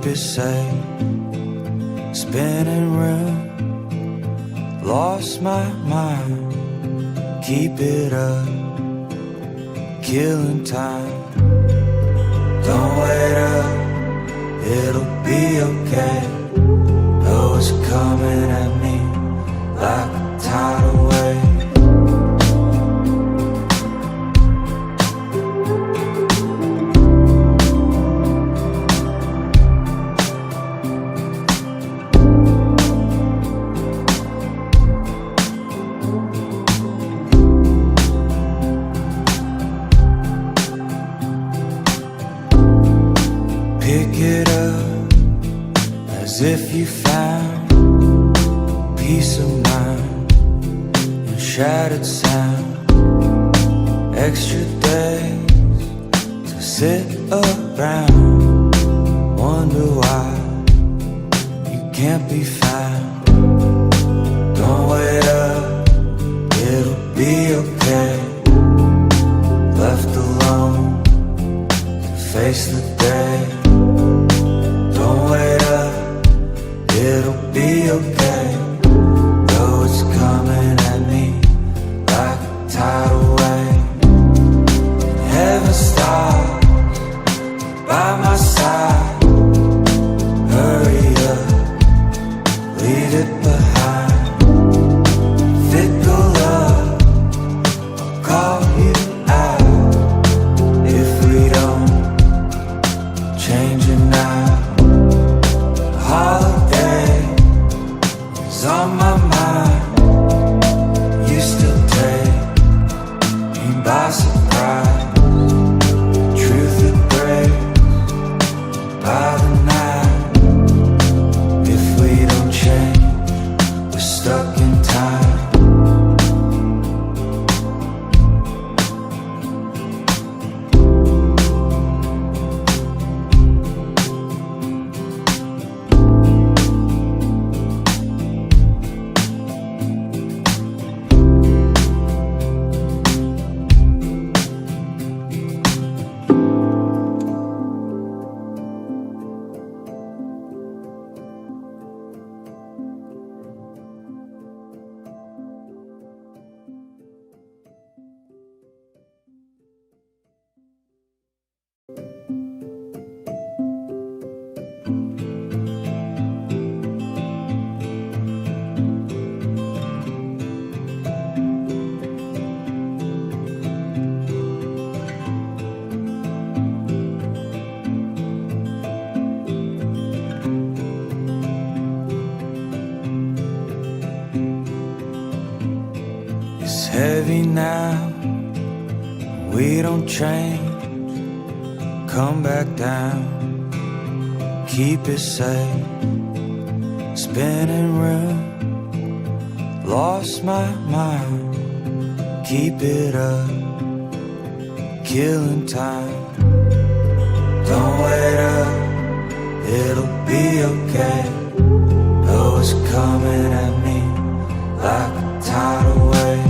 it safe. Spinning room, lost my mind. Keep it up, killing time. Don't wait up, it'll be okay. Know it's coming at me like a tidal wave. Pick it up as if you found peace of mind and shattered sound. Extra days to sit around, wonder why you can't be found. Don't wait up, it'll be okay. Left alone to face the day. Don't wait up, it'll be okay. Though it's coming at me like a tidal wave. Heaven stops by my side. Hurry up, leave it behind. Fickle love, I'll call you out if we don't change it now. Holiday is on my mind. You still take me by surprise. Truth that breaks by the night. If we don't change, we're stuck in time. It's heavy now, we don't change. Come back down, keep it safe. Spinning room, lost my mind. Keep it up, killing time. Don't wait up, it'll be okay. Though it's coming at me like a tidal wave.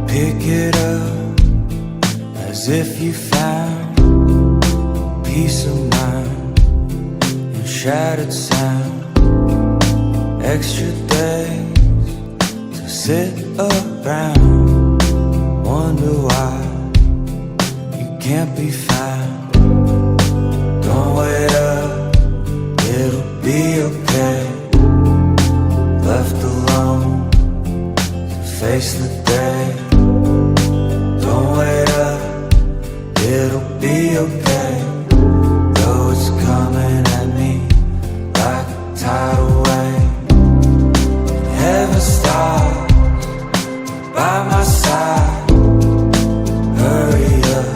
Pick it up as if you found peace of mind and shattered sound. Extra days to sit around, wonder why you can't be found. Don't wait up, it'll be okay. Left alone to face the day. Don't wait up, it'll be okay. Though it's coming at me like a tidal wave. Heaven stops by my side. Hurry up,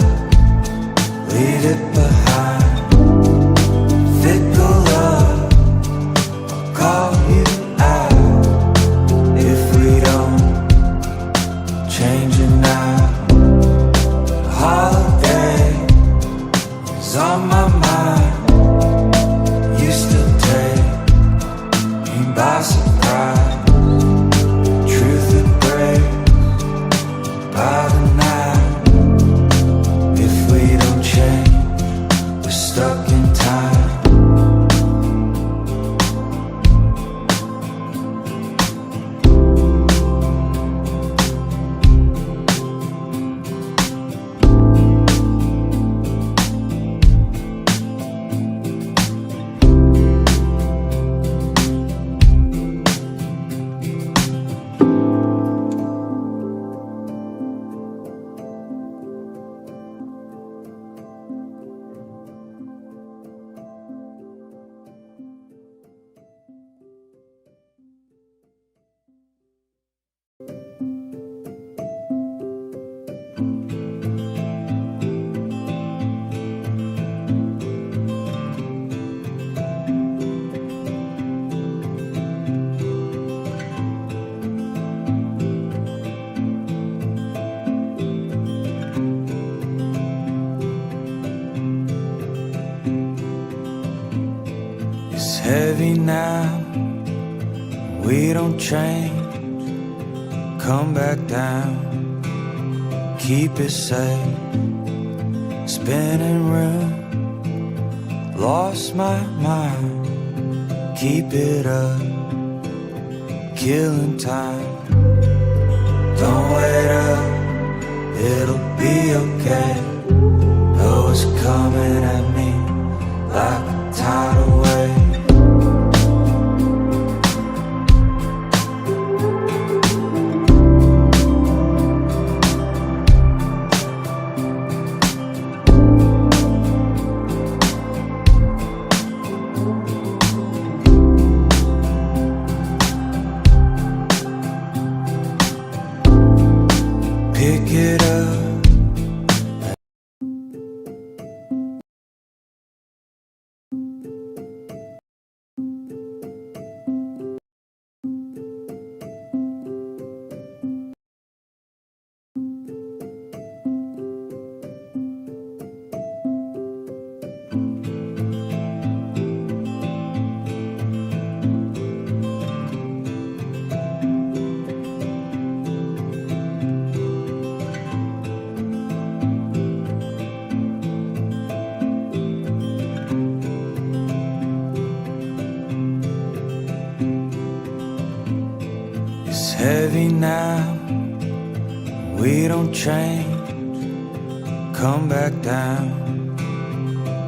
heavy now, we don't change. Come back down, keep it safe. Spinning room, lost my mind. Keep it up, killing time. Don't wait up, it'll be okay. Oh, it's coming at me like a tidal wave. Pick it up. It's heavy now, we don't change. Come back down,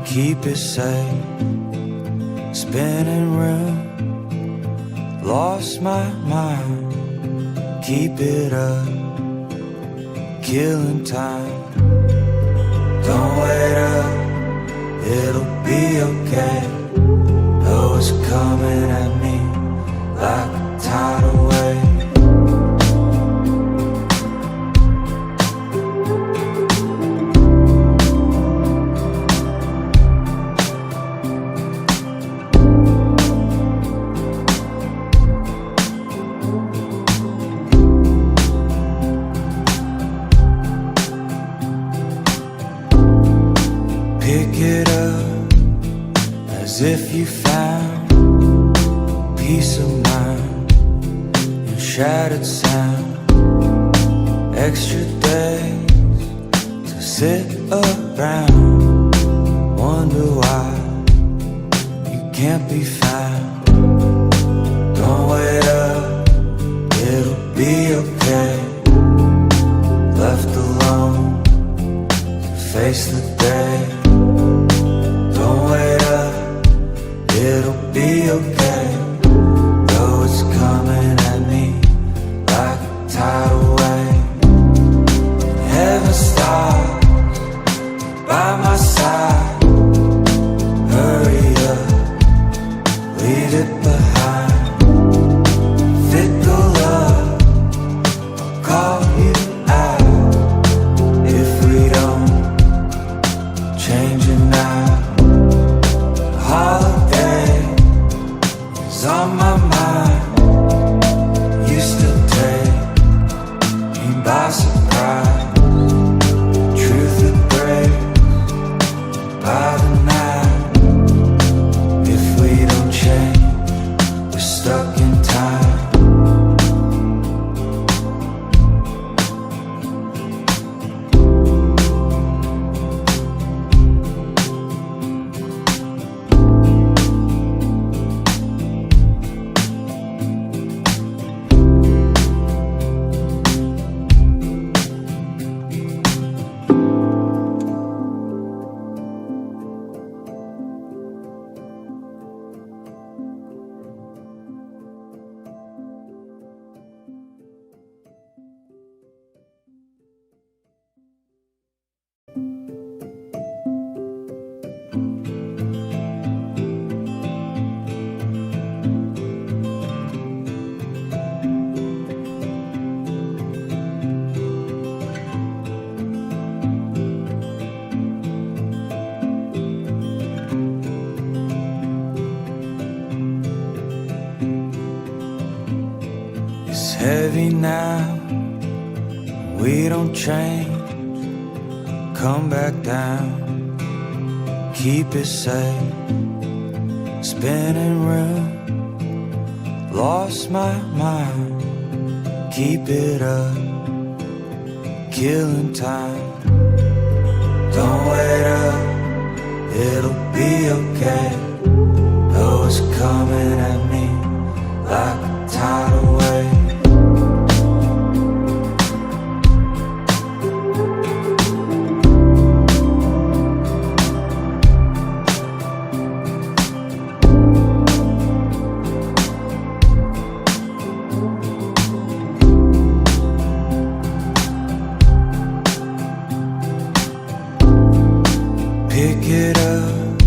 keep it safe. Spinning room, lost my mind. Keep it up, killing time. Don't wait up, it'll be okay. Oh, it's coming at me like a tidal wave. Pick it up as if you found peace of mind in shattered sound. Extra days to sit around, wonder why you can't be found. Don't wait up, it'll be okay. Left alone to face the day. Don't wait up, it'll be okay. Though it's coming at me like a tidal wave. Heaven stops by my side. Hurry up, leave it behind. Fickle love, I'll call you out if we don't change it now. Holiday is on my mind. Used to take me by surprise. Truth that breaks by the night. If we don't change, we're stuck in time. Heavy now, we don't change. Come back down, keep it safe. spinning room, lost my mind, keep it up, killing time. Don't wait up, it'll be okay. Know it's coming at me like a tidal wave. Pick it up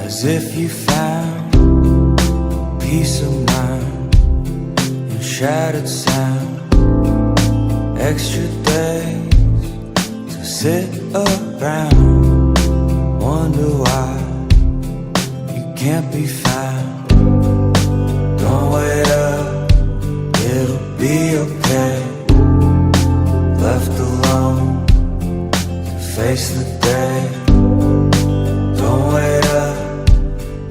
as if you found peace of mind in shattered sound. Extra days to sit around, wonder why you can't be found. Don't wait up, it'll be okay. Left alone to face the day. Don't wait up,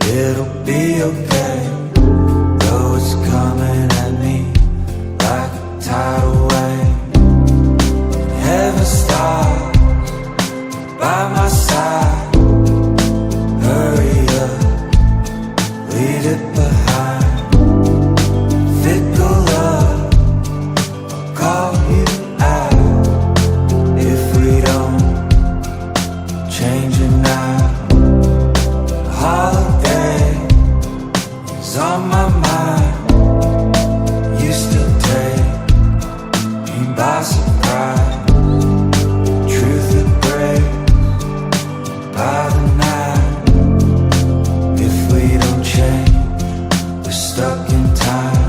it'll be okay. Though it's coming at me like a tidal wave. Heaven stops by my side. Hurry up, leave it behind. Fickle love, I'll call you out if we don't change it now. Holiday is on my mind. You still take me by surprise. Truth that breaks by the night. If we don't change, we're stuck in time.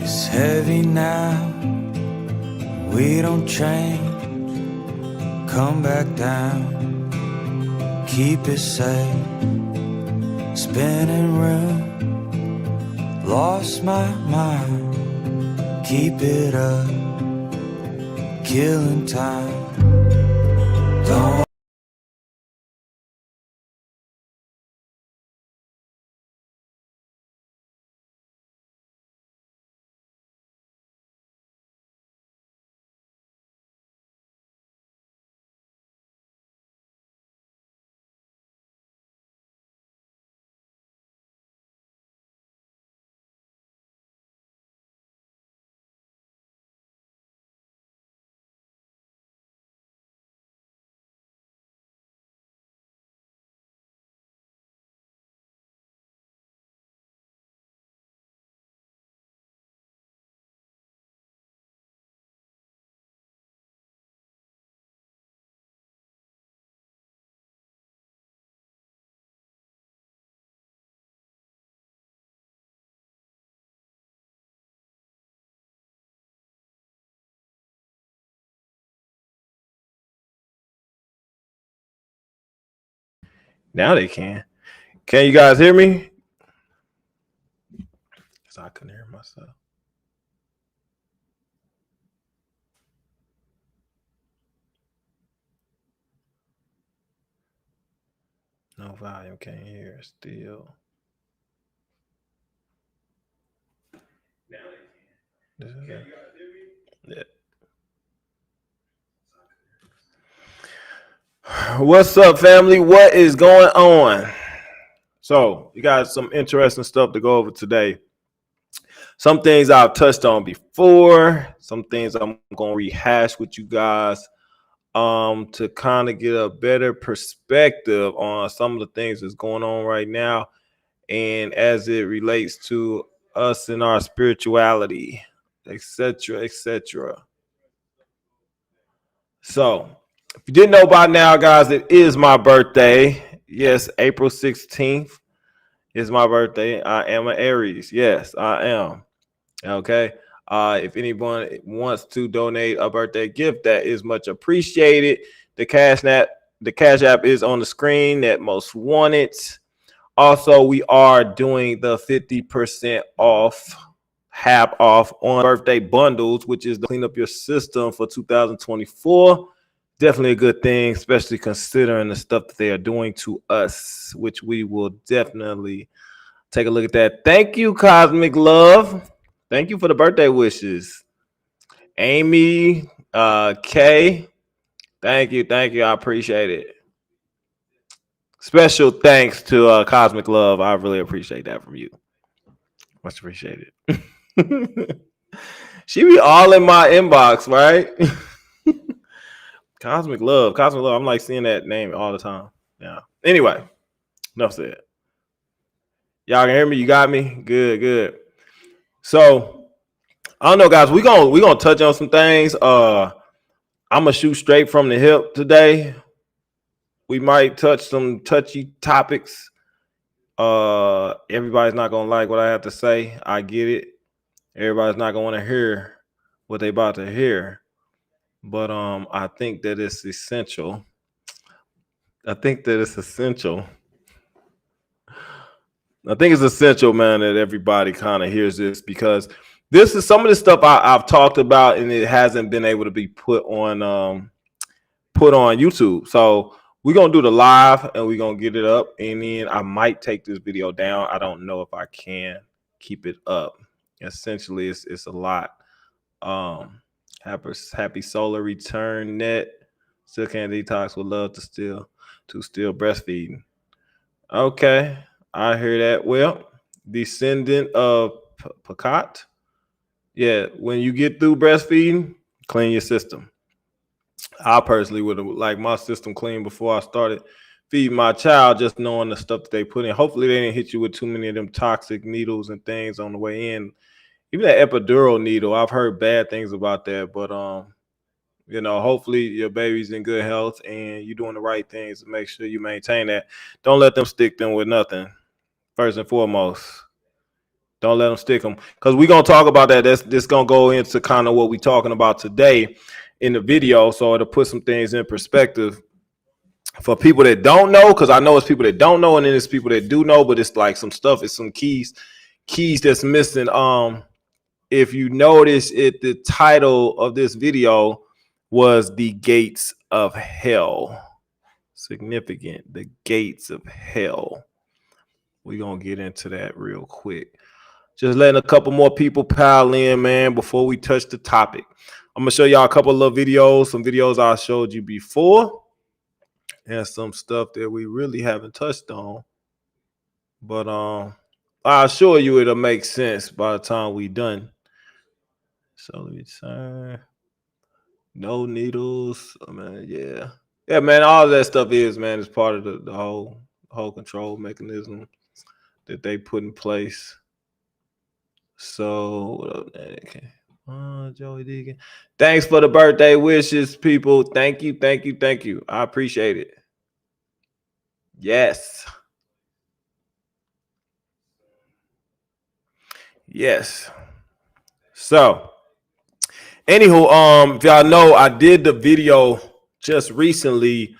It's heavy now, we don't change. Come back down, keep it safe. Spinning room, lost my mind, keep it up, killing time. Don't Now they can. Can you guys hear me? Because I couldn't hear myself. No volume, can't hear still. Now they can. Can you guys hear me? Yeah. What's up, family? What is going on? So you got some interesting stuff to go over today. Some things I've touched on before, some things I'm going to rehash with you guys to kind of get a better perspective on some of the things that's going on right now and as it relates to us and our spirituality, etc., etc. So, if you didn't know by now, guys, it is my birthday. Yes, April 16th is my birthday. I am an Aries. Yes, I am. Okay. If anyone wants to donate a birthday gift, that is much appreciated. The Cash App is on the screen. That most wanted. Also, we are doing the 50% off, half off on birthday bundles, which is to clean up your system for 2024. Definitely a good thing, especially considering the stuff that they are doing to us, which we will definitely take a look at that. Thank you, Cosmic Love. Thank you for the birthday wishes. Amy, Kay, thank you. I appreciate it. Special thanks to Cosmic Love. I really appreciate that from you. Much appreciated. She be all in my inbox, right? Cosmic Love. I'm like seeing that name all the time. Yeah. Anyway, enough said. Y'all can hear me? You got me? Good. So I don't know, guys. We gonna touch on some things. I'm gonna shoot straight from the hip today. We might touch some touchy topics. Everybody's not gonna like what I have to say. I get it. Everybody's not gonna want to hear what they about to hear. But I think that it's essential. I think it's essential, man, that everybody kind of hears this, because this is some of the stuff I've talked about and it hasn't been able to be put on YouTube. So we're going to do the live and we're going to get it up, and then I might take this video down. I don't know if I can keep it up. Essentially, it's a lot. Happy solar return net. Still can't detox. Would love to still breastfeeding. Okay, I hear that. Well, descendant of Pacat. Yeah, when you get through breastfeeding, clean your system. I personally would have liked my system clean before I started feeding my child, just knowing the stuff that they put in. Hopefully they didn't hit you with too many of them toxic needles and things on the way in. Even that epidural needle, I've heard bad things about that, but hopefully your baby's in good health and you're doing the right things to make sure you maintain that. Don't let them stick them with nothing. First and foremost, don't let them stick them, because we're gonna talk about that. This gonna go into kind of what we're talking about today in the video, so it'll put some things in perspective for people that don't know, because I know it's people that don't know and then it's people that do know, but it's like some stuff, it's some keys that's missing. If you notice it, the title of this video was The Gates of Hell. Significant. The Gates of Hell. We're going to get into that real quick. Just letting a couple more people pile in, man, before we touch the topic. I'm going to show y'all a couple of videos, some videos I showed you before, and some stuff that we really haven't touched on. But I assure you it'll make sense by the time we done. So return. No needles. I mean, yeah, man. All of that stuff is part of the whole control mechanism that they put in place. So what up, okay. Joey Deegan. Thanks for the birthday wishes, people. Thank you. I appreciate it. Yes. So, anywho, if y'all know, I did the video just recently,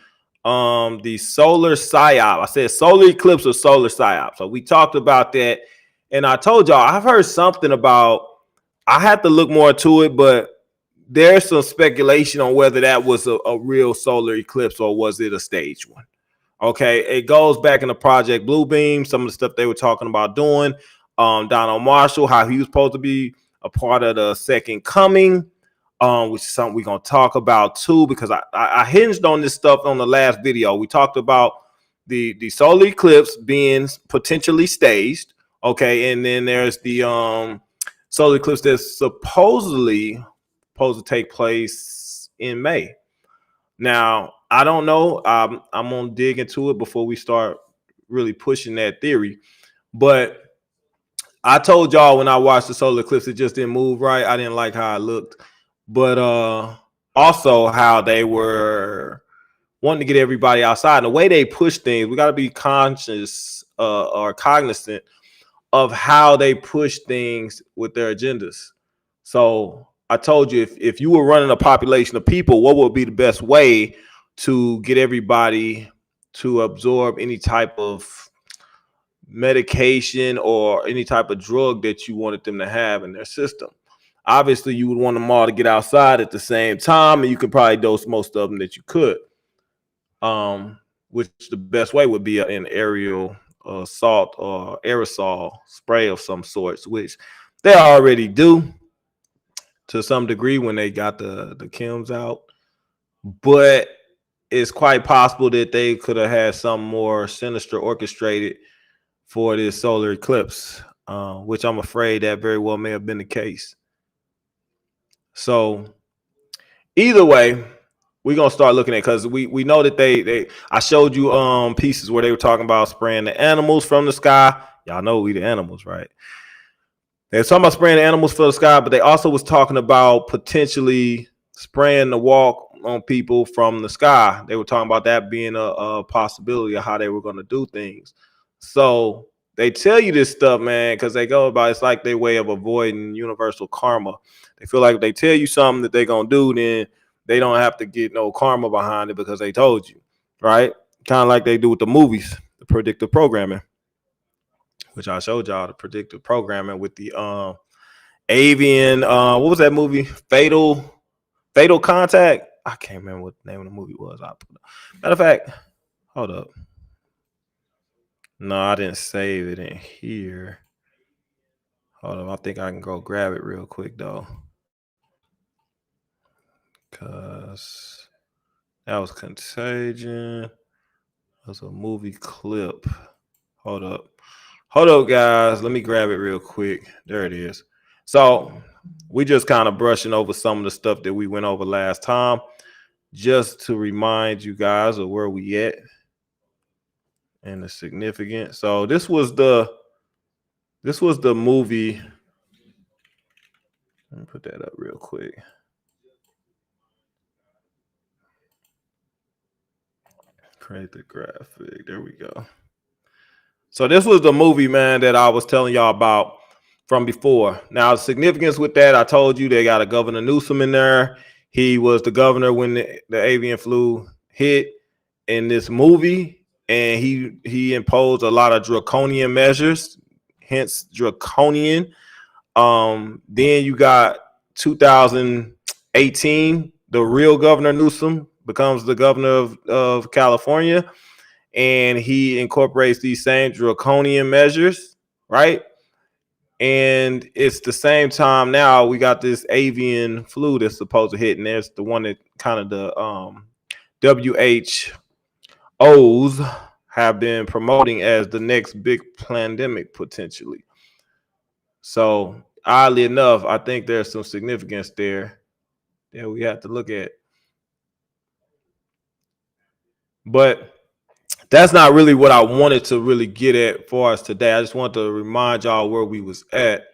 the solar psyop. I said solar eclipse or solar psyop. So we talked about that, and I told y'all I've heard something about. I had to look more into it, but there's some speculation on whether that was a real solar eclipse or was it a staged one. Okay, it goes back in the Project Bluebeam, some of the stuff they were talking about doing. Donald Marshall, how he was supposed to be a part of the second coming, which is something we're going to talk about too, because I hinged on this stuff on the last video. We talked about the solar eclipse being potentially staged. Okay, and then there's the solar eclipse that's supposedly supposed to take place in May. Now, I don't know. I'm gonna dig into it before we start really pushing that theory. But I told y'all when I watched the solar eclipse, it just didn't move right. I didn't like how it looked, but also how they were wanting to get everybody outside. And the way they push things, we got to be conscious or cognizant of how they push things with their agendas. So I told you, if you were running a population of people, what would be the best way to get everybody to absorb any type of medication or any type of drug that you wanted them to have in their system? Obviously, you would want them all to get outside at the same time, and you could probably dose most of them that you could. Which the best way would be an aerial salt or aerosol spray of some sorts, which they already do to some degree when they got the chems out. But it's quite possible that they could have had some more sinister orchestrated for this solar eclipse, which I'm afraid that very well may have been the case. So either way, we're gonna start looking at, because we know that they I showed you pieces where they were talking about spraying the animals from the sky. Y'all know we the animals, right? They're talking about spraying the animals for the sky, but they also was talking about potentially spraying the walk on people from the sky. They were talking about that being a possibility of how they were gonna do things. So they tell you this stuff, man, because they go about it's like their way of avoiding universal karma. They feel like if they tell you something that they're gonna do, then they don't have to get no karma behind it because they told you, right? Kind of like they do with the movies, the predictive programming, which I showed y'all the predictive programming with the avian. What was that movie? Fatal Contact. I can't remember what the name of the movie was. Matter of fact, hold up. No, I didn't save it in here. Hold on, I think I can go grab it real quick though, because that was Contagion. That was a movie clip. Hold up, guys. Let me grab it real quick. There it is. So we just kind of brushing over some of the stuff that we went over last time, just to remind you guys of where we at and the significance. So this was the movie. Let me put that up real quick. Create the graphic. There we go. So this was the movie, man, that I was telling y'all about from before. Now, the significance with that, I told you they got a Governor Newsom in there. He was the governor when the avian flu hit in this movie, and he imposed a lot of draconian measures, hence draconian. Then you got 2018, the real Governor Newsom becomes the governor of California, and he incorporates these same draconian measures, right? And it's the same time now we got this avian flu that's supposed to hit, and there's the one that kind of the WHOs have been promoting as the next big pandemic potentially. So oddly enough, I think there's some significance there that we have to look at. But that's not really what I wanted to really get at for us today. I just want to remind y'all where we was at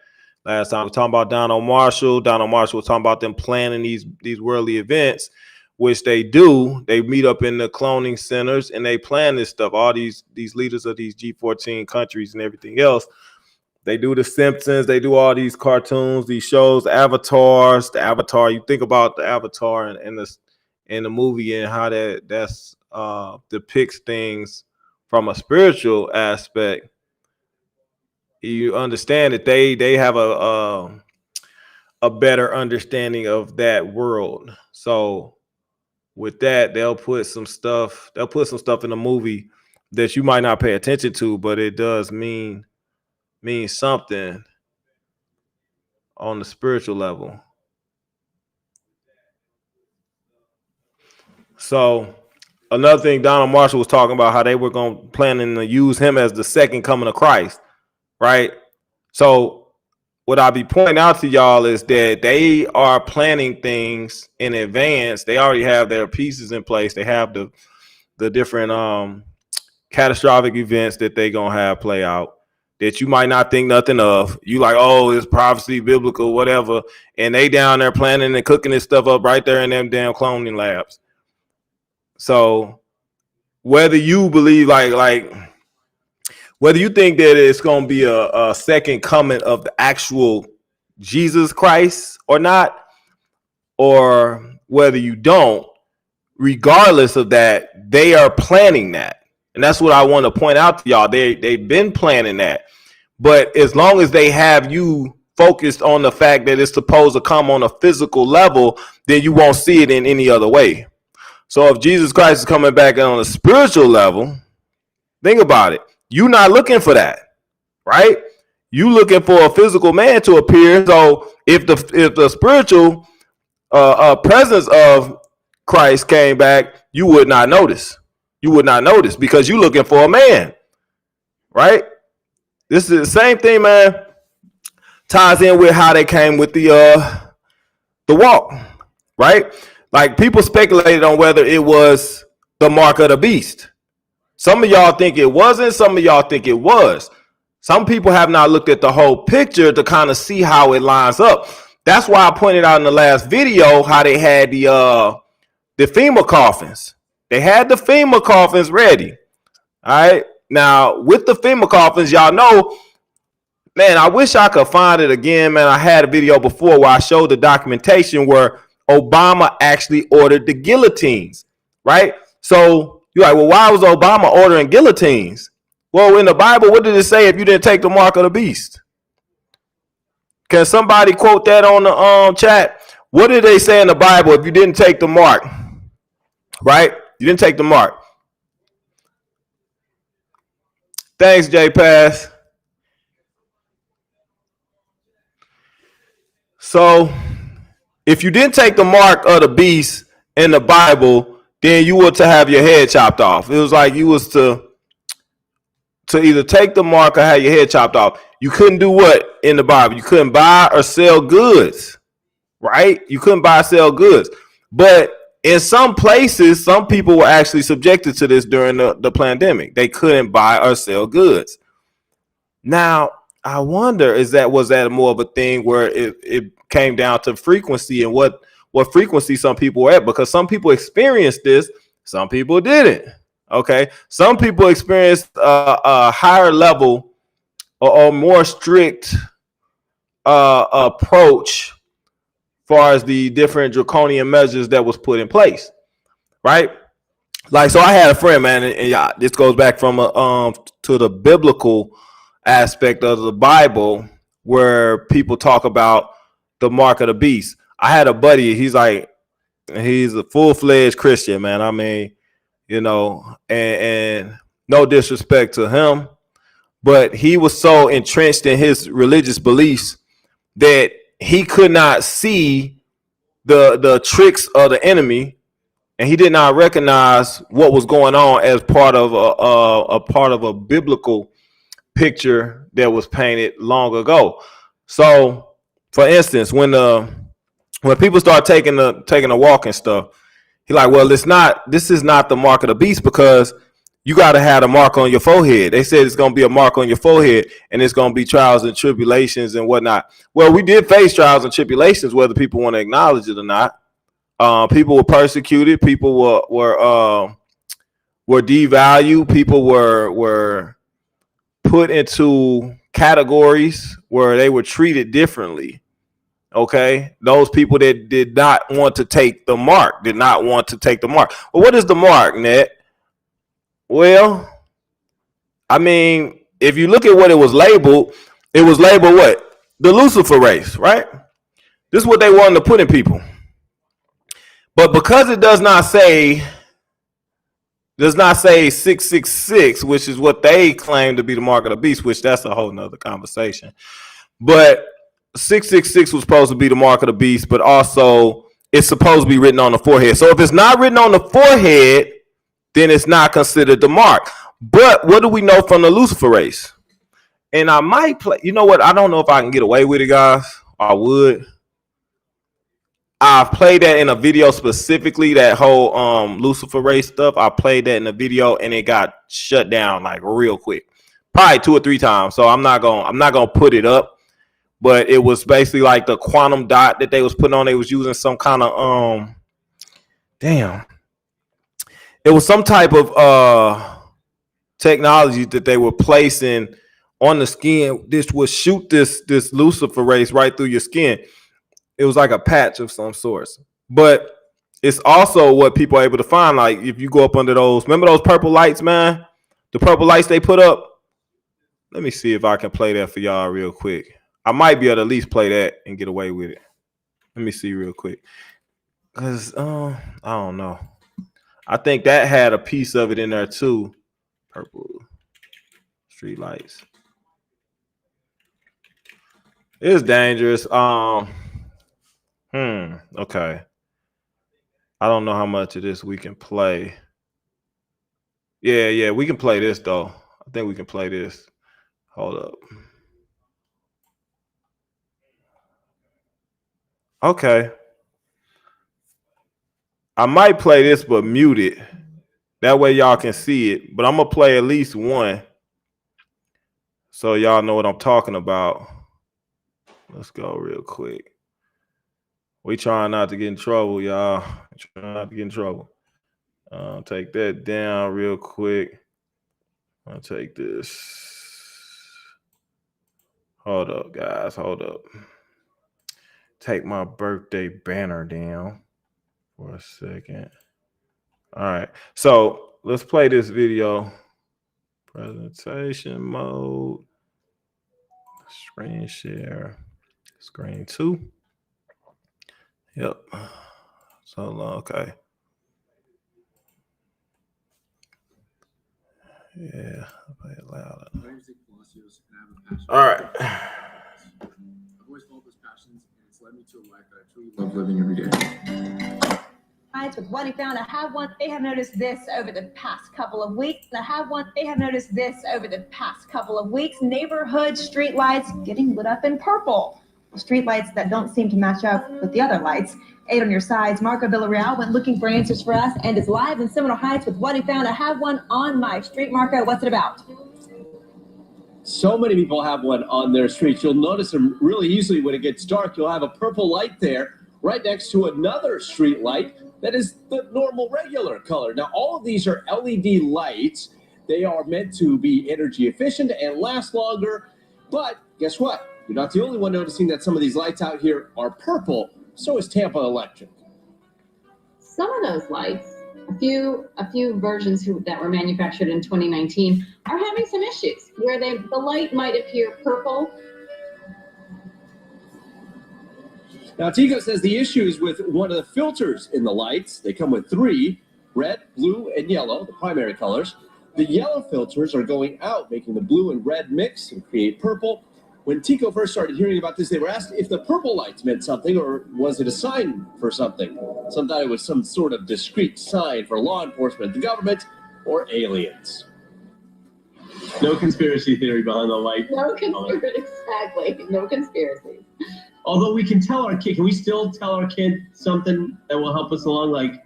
last time. We were talking about Donald Marshall. Donald Marshall was talking about them planning these worldly events, which they do. They meet up in the cloning centers and they plan this stuff. All these leaders of these G14 countries and everything else. They do The Simpsons. They do all these cartoons, these shows, avatars. The Avatar. You think about the Avatar and the movie and how that's depicts things from a spiritual aspect. You understand that they have a better understanding of that world. So with that, they'll put some stuff in the movie that you might not pay attention to, but it does mean something on the spiritual level. So another thing, Donald Marshall was talking about how they were planning to use him as the second coming of Christ, right? So what I'll be pointing out to y'all is that they are planning things in advance. They already have their pieces in place. They have the different catastrophic events that they gonna have play out that you might not think nothing of. You like, oh, it's prophecy, biblical, whatever, and they down there planning and cooking this stuff up right there in them damn cloning labs. So whether you believe like whether you think that it's going to be a second coming of the actual Jesus Christ or not, or whether you don't, regardless of that, they are planning that. And that's what I want to point out to y'all. They've been planning that. But as long as they have you focused on the fact that it's supposed to come on a physical level, then you won't see it in any other way. So if Jesus Christ is coming back on a spiritual level, think about it. You're not looking for that, right? You looking for a physical man to appear. So if the spiritual presence of Christ came back, you would not notice. You would not notice because you're looking for a man, right? This is the same thing, man. Ties in with how they came with the walk, right? Like people speculated on whether it was the mark of the beast. Some of y'all think it wasn't. Some of y'all think it was. Some people have not looked at the whole picture to kind of see how it lines up. That's why I pointed out in the last video how they had the FEMA coffins. They had the FEMA coffins ready. All right. Now, with the FEMA coffins, y'all know, man, I wish I could find it again, man. I had a video before where I showed the documentation where Obama actually ordered the guillotines, right? So you're like, well, why was Obama ordering guillotines? Well, in the Bible, what did it say if you didn't take the mark of the beast? Can somebody quote that on the chat? What did they say in the Bible if you didn't take the mark? Right? You didn't take the mark. Thanks, J Pass. So if you didn't take the mark of the beast in the Bible, then you were to have your head chopped off. It was like you was to either take the mark or have your head chopped off. You couldn't do what in the Bible? You couldn't buy or sell goods, right? You couldn't buy or sell goods. But in some places, some people were actually subjected to this during the pandemic. They couldn't buy or sell goods. Now, I wonder, was that more of a thing where it came down to frequency and what frequency some people were at? Because some people experienced this, some people didn't. Okay, some people experienced a higher level or more strict approach far as the different draconian measures that was put in place, right? Like, so I had a friend, man, and yeah, this goes back from to the biblical aspect of the Bible where people talk about the mark of the beast. I had a buddy, he's a full-fledged Christian, man. I mean, you know, and no disrespect to him, but he was so entrenched in his religious beliefs that he could not see the tricks of the enemy, and he did not recognize what was going on as part of a biblical picture that was painted long ago. So, for instance, when people start taking a walk and stuff, he's like, well, this is not the mark of the beast because you got to have a mark on your forehead. They said it's going to be a mark on your forehead and it's going to be trials and tribulations and whatnot. Well, we did face trials and tribulations, whether people want to acknowledge it or not. People were persecuted. People were devalued. People were put into categories where they were treated differently. Okay, those people that did not want to take the mark. Well, what is the mark, Net? Well, I mean, if you look at what it was labeled what? The Lucifer race, right? This is what they wanted to put in people. But because it does not say 666, which is what they claim to be the mark of the beast, which that's a whole nother conversation. But 666 was supposed to be the mark of the beast, but also it's supposed to be written on the forehead. So if it's not written on the forehead, then it's not considered the mark. But what do we know from the luciferase? And I might play, you know what? I don't know if I can get away with it, guys. I would. I've played that in a video specifically, that whole luciferase stuff. I played that in a video and it got shut down like real quick. Probably 2 or 3 times. So I'm not gonna put it up. But it was basically like the quantum dot that they was putting on. They was using some kind of it was some type of technology that they were placing on the skin. This would shoot this luciferase right through your skin. It was like a patch of some sort. But it's also what people are able to find. Like if you go up under those, remember those purple lights, man? The purple lights they put up. Let me see if I can play that for y'all real quick. I might be able to at least play that and get away with it. Let me see real quick. Because I don't know. I think that had a piece of it in there too. Purple street lights. It's dangerous. Okay. I don't know how much of this we can play. Yeah, we can play this though. I think we can play this. Hold up. Okay. I might play this but mute it. That way y'all can see it. But I'm gonna play at least one so y'all know what I'm talking about. Let's go real quick. We trying not to get in trouble, y'all. Trying not to get in trouble. Take that down real quick. I'll take this. Hold up, guys. Hold up. Take my birthday banner down for a second. All right. So let's play this video. Presentation mode. Screen share. Screen 2. Yep. So okay. Yeah, I'll play it louder. All right. I've always followed those passions, and it's led me to a life that I truly love living every day. With what he found, I have one. They have noticed this over the past couple of weeks. I have one. They have noticed this over the past couple of weeks. Neighborhood street lights getting lit up in purple. Street lights that don't seem to match up with the other lights. 8 on your sides. Marco Villarreal went looking for answers for us and is live in Seminole Heights with what he found. I have one on my street. Marco, what's it about? So many people have one on their streets. You'll notice them really easily when it gets dark. You'll have a purple light there right next to another street light that is the normal regular color. Now, all of these are LED lights. They are meant to be energy efficient and last longer. But guess what? You're not the only one noticing that some of these lights out here are purple. So is Tampa Electric. Some of those lights, a few versions that were manufactured in 2019 are having some issues where the light might appear purple. Now, Tico says the issue is with one of the filters in the lights. They come with 3, red, blue, and yellow, the primary colors. The yellow filters are going out, making the blue and red mix and create purple. When Tico first started hearing about this, they were asked if the purple lights meant something or was it a sign for something. Some thought it was some sort of discreet sign for law enforcement, the government, or aliens. No conspiracy theory behind the light. No conspiracy, exactly. No conspiracy. Although we can tell our kid, can we still tell our kid something that will help us along? Like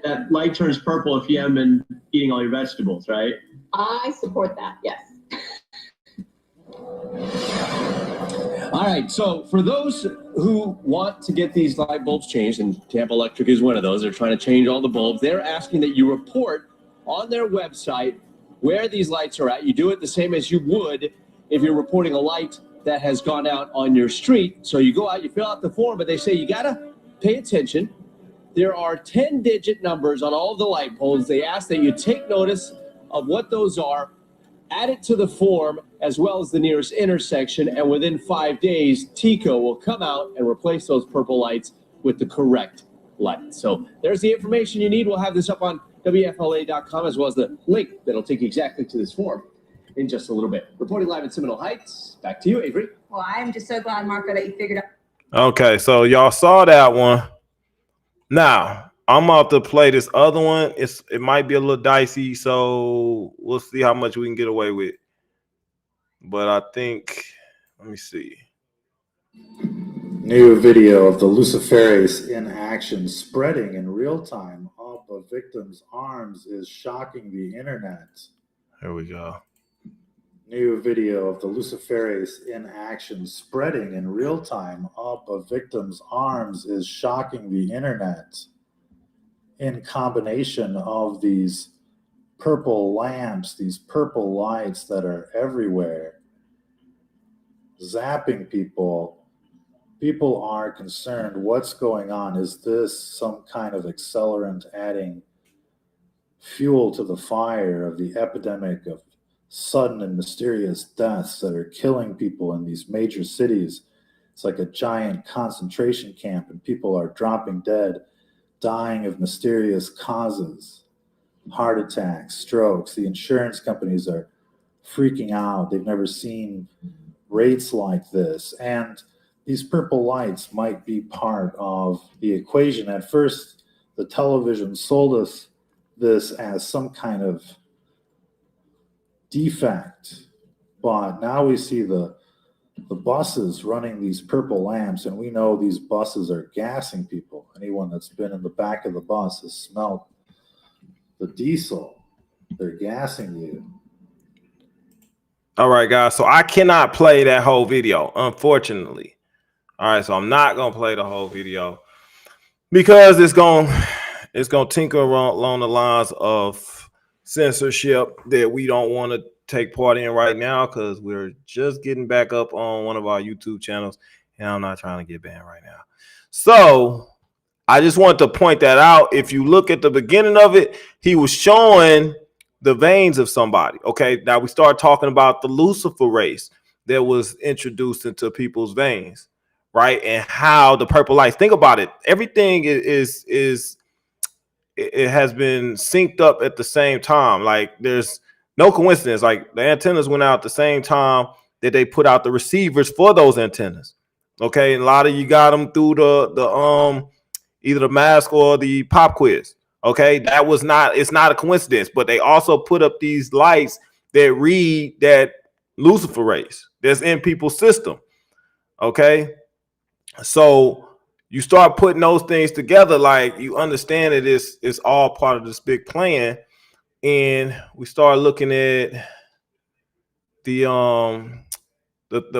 that light turns purple if you haven't been eating all your vegetables, right? I support that, yes. All right, so for those who want to get these light bulbs changed, and Tampa Electric is one of those, they're trying to change all the bulbs, they're asking that you report on their website where these lights are at. You do it the same as you would if you're reporting a light that has gone out on your street. So you go out, you fill out the form, but they say you gotta pay attention. There are 10-digit numbers on all of the light poles. They ask that you take notice of what those are, add it to the form as well as the nearest intersection, and within 5 days, Tico will come out and replace those purple lights with the correct light. So there's the information you need. We'll have this up on WFLA.com as well as the link that'll take you exactly to this form in just a little bit. Reporting live in Seminole Heights. Back to you, Avery. Well, I'm just so glad, Marco, that you figured out. Okay, so y'all saw that one. Now, I'm about to play this other one. It might be a little dicey, so we'll see how much we can get away with. But I think, let me see. New video of the Luciferase in action spreading in real time up a victim's arms is shocking the internet. Here we go. New video of the Luciferase in action spreading in real time up a victim's arms is shocking the internet. In combination of these purple lamps, these purple lights that are everywhere, zapping people. People are concerned, what's going on? Is this some kind of accelerant adding fuel to the fire of the epidemic of sudden and mysterious deaths that are killing people in these major cities? It's like a giant concentration camp, and people are dropping dead, dying of mysterious causes, heart attacks, strokes. The insurance companies are freaking out. They've never seen rates like this. And these purple lights might be part of the equation. At first, the television sold us this as some kind of defect, but now we see the buses running these purple lamps, and we know these buses are gassing people. Anyone that's been in the back of the bus has smelled the diesel. They're gassing you. All right, guys. So I cannot play that whole video, unfortunately. All right, so I'm not gonna play the whole video because it's gonna tinker along the lines of censorship that we don't want to take part in right now, because we're just getting back up on one of our YouTube channels, and I'm not trying to get banned right now. So I just want to point that out. If you look at the beginning of it, he was showing the veins of somebody. Okay, now we start talking about the luciferase that was introduced into people's veins, right? And how the purple lights, think about it. Everything is it has been synced up at the same time. Like, there's no coincidence. Like, the antennas went out at the same time that they put out the receivers for those antennas. Okay, and a lot of you got them through the either the mask or the pop quiz. Okay, it's not a coincidence, but they also put up these lights that read that luciferase that's in people's system. Okay, so you start putting those things together, like, you understand that it's all part of this big plan. And we start looking at the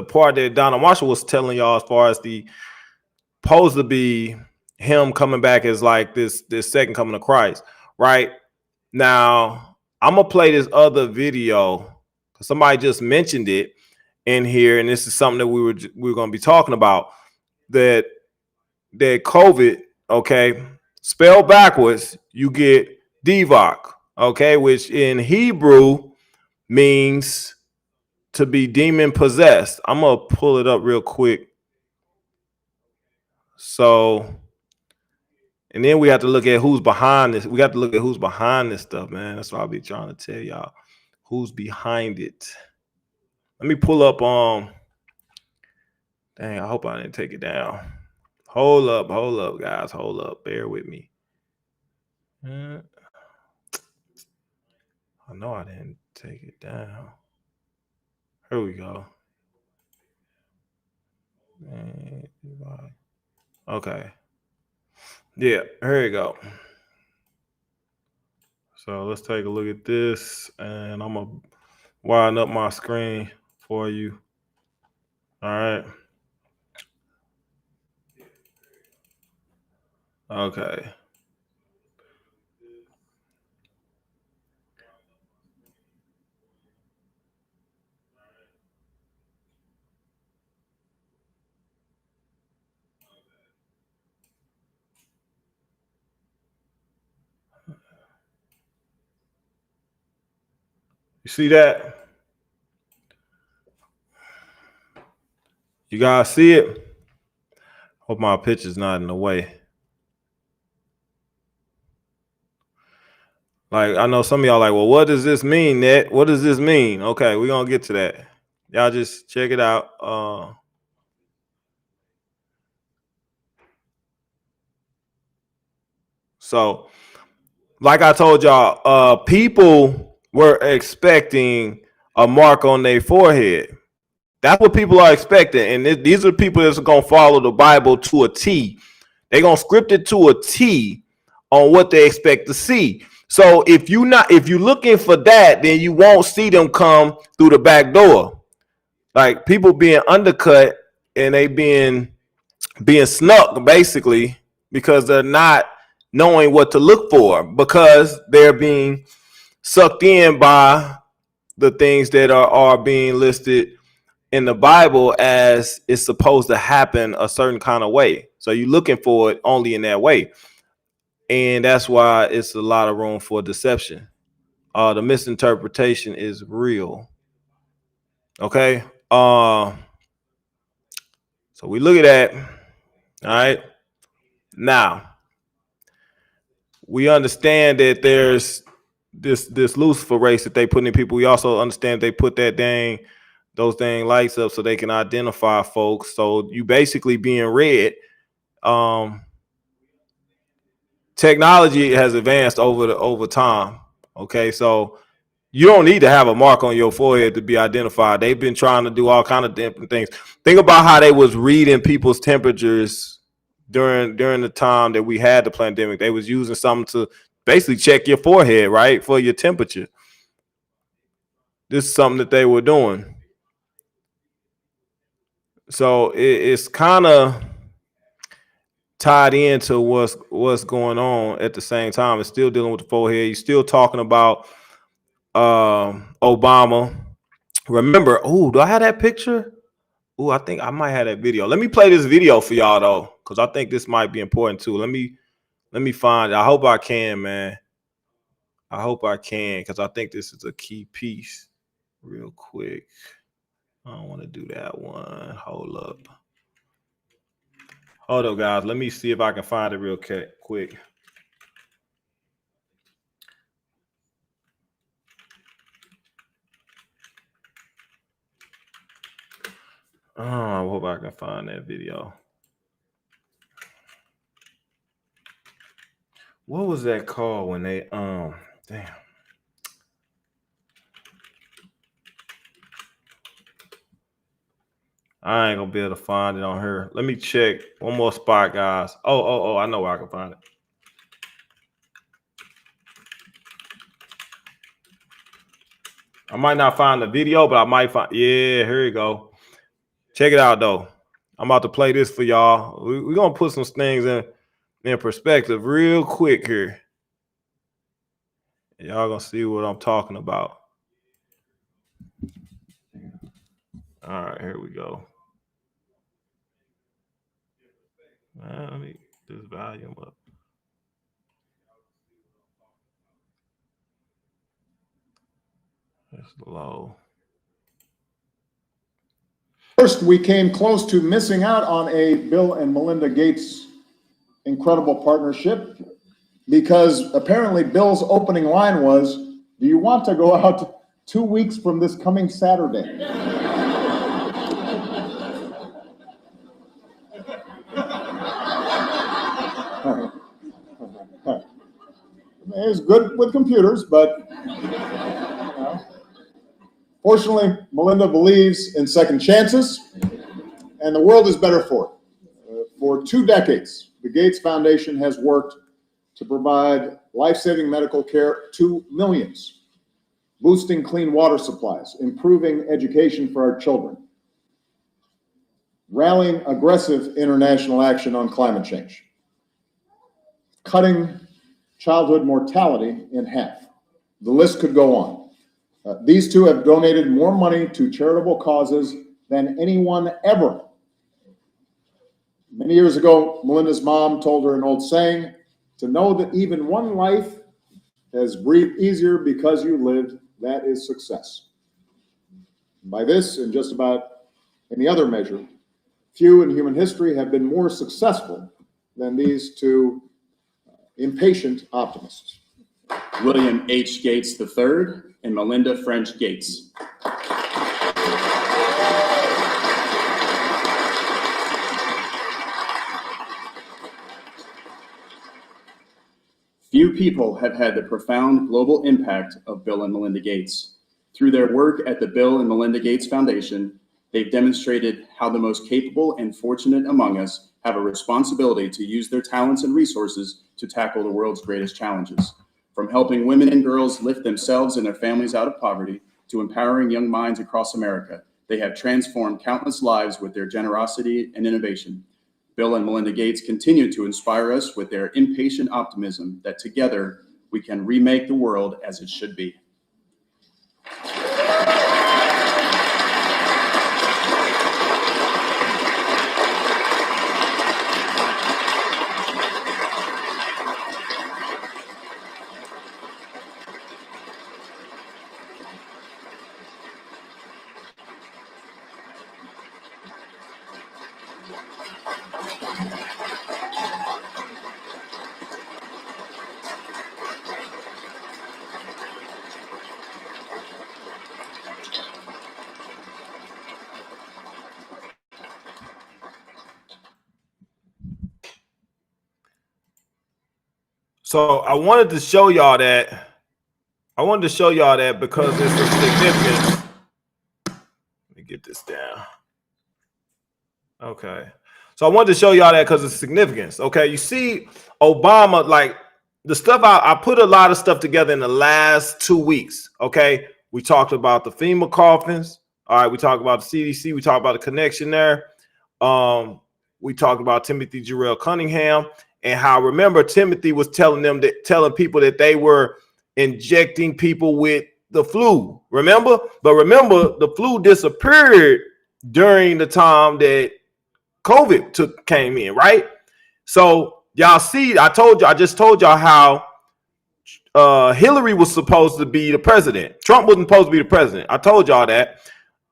part that Donald Marshall was telling y'all, as far as the supposed to be him coming back as like this second coming of Christ. Right now, I'm gonna play this other video because somebody just mentioned it in here, and this is something that we were gonna be talking about. That COVID, okay, spelled backwards, you get DETOX, okay, which in Hebrew means to be demon possessed. I'm gonna pull it up real quick. So, and then we have to look at who's behind this. We got to look at who's behind this stuff, man. That's what I'll be trying to tell y'all, who's behind it. Let me pull up dang, I hope I didn't take it down. Hold up, guys. Hold up. Bear with me. I know I didn't take it down. Here we go. Okay. Yeah, here we go. So let's take a look at this, and I'm going to wind up my screen for you. All right. Okay. You see that? You guys see it? Hope my picture's not in the way. Like, I know some of y'all like, well, what does this mean, Net? What does this mean? Okay, we're going to get to that. Y'all just check it out. So, like I told y'all, people were expecting a mark on their forehead. That's what people are expecting. And these are people that's going to follow the Bible to a T. They're going to script it to a T on what they expect to see. So if you're looking for that, then you won't see them come through the back door. Like people being undercut and they being snuck basically because they're not knowing what to look for, because they're being sucked in by the things that are being listed in the Bible as it's supposed to happen a certain kind of way. So you're looking for it only in that way. And that's why it's a lot of room for deception. The misinterpretation is real. Okay. So we look at that. All right. Now we understand that there's this Lucifer race that they put in people. We also understand they put those dang lights up so they can identify folks. So you basically being read. Technology has advanced over time. Okay, so you don't need to have a mark on your forehead to be identified. They've been trying to do all kind of different things. Think about how they was reading people's temperatures during the time that we had the pandemic. They was using something to basically check your forehead, right, for your temperature. This is something that they were doing. So it's kind of tied into what's going on at the same time. It's still dealing with the forehead. You're still talking about Obama. Remember, do I have that picture? I think I might have that video. Let me play this video for y'all though, because I think this might be important too. Let me find it. I hope I can, man. I hope I can, because I think this is a key piece. Real quick. I don't want to do that one. Hold up, guys. Let me see if I can find it real quick. Oh, I hope I can find that video. What was that called when they damn. I ain't gonna be able to find it on her. Let me check one more spot, guys. Oh, I know where I can find it. I might not find the video, but I might find. Yeah, here you go. Check it out, though. I'm about to play this for y'all. We're gonna put some things in perspective real quick here. Y'all gonna see what I'm talking about. All right, here we go. Let me get this volume up. It's low. First, we came close to missing out on a Bill and Melinda Gates incredible partnership, because apparently Bill's opening line was, "Do you want to go out 2 weeks from this coming Saturday?" It's good with computers, but fortunately, Melinda believes in second chances, and the world is better for it. For 2 decades, the Gates Foundation has worked to provide life-saving medical care to millions, boosting clean water supplies, improving education for our children, rallying aggressive international action on climate change, cutting childhood mortality in half. The list could go on. These two have donated more money to charitable causes than anyone ever. Many years ago, Melinda's mom told her an old saying, "To know that even one life has breathed easier because you lived, that is success." By this, and just about any other measure, few in human history have been more successful than these two impatient optimists. William H. Gates III and Melinda French Gates. Few people have had the profound global impact of Bill and Melinda Gates. Through their work at the Bill and Melinda Gates Foundation, they've demonstrated how the most capable and fortunate among us have a responsibility to use their talents and resources to tackle the world's greatest challenges. From helping women and girls lift themselves and their families out of poverty to empowering young minds across America, they have transformed countless lives with their generosity and innovation. Bill and Melinda Gates continue to inspire us with their impatient optimism that together we can remake the world as it should be. So I wanted to show y'all that. Because it's a significance. Let me get this down. Okay. So I wanted to show y'all that because it's significance. Okay. You see Obama, like the stuff I put a lot of stuff together in the last 2 weeks. Okay. We talked about the FEMA coffins. All right. We talked about the CDC. We talked about the connection there. We talked about Timothy Jarrell Cunningham. And how, remember, Timothy was telling people that they were injecting people with the flu. Remember? But remember, the flu disappeared during the time that COVID came in, right? So y'all see, I just told y'all how Hillary was supposed to be the president. Trump wasn't supposed to be the president. I told y'all that.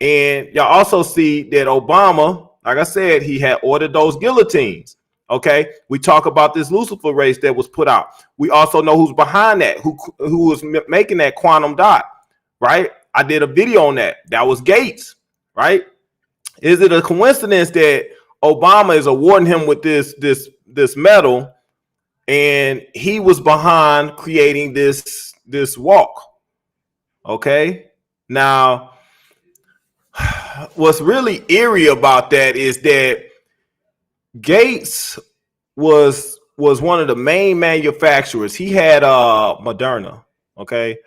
And y'all also see that Obama, like I said, he had ordered those guillotines. Okay, we talk about this Lucifer race that was put out. We also know who's behind that, who was making that quantum dot, right? I did a video on that. That was Gates, right? Is it a coincidence that Obama is awarding him with this medal, and he was behind creating this walk? Okay, now what's really eerie about that is that Gates was one of the main manufacturers. He had Moderna, okay?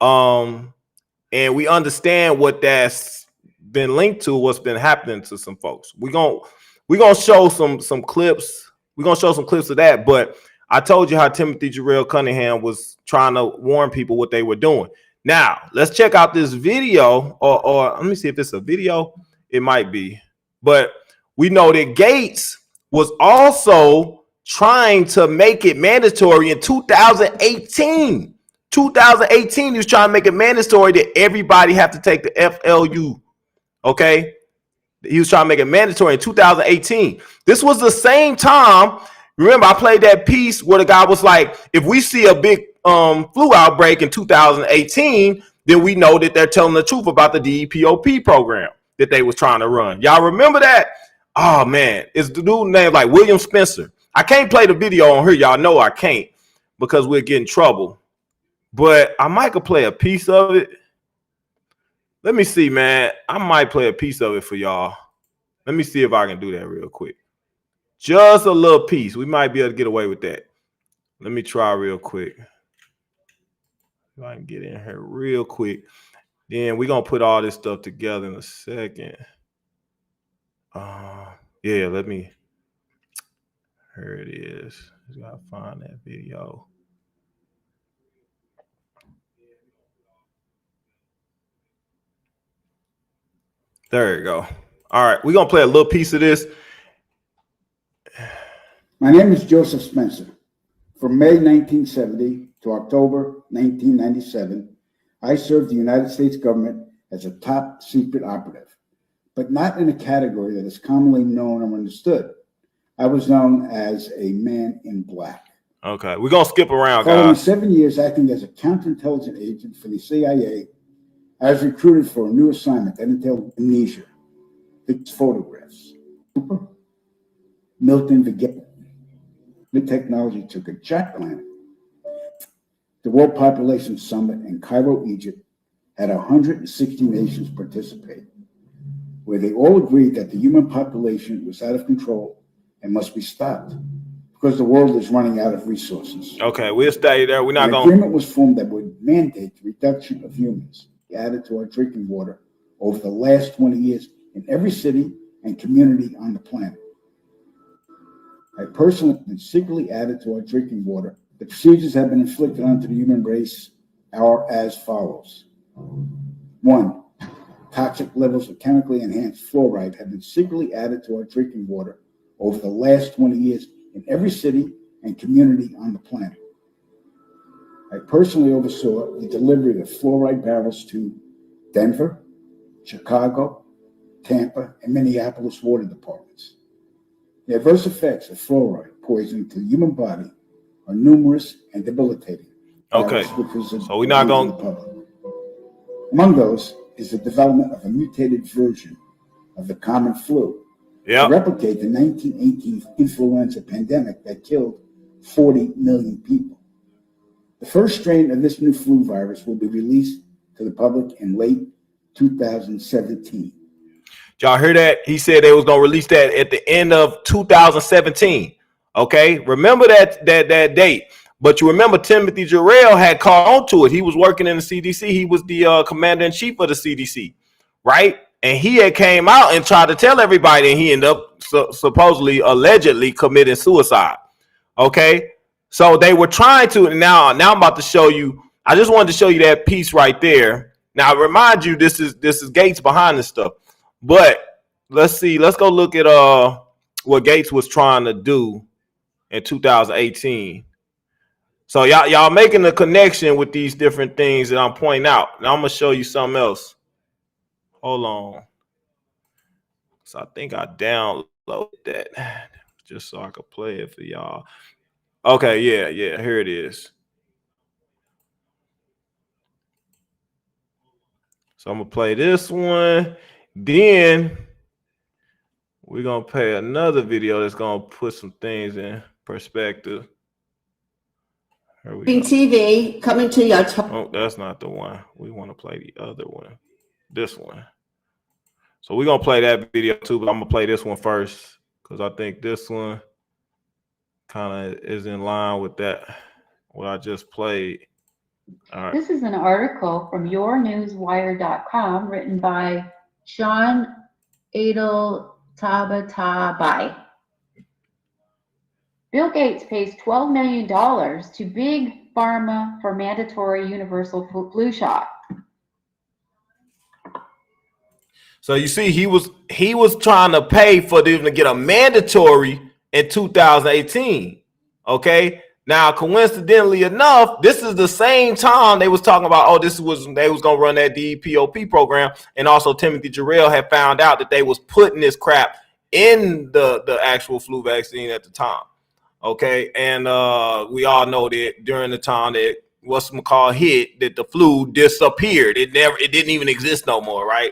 And we understand what that's been linked to, what's been happening to some folks. We're gonna show some clips. We're gonna show some clips of that, but I told you how Timothy Jarrell Cunningham was trying to warn people what they were doing. Now, let's check out this video, or let me see if it's a video. It might be, but we know that Gates was also trying to make it mandatory in 2018. 2018, he was trying to make it mandatory that everybody have to take the FLU. Okay? He was trying to make it mandatory in 2018. This was the same time. Remember, I played that piece where the guy was like, if we see a big flu outbreak in 2018, then we know that they're telling the truth about the DEPOP program that they was trying to run. Y'all remember that? Oh man, it's the dude named like William Spencer. I can't play the video on here. Y'all know I can't because we'll get in trouble. But I might could play a piece of it. Let me see, man. I might play a piece of it for y'all. Let me see if I can do that real quick. Just a little piece. We might be able to get away with that. Let me try real quick. If I can get in here real quick. Then we're going to put all this stuff together in a second. Yeah, let me. Here it is. Just gotta find that video. There you go. All right, we're gonna play a little piece of this. My name is Joseph Spencer. From May 1970 to October 1997, I served the United States government as a top secret operative, but not in a category that is commonly known or understood. I was known as a man in black. Okay, we're gonna skip around, Following guys. 7 years acting as a counterintelligence agent for the CIA, I was recruited for a new assignment that entailed amnesia. These photographs. Milton Vigil. The technology took a giant planet, The World Population Summit in Cairo, Egypt, had 160 nations participate, where they all agreed that the human population was out of control and must be stopped because the world is running out of resources. Okay, we'll stay there. We're not An going. agreement was formed that would mandate the reduction of humans added to our drinking water over the last 20 years in every city and community on the planet. I personally have been secretly added to our drinking water. The procedures have been inflicted onto the human race are as follows. 1. Toxic levels of chemically enhanced fluoride have been secretly added to our drinking water over the last 20 years in every city and community on the planet. I personally oversaw the delivery of fluoride barrels to Denver, Chicago, Tampa, and Minneapolis water departments. The adverse effects of fluoride poisoning to the human body are numerous and debilitating. Okay, so we're not going. Among those is the development of a mutated version of the common flu to replicate the 1918 influenza pandemic that killed 40 million people. The first strain of this new flu virus will be released to the public in late 2017. Y'all hear that? He said they was gonna release that at the end of 2017. Okay, remember that date. But you remember Timothy Jarrell had caught on to it. He was working in the CDC. He was the commander-in-chief of the CDC, right? And he had came out and tried to tell everybody, and he ended up supposedly, allegedly committing suicide. Okay, so they were trying to. Now I'm about to show you. I just wanted to show you that piece right there. Now, I remind you, this is Gates behind this stuff. But let's see. Let's go look at what Gates was trying to do in 2018. So y'all making the connection with these different things that I'm pointing out. Now I'm gonna show you something else. Hold on. So I think I downloaded that just so I could play it for y'all. Okay, yeah, here it is. So I'm gonna play this one. Then we're gonna play another video that's gonna put some things in perspective. TV coming to your top. Oh, that's not the one. We want to play the other one. This one. So we're gonna play that video too, but I'm gonna play this one first because I think this one kind of is in line with that what I just played. All right. This is an article from yournewswire.com written by Sean Adeltabatabai. Bill Gates pays $12 million to Big Pharma for mandatory universal flu shot. So you see, he was trying to pay for them to get a mandatory in 2018. Okay. Now, coincidentally enough, this is the same time they was talking about, they was gonna run that DEPOP program, and also Timothy Jarrell had found out that they was putting this crap in the actual flu vaccine at the time. Okay, and we all know that during the time that what's-called hit, that the flu disappeared. It didn't even exist no more, right?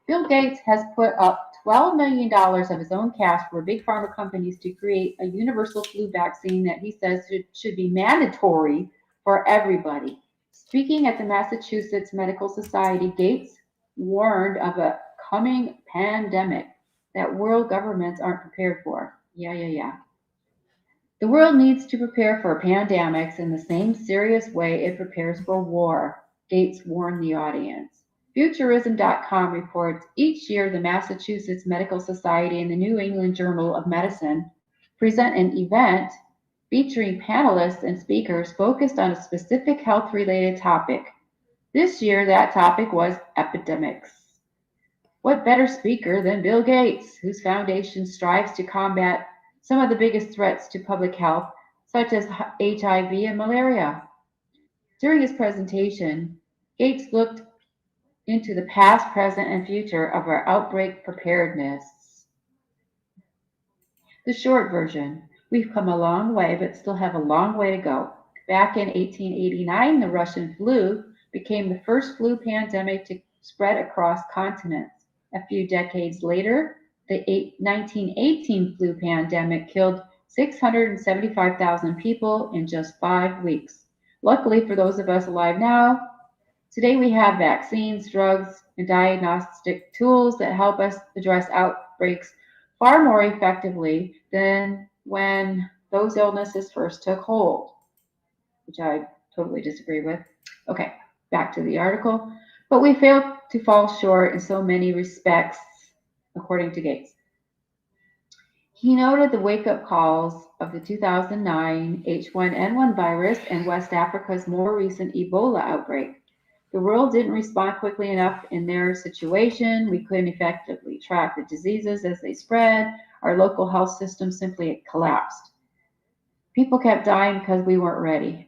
Bill Gates has put up $12 million of his own cash for big pharma companies to create a universal flu vaccine that he says should be mandatory for everybody. Speaking at the Massachusetts Medical Society, Gates warned of a coming pandemic that world governments aren't prepared for. Yeah. The world needs to prepare for pandemics in the same serious way it prepares for war, Gates warned the audience. Futurism.com reports each year the Massachusetts Medical Society and the New England Journal of Medicine present an event featuring panelists and speakers focused on a specific health-related topic. This year, that topic was epidemics. What better speaker than Bill Gates, whose foundation strives to combat some of the biggest threats to public health, such as HIV and malaria. During his presentation, Gates looked into the past, present, and future of our outbreak preparedness. The short version: we've come a long way, but still have a long way to go. Back in 1889, the Russian flu became the first flu pandemic to spread across continents. A few decades later, the 1918 flu pandemic killed 675,000 people in just 5 weeks. Luckily for those of us alive now, today we have vaccines, drugs, and diagnostic tools that help us address outbreaks far more effectively than when those illnesses first took hold, which I totally disagree with. Okay, back to the article. But we fail to fall short in so many respects, according to Gates. He noted the wake-up calls of the 2009 H1N1 virus and West Africa's more recent Ebola outbreak. The world didn't respond quickly enough in their situation. We couldn't effectively track the diseases as they spread. Our local health system simply collapsed. People kept dying because we weren't ready.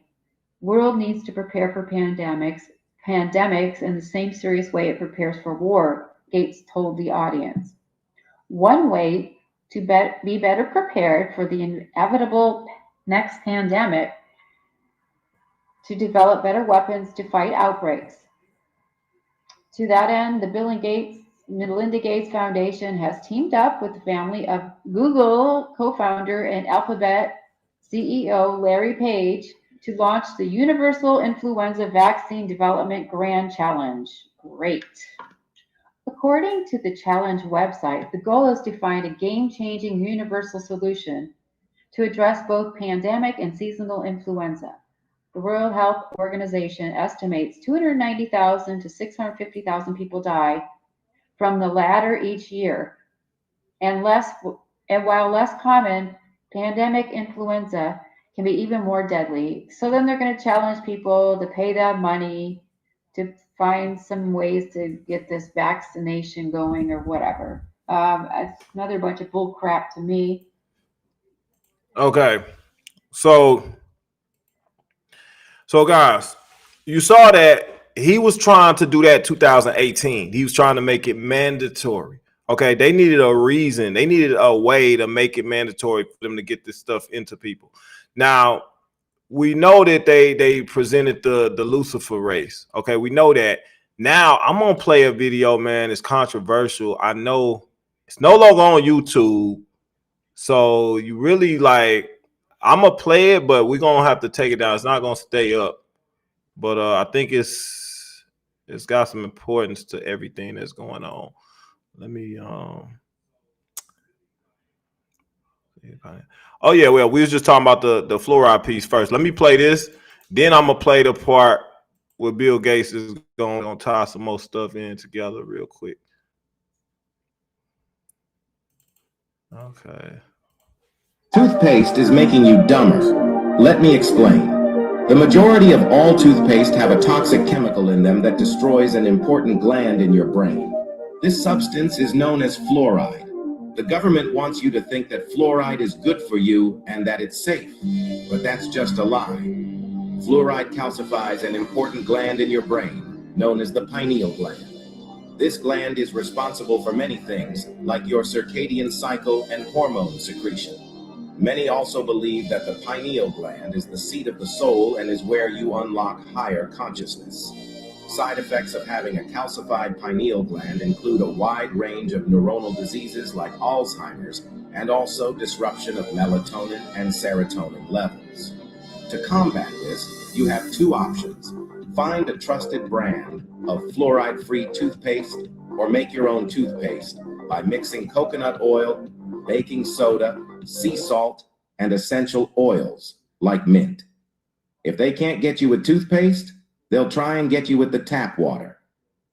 World needs to prepare for pandemics in the same serious way it prepares for war, Gates told the audience. One way to be better prepared for the inevitable next pandemic to develop better weapons to fight outbreaks. To that end, the Bill and Melinda Gates Foundation has teamed up with the family of Google co-founder and Alphabet CEO Larry Page to launch the Universal Influenza Vaccine Development Grand Challenge. Great. According to the challenge website, the goal is to find a game-changing universal solution to address both pandemic and seasonal influenza. The World Health Organization estimates 290,000 to 650,000 people die from the latter each year. And while less common, pandemic influenza can be even more deadly. So then they're going to challenge people to pay them money to find some ways to get this vaccination going or whatever. It's another bunch of bull crap to me. Okay. So guys, you saw that he was trying to do that 2018. He was trying to make it mandatory. Okay, they needed a reason. They needed a way to make it mandatory for them to get this stuff into people. Now, we know that they presented the Lucifer race. Okay, we know that. Now, I'm going to play a video, man. It's controversial. I know it's no longer on YouTube. So you really I'm going to play it, but we're going to have to take it down. It's not going to stay up. But I think it's got some importance to everything that's going on. Let me oh yeah, well, we was just talking about the fluoride piece first. Let me play this, then I'm gonna play the part where Bill Gates is going to tie some more stuff in together real quick. Okay. Toothpaste is making you dumber. Let me explain. The majority of all toothpaste have a toxic chemical in them that destroys an important gland in your brain. This substance is known as fluoride. The government wants you to think that fluoride is good for you and that it's safe, but that's just a lie. Fluoride calcifies an important gland in your brain, known as the pineal gland. This gland is responsible for many things, like your circadian cycle and hormone secretion. Many also believe that the pineal gland is the seat of the soul and is where you unlock higher consciousness. Side effects of having a calcified pineal gland include a wide range of neuronal diseases like Alzheimer's and also disruption of melatonin and serotonin levels. To combat this, you have two options. Find a trusted brand of fluoride-free toothpaste or make your own toothpaste by mixing coconut oil, baking soda, sea salt, and essential oils like mint. If they can't get you with toothpaste, they'll try and get you with the tap water.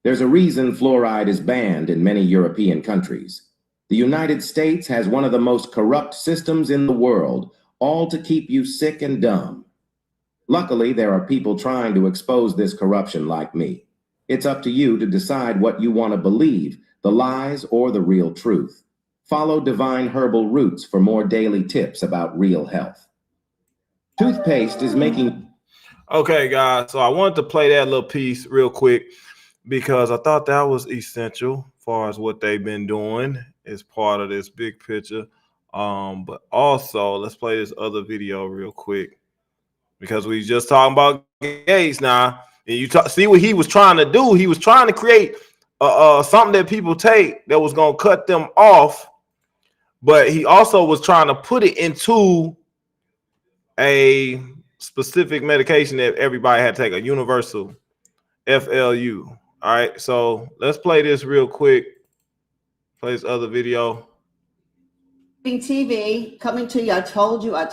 There's a reason fluoride is banned in many European countries. The United States has one of the most corrupt systems in the world, all to keep you sick and dumb. Luckily, there are people trying to expose this corruption like me. It's up to you to decide what you want to believe, the lies or the real truth. Follow Divine Herbal Roots for more daily tips about real health. Toothpaste is making... Okay, guys, so I wanted to play that little piece real quick because I thought that was essential as far as what they've been doing as part of this big picture. But also, let's play this other video real quick because we just talking about Gates now. And you see what he was trying to do. He was trying to create something that people take that was going to cut them off. But he also was trying to put it into a specific medication that everybody had to take, a universal FLU. All right, so let's play this real quick. Play this other video. TV coming to you. I told you. It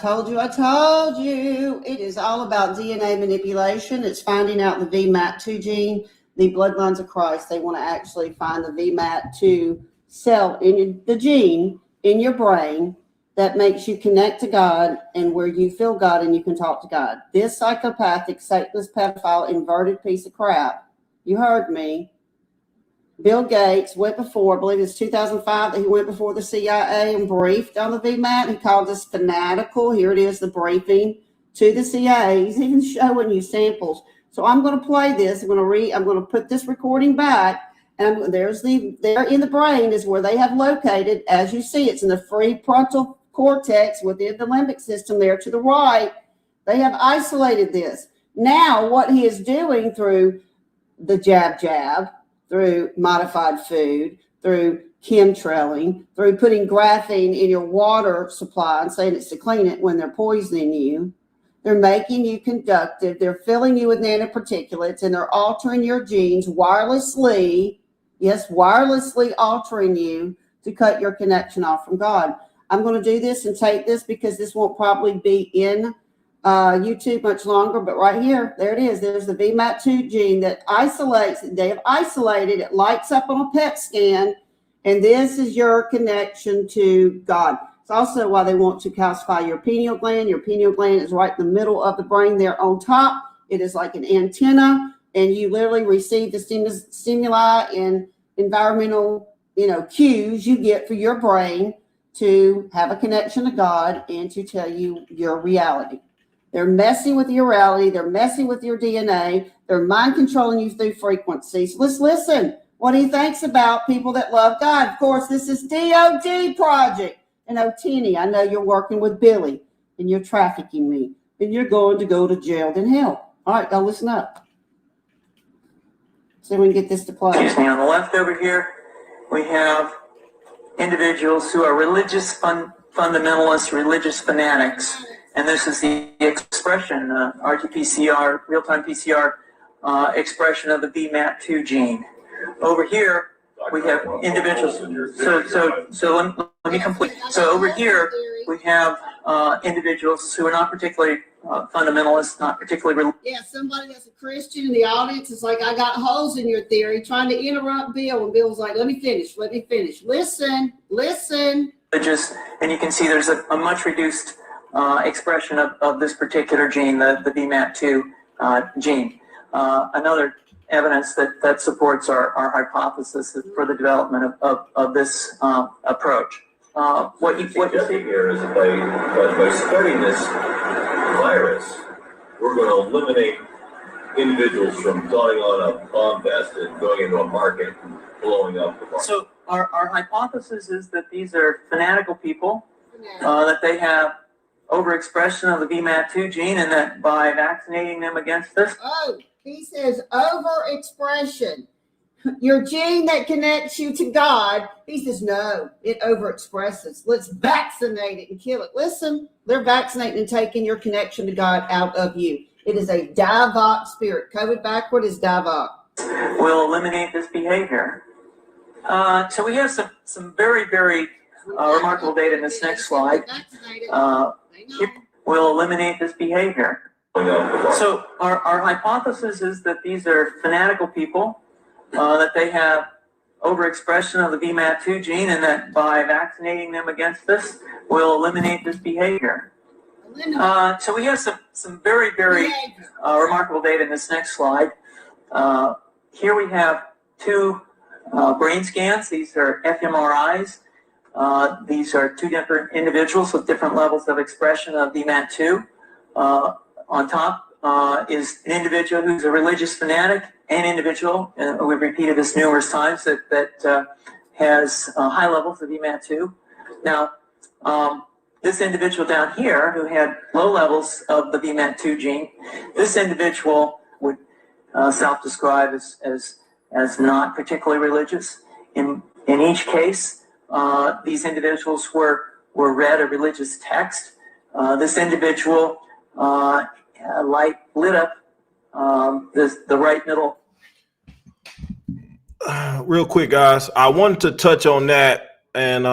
is all about DNA manipulation. It's finding out the VMAT2 gene, the bloodlines of Christ. They want to actually find the VMAT2 cell in the gene in your brain that makes you connect to God and where you feel God and you can talk to God. This psychopathic, Satanist, pedophile, inverted piece of crap, you heard me, Bill Gates went before, I believe it's 2005, that he went before the CIA and briefed on the VMAT. He called us fanatical. Here it is, the briefing to the CIA. He's even showing you samples. So I'm going to play this. I'm going to put this recording back. And there in the brain is where they have located, as you see, it's in the prefrontal cortex within the limbic system there to the right. They have isolated this. Now, what he is doing through the jab, through modified food, through chemtrailing, through putting graphene in your water supply and saying it's to clean it when they're poisoning you. They're making you conductive. They're filling you with nanoparticulates, and they're altering your genes wirelessly. Yes, wirelessly altering you to cut your connection off from God. I'm going to do this and tape this because this won't probably be in YouTube much longer, but right here, there it is. There's the VMAT2 gene that isolates. They have isolated. It lights up on a PET scan, and this is your connection to God. It's also why they want to calcify your pineal gland. Your pineal gland is right in the middle of the brain there on top. It is like an antenna, and you literally receive the stimuli and environmental, cues you get for your brain to have a connection to God and to tell you your reality. They're messing with your reality. They're messing with your DNA. They're mind controlling you through frequencies. Let's listen what he thinks about people that love God. Of course, this is DOD Project. And Otini, I know you're working with Billy and you're trafficking me and you're going to go to jail in hell. All right, go listen up. So we can get this to play. Excuse me, on the left over here, we have individuals who are religious fundamentalists, religious fanatics. And this is the expression, RT-PCR, real-time PCR expression of the VMAT2 gene. Over here, we have individuals. So let me complete. So over here, we have individuals who are not particularly fundamentalists, not particularly religious. Yeah, somebody that's a Christian in the audience is like, I got holes in your theory, trying to interrupt Bill. And Bill's like, let me finish. Listen. And you can see there's a much reduced expression of this particular gene, the VMAT2 gene. Another evidence that supports our hypothesis for the development of this approach. What you see here is that by studying this virus, we're going to eliminate individuals from going on a bomb vest and going into a market and blowing up the bomb. So our hypothesis is that these are fanatical people, that they have overexpression of the VMAT2 gene, and that by vaccinating them against this. Oh, he says overexpression. Your gene that connects you to God, he says, no, it overexpresses. Let's vaccinate it and kill it. Listen, they're vaccinating and taking your connection to God out of you. It is a DETOX spirit. COVID backward is DETOX. Will eliminate this behavior. So we have some very, very remarkable data in this next slide. Will eliminate this behavior. So our hypothesis is that these are fanatical people, that they have overexpression of the VMAT2 gene, and that by vaccinating them against this will eliminate this behavior. So we have some very, very remarkable data in this next slide. Here we have two brain scans. These are fMRIs. These are two different individuals with different levels of expression of VMAT2. On top is an individual who's a religious fanatic, an individual, and we've repeated this numerous times, that has high levels of VMAT2. Now, this individual down here who had low levels of the VMAT2 gene, this individual would self-describe as not particularly religious. In each case, these individuals were read a religious text. This individual light lit up the right middle. Real quick, guys, I wanted to touch on that, and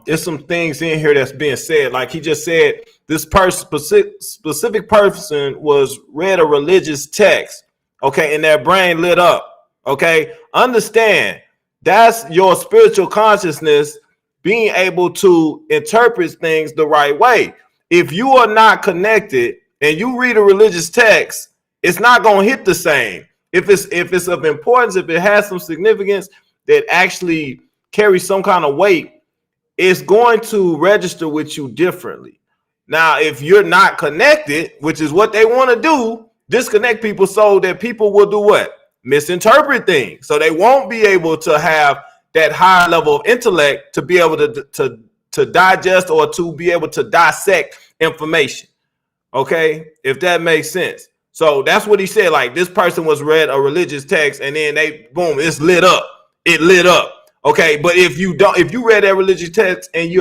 there's some things in here that's being said. Like he just said, this person, specific person, was read a religious text, okay, and their brain lit up. Okay, understand that's your spiritual consciousness being able to interpret things the right way. If you are not connected and you read a religious text, it's not going to hit the same. If it's of importance, if it has some significance that actually carries some kind of weight, it's going to register with you differently. Now, if you're not connected, which is what they want to do, disconnect people so that people will do what? Misinterpret things. So they won't be able to have that high level of intellect to be able to digest or to be able to dissect information. Okay, if that makes sense. So that's what he said. Like, this person was read a religious text and then they boom, it's lit up. It lit up. Okay, but if you read that religious text and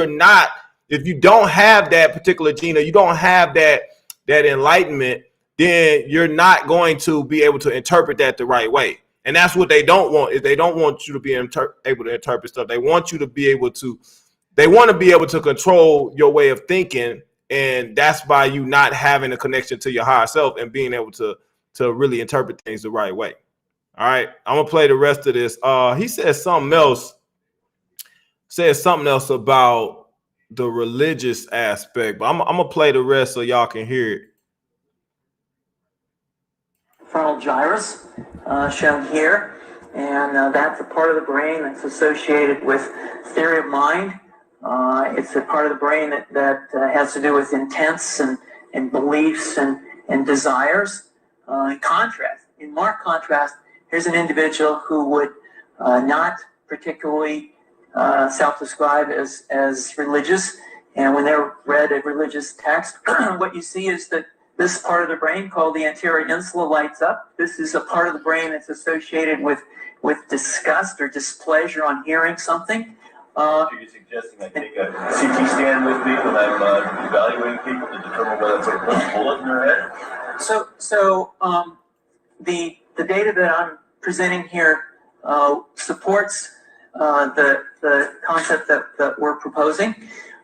if you don't have that particular gene, or you don't have that enlightenment, then you're not going to be able to interpret that the right way. And that's what they don't want. Is they don't want you to be able to interpret stuff. They want you to be able to. They want to be able to control your way of thinking. And that's by you not having a connection to your higher self and being able to really interpret things the right way. All right, I'm gonna play the rest of this. He says something else. About the religious aspect, but I'm gonna play the rest so y'all can hear it. Frontal gyrus shown here, and that's a part of the brain that's associated with theory of mind. It's a part of the brain that has to do with intents and beliefs and desires. In marked contrast, here's an individual who would not particularly self-describe as religious. And when they're read a religious text, what you see is that this part of the brain called the anterior insula lights up. This is a part of the brain that's associated with disgust or displeasure on hearing something. You're suggesting I take a CT scan with me when I'm evaluating people to determine whether it's a bullet in their head? So the data that I'm presenting here supports the concept that we're proposing,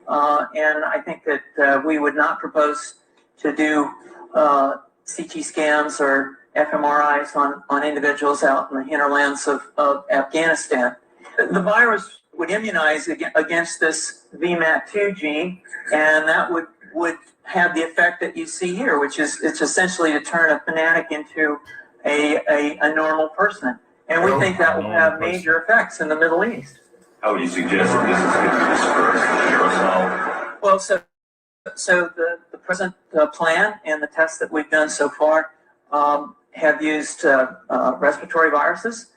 and I think that we would not propose to do CT scans or fMRIs on individuals out in the hinterlands of Afghanistan. The virus would immunize against this VMAT2 gene, and that would have the effect that you see here, which is it's essentially to turn a fanatic into a normal person. And we think that will have major effects in the Middle East. How would you suggest that this is going to be dispersed? Well, so the present plan and the tests that we've done so far have used respiratory viruses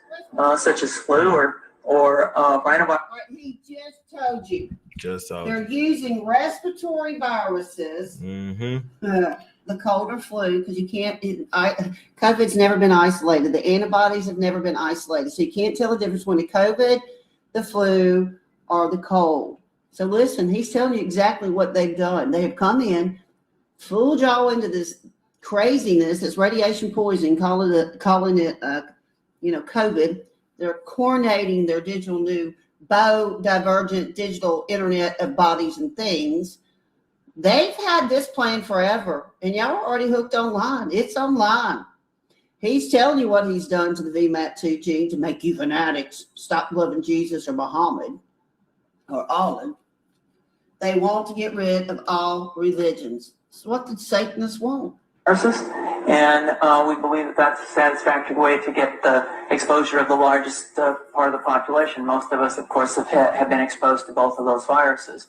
such as flu or rhinovirus. He just told you. They're using respiratory viruses. The cold or flu, because you can't. COVID's never been isolated. The antibodies have never been isolated, so you can't tell the difference between the COVID, the flu, or the cold. So listen, he's telling you exactly what they've done. They have come in, fooled y'all into this craziness, this radiation poisoning, calling it COVID. They're coordinating their digital new biodivergent digital internet of bodies and things. They've had this plan forever, and y'all are already hooked online. It's online. He's telling you what he's done to the VMAT2 gene to make you fanatics, stop loving Jesus or Muhammad or Allah. They want to get rid of all religions. So what did Satanists want? And we believe that that's a satisfactory way to get the exposure of the largest part of the population. Most of us, of course, have been exposed to both of those viruses.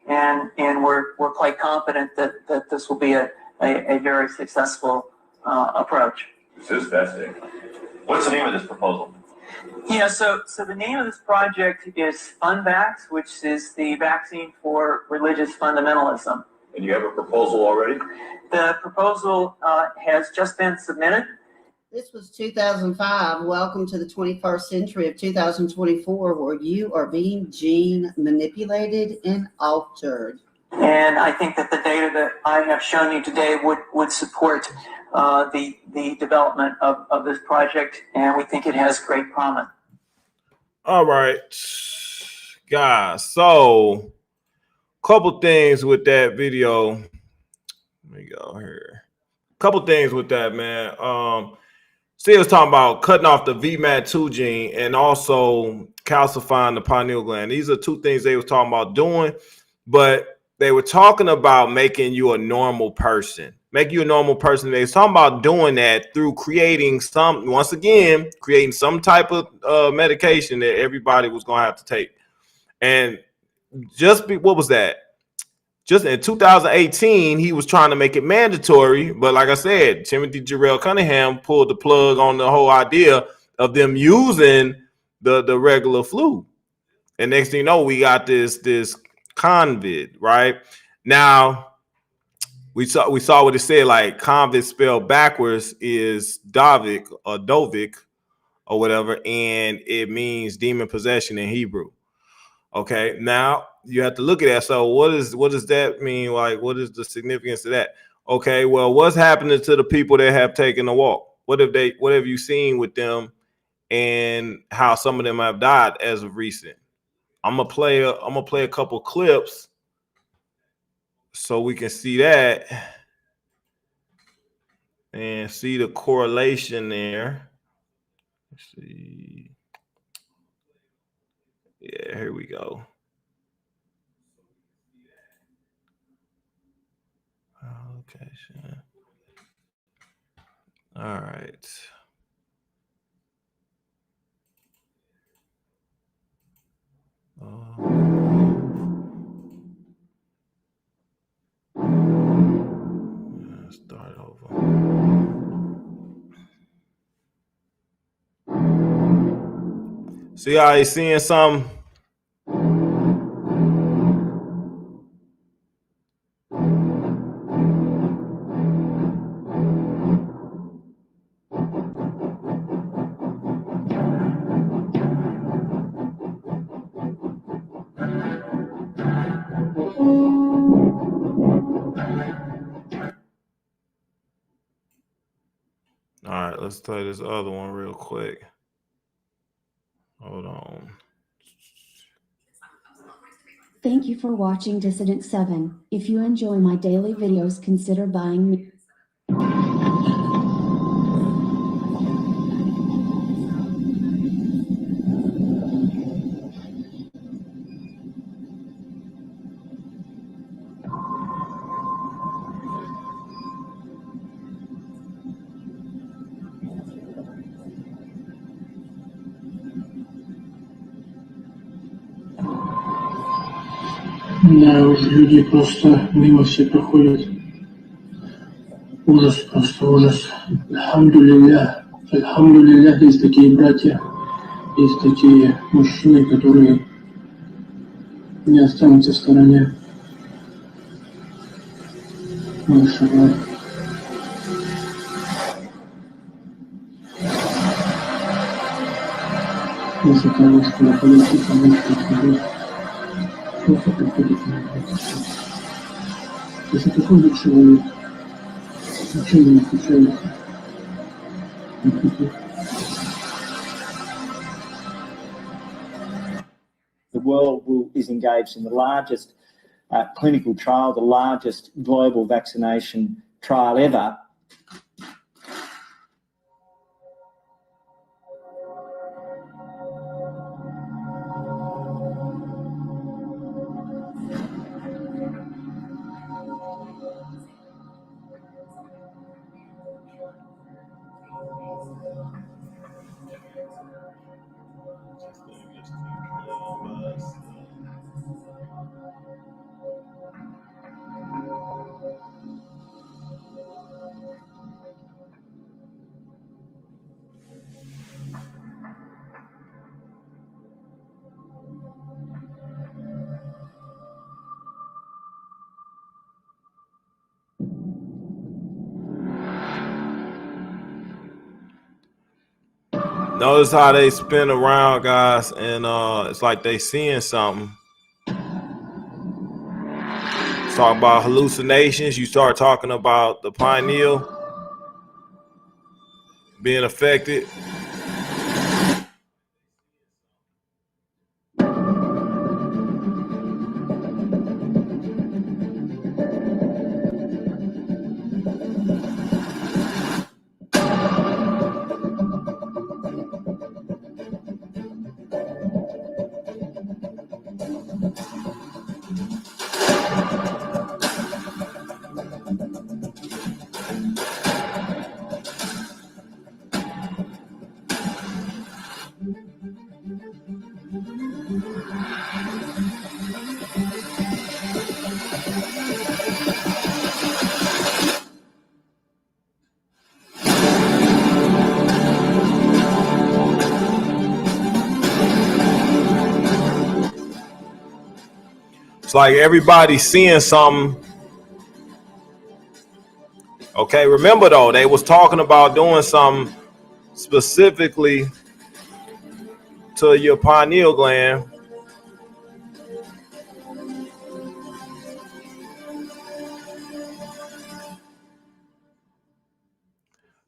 And we're quite confident that this will be a very successful approach. This is fascinating. What's the name of this proposal? Yeah, so the name of this project is FunVax, which is the vaccine for religious fundamentalism. And you have a proposal already? The proposal has just been submitted. This was 2005. Welcome to the 21st century of 2024, where you are being gene manipulated and altered. And I think that the data that I have shown you today would support the development of this project, and we think it has great promise. All right, guys. So, couple things with that video. Let me go here. Couple things with that, man. See, was talking about cutting off the VMAT2 gene and also calcifying the pineal gland. These are two things they was talking about doing, but they were talking about making you a normal person. Make you a normal person. They was talking about doing that through creating creating some type of medication that everybody was going to have to take. And what was that? Just in 2018, he was trying to make it mandatory. But like I said, Timothy Jarrell Cunningham pulled the plug on the whole idea of them using the regular flu. And next thing you know, we got this COVID, right? Now, we saw what it said, like COVID spelled backwards is Davik or Dovik or whatever, and it means demon possession in Hebrew. Okay, now you have to look at that. So what does that mean? Like, what is the significance of that? Okay, well, what's happening to the people that have taken the walk? What have you seen with them, and how some of them have died as of recent? I'm gonna play a couple clips so we can see that and see the correlation there. Let's see. Yeah, here we go. Okay, sure. All right. Start over. See how he's seeing some. All right, let's play this other one real quick. Hold on. Thank you for watching Dissident 7. If you enjoy my daily videos, consider buying me. Да, уже люди просто мимо все проходят. Ужас, просто ужас. Альхамдулилля. Альхамдулилля, есть такие братья, есть такие мужчины, которые не останутся в стороне. Машаллах. Из-за того, что на политике может что-то приходит на это. Если такой же человек, ничего не отличается. The world is engaged in the largest clinical trial, the largest global vaccination trial ever. Notice how they spin around, guys, and it's like they seeing something. Talk about hallucinations. You start talking about the pineal being affected. It's like everybody's seeing something. Okay, remember though, they was talking about doing something specifically to your pineal gland.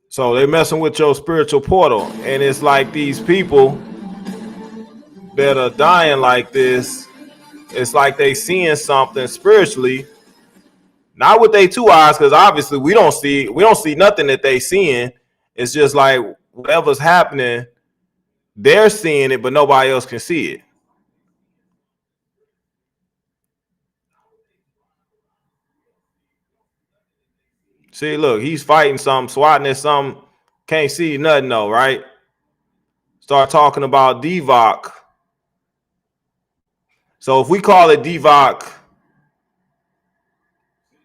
So they're messing with your spiritual portal. And it's like these people that are dying like this, it's like they seeing something spiritually, not with their two eyes, because obviously we don't see nothing that they seeing. It's just like whatever's happening, they're seeing it, but nobody else can see it. See, look, he's fighting something, swatting at something, can't see nothing though, right? Start talking about DETOX. So if we call it DETOX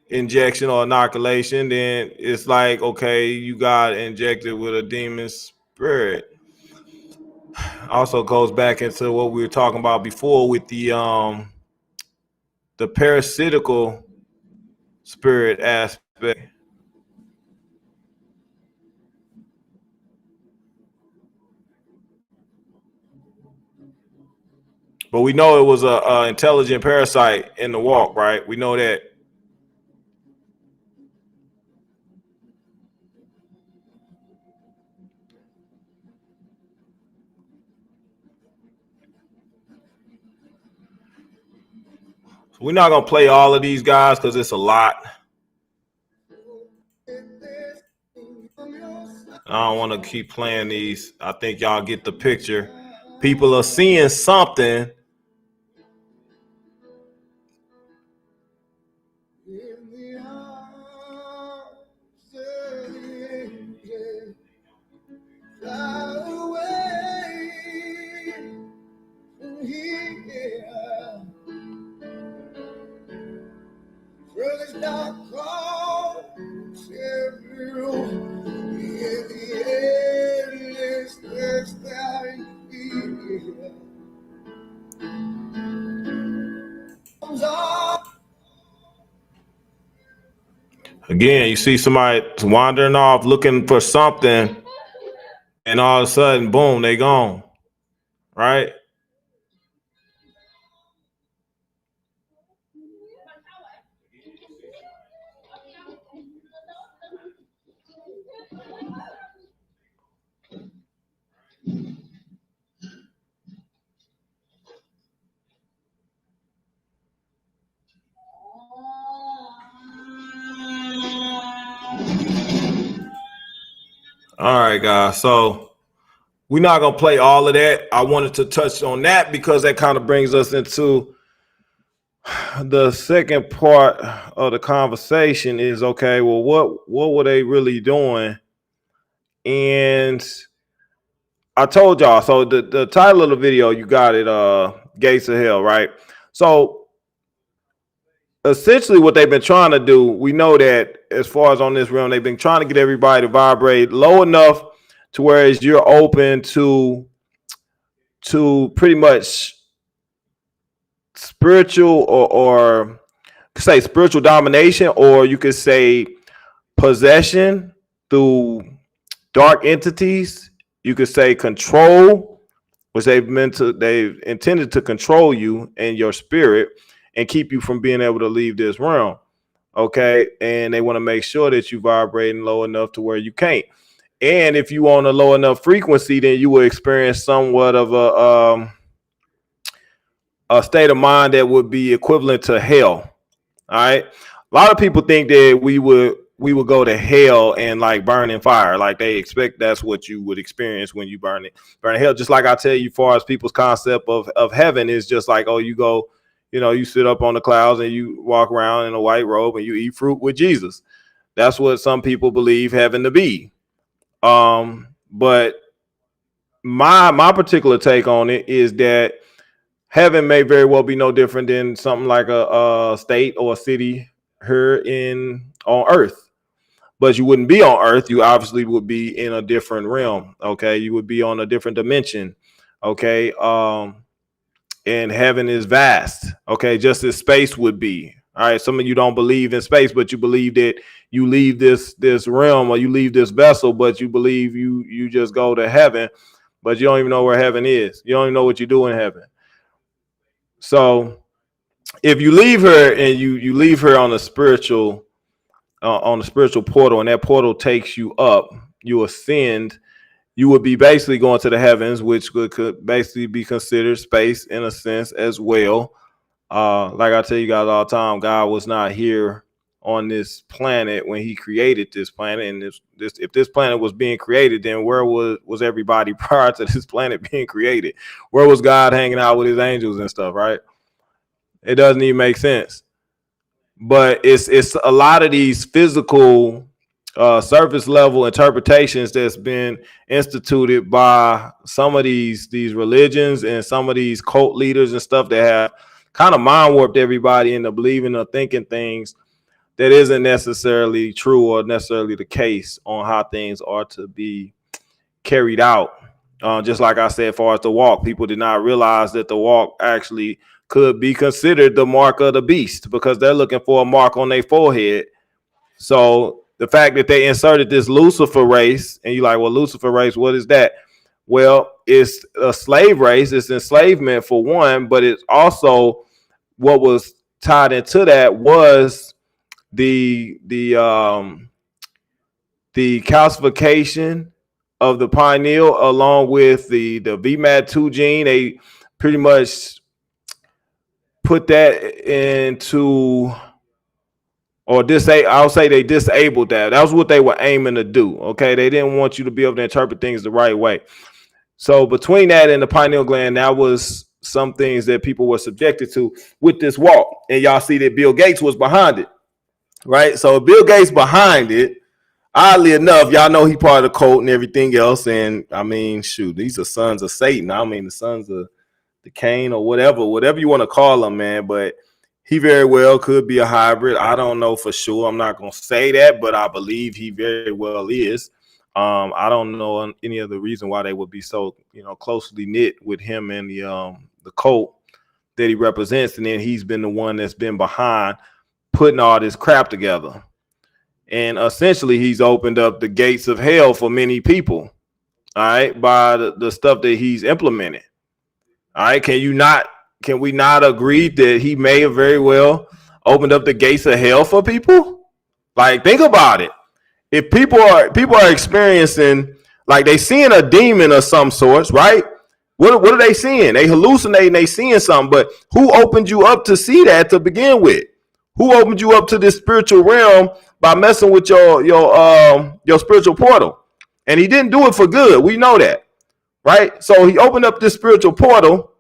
injection or inoculation, then it's like, okay, you got injected with a demon spirit. Also goes back into what we were talking about before with the parasitical spirit aspect. But we know it was a intelligent parasite in the walk, right? We know that. We're not gonna play all of these guys because it's a lot. I don't want to keep playing these. I think y'all get the picture. People are seeing something. Again, you see somebody wandering off looking for something, and all of a sudden, boom, they gone, right? All right, guys. So we're not going to play all of that. I wanted to touch on that because that kind of brings us into the second part of the conversation is, okay, well, what were they really doing? And I told y'all, so the title of the video, you got it, Gates of Hell, right? So essentially what they've been trying to do, we know that as far as on this realm, they've been trying to get everybody to vibrate low enough to whereas you're open to pretty much spiritual or say spiritual domination, or you could say possession through dark entities. You could say control, which they've intended to control you and your spirit. and keep you from being able to leave this realm. Okay. And they want to make sure that you vibrating low enough to where you can't. And if you on a low enough frequency, then you will experience somewhat of a state of mind that would be equivalent to hell. All right. A lot of people think that we would go to hell and like burn in fire. Like they expect that's what you would experience when you burn in hell. Just like I tell you, far as people's concept of heaven is just like, oh, you go, you sit up on the clouds and you walk around in a white robe and you eat fruit with Jesus. That's what some people believe heaven to be. But my particular take on it is that heaven may very well be no different than something like a state or a city here on earth. But you wouldn't be on earth. You obviously would be in a different realm. Okay. You would be on a different dimension. Okay. And heaven is vast. Okay. Just as space would be. All right. Some of you don't believe in space, but you believe that you leave this realm or you leave this vessel, but you believe you just go to heaven, but you don't even know where heaven is. You don't even know what you do in heaven. So if you leave her and you leave her on a spiritual portal, and that portal takes you up, you ascend, you would be basically going to the heavens, which could basically be considered space in a sense as well. Like I tell you guys all the time, God was not here on this planet when he created this planet. And if this planet was being created, then where was everybody prior to this planet being created? Where was God hanging out with his angels and stuff, right? It doesn't even make sense. But it's a lot of these physical surface level interpretations that's been instituted by some of these religions and some of these cult leaders and stuff that have kind of mind warped everybody into believing or thinking things that isn't necessarily true or necessarily the case on how things are to be carried out. Just like I said, as far as the walk, people did not realize that the walk actually could be considered the mark of the beast because they're looking for a mark on their forehead. So the fact that they inserted this Lucifer race, and you're like, well, Lucifer race, what is that? Well, it's a slave race. It's enslavement for one, but it's also what was tied into that was the calcification of the pineal along with the VMAT2 gene. They pretty much put that into, or I'll say they disabled that. That was what they were aiming to do. Okay. They didn't want you to be able to interpret things the right way. So between that and the pineal gland, that was some things that people were subjected to with this walk. And y'all see that Bill Gates was behind it, right? So Bill Gates behind it, oddly enough, y'all know he part of the cult and everything else. And I mean, shoot, these are sons of Satan. I mean, the sons of the Cain or whatever you want to call them, man. But he very well could be a hybrid. I don't know for sure. I'm not going to say that, but I believe he very well is. I don't know any other reason why they would be so, closely knit with him and the cult that he represents. And then he's been the one that's been behind putting all this crap together. And essentially he's opened up the gates of hell for many people. All right. By the stuff that he's implemented. All right. Can we not agree that he may have very well opened up the gates of hell for people? Like, think about it. If people are experiencing, like they seeing a demon of some sorts, right? What are they seeing? They hallucinating, they seeing something, but who opened you up to see that to begin with? Who opened you up to this spiritual realm by messing with your spiritual portal? And he didn't do it for good. We know that, right? So he opened up this spiritual portal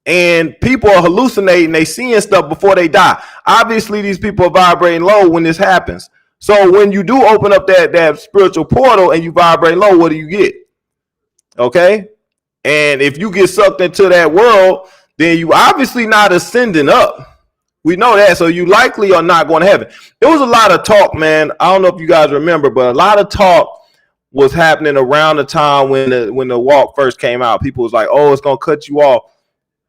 and people are hallucinating, they seeing stuff before they die. Obviously, these people are vibrating low when this happens. So when you do open up that spiritual portal and you vibrate low, what do you get? Okay. And if you get sucked into that world, then you obviously not ascending up. We know that. So you likely are not going to heaven. There was a lot of talk, man. I don't know if you guys remember, but a lot of talk was happening around the time when the walk first came out. People was like, oh, it's going to cut you off.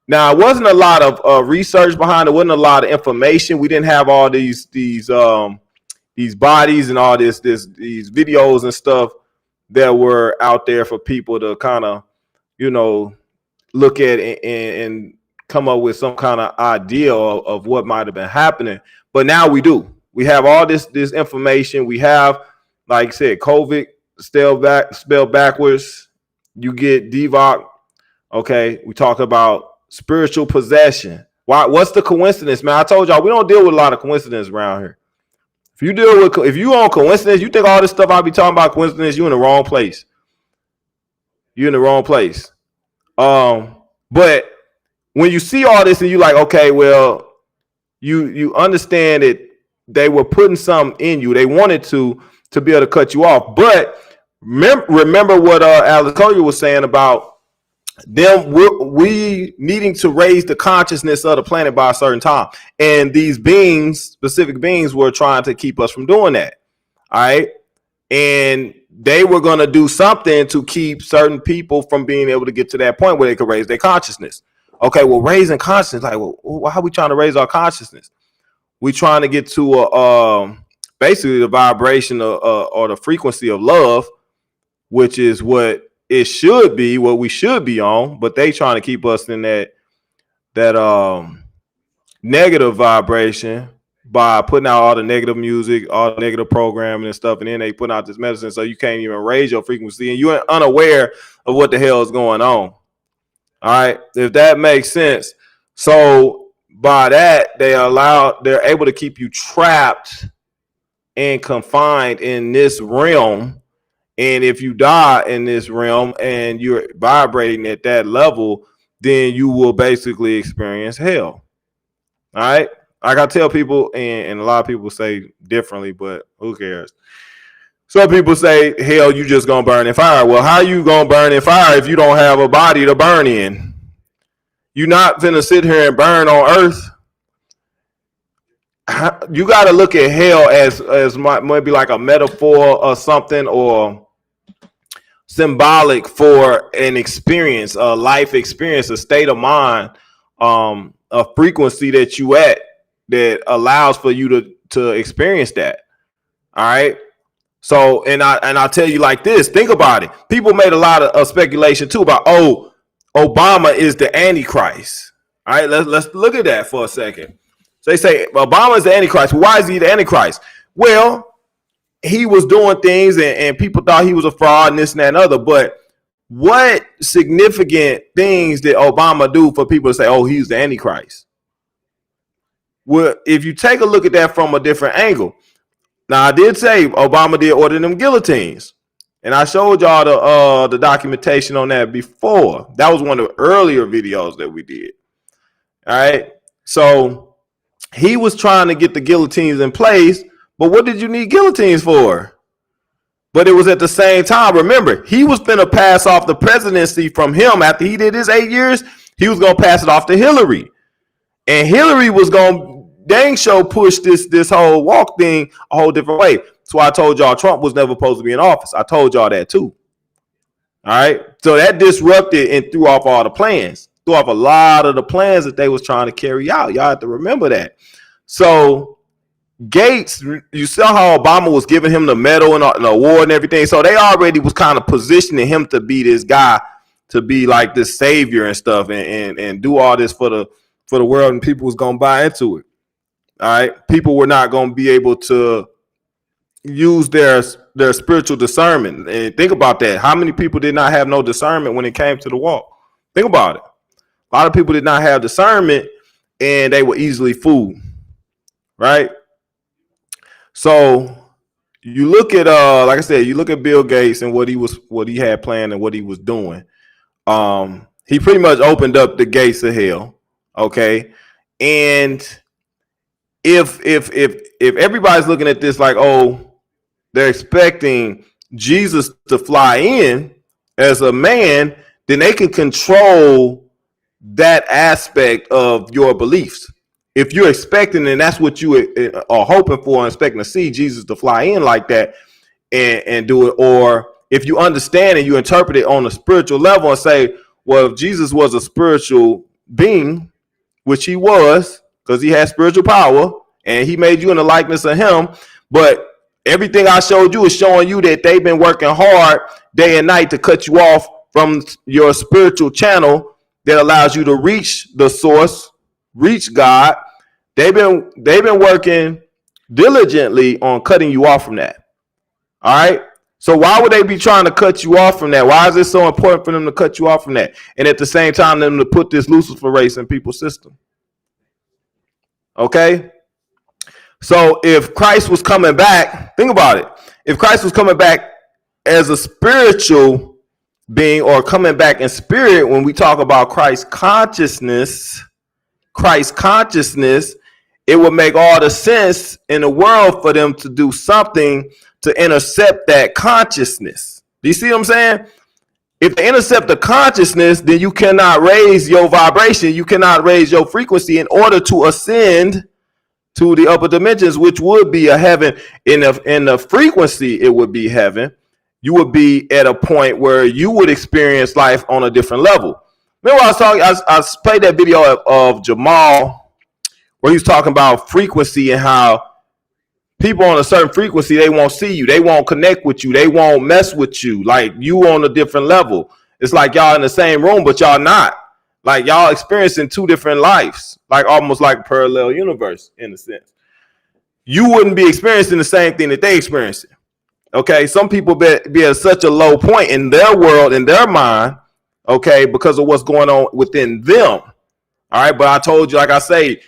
Now, it wasn't a lot of research behind it. Wasn't a lot of information. We didn't have all these bodies and all these videos and stuff that were out there for people to kind of, look at and come up with some kind of idea of what might have been happening. But now we do. We have all this information. We have, like I said, COVID spelled backwards. You get DETOX. Okay, we talk about spiritual possession. Why? What's the coincidence, man? I told y'all we don't deal with a lot of coincidence around here. If you on coincidence, you think all this stuff I be talking about coincidence, you in the wrong place. You're in the wrong place. But when you see all this and you like, okay, well, you understand that they were putting something in you. They wanted to be able to cut you off. But remember what Alex Collier was saying about them, we needing to raise the consciousness of the planet by a certain time. And these beings, specific beings, were trying to keep us from doing that. All right. And they were going to do something to keep certain people from being able to get to that point where they could raise their consciousness. Okay, well, raising consciousness, like, well, how are we trying to raise our consciousness? We're trying to get to basically the vibration or the frequency of love, which is what it should be, what we should be on. But they trying to keep us in that negative vibration by putting out all the negative music, all the negative programming and stuff, and then they put out this medicine so you can't even raise your frequency and you're unaware of what the hell is going on. All right, if that makes sense. So by that, they're able to keep you trapped and confined in this realm. And if you die in this realm and you're vibrating at that level, then you will basically experience hell. All right. Like I tell people, and a lot of people say differently, but who cares? Some people say, hell, you just gonna burn in fire. Well, how you gonna burn in fire if you don't have a body to burn in? You're not gonna sit here and burn on earth. You got to look at hell as maybe like a metaphor or something, or symbolic for an experience, a life experience, a state of mind, a frequency that you at that allows for you to experience that. All right. So, and I'll tell you like this, think about it. People made a lot of speculation too about, oh, Obama is the Antichrist. All right. Let's look at that for a second. So they say Obama is the Antichrist. Why is he the Antichrist? Well, he was doing things and people thought he was a fraud and this and that and other. But what significant things did Obama do for people to say, oh, he's the Antichrist? Well, if you take a look at that from a different angle. Now, I did say Obama did order them guillotines. And I showed y'all the documentation on that before. That was one of the earlier videos that we did. All right. So he was trying to get the guillotines in place. But what did you need guillotines for? But it was at the same time. Remember, he was going to pass off the presidency from him after he did his 8 years. He was going to pass it off to Hillary. And Hillary was going to dang show push this whole walk thing a whole different way. That's why I told y'all Trump was never supposed to be in office. I told y'all that too. All right. So that disrupted and threw off all the plans. Threw off a lot of the plans that they was trying to carry out. Y'all have to remember that. So Gates, you saw how Obama was giving him the medal and the award and everything. So they already was kind of positioning him to be this guy, to be like this savior and stuff, and do all this for the world, and people was gonna buy into it. All right, people were not gonna be able to use their spiritual discernment. And think about that. How many people did not have no discernment when it came to the walk? Think about it. A lot of people did not have discernment, and they were easily fooled. Right. So you look at like I said, you look at Bill Gates and what he had planned and what he was doing. He pretty much opened up the gates of hell. Okay. And if everybody's looking at this like, oh, they're expecting Jesus to fly in as a man, then they can control that aspect of your beliefs. If you're expecting, and that's what you are hoping for and expecting to see Jesus to fly in like that and do it, or if you understand and you interpret it on a spiritual level and say, well, if Jesus was a spiritual being, which he was, because he had spiritual power and he made you in the likeness of him, but everything I showed you is showing you that they've been working hard day and night to cut you off from your spiritual channel that allows you to reach the source, reach God. They've been working diligently on cutting you off from that. All right. So why would they be trying to cut you off from that? Why is it so important for them to cut you off from that? And at the same time, them to put this Lucifer race in people's system. Okay. So if Christ was coming back, think about it. If Christ was coming back as a spiritual being, or coming back in spirit, when we talk about Christ consciousness, it would make all the sense in the world for them to do something to intercept that consciousness. Do you see what I'm saying? If they intercept the consciousness, then you cannot raise your vibration. You cannot raise your frequency in order to ascend to the upper dimensions, which would be a heaven. In the frequency, it would be heaven. You would be at a point where you would experience life on a different level. Remember, I played that video of Jamal, where he's talking about frequency and how people on a certain frequency, they won't see you, they won't connect with you, they won't mess with you. Like, you on a different level. It's like y'all in the same room, but y'all not. Like, y'all experiencing two different lives, like almost like a parallel universe in a sense. You wouldn't be experiencing the same thing that they experiencing. Okay, some people be at such a low point in their world, in their mind, okay, because of what's going on within them. All right, but I told you, like I say,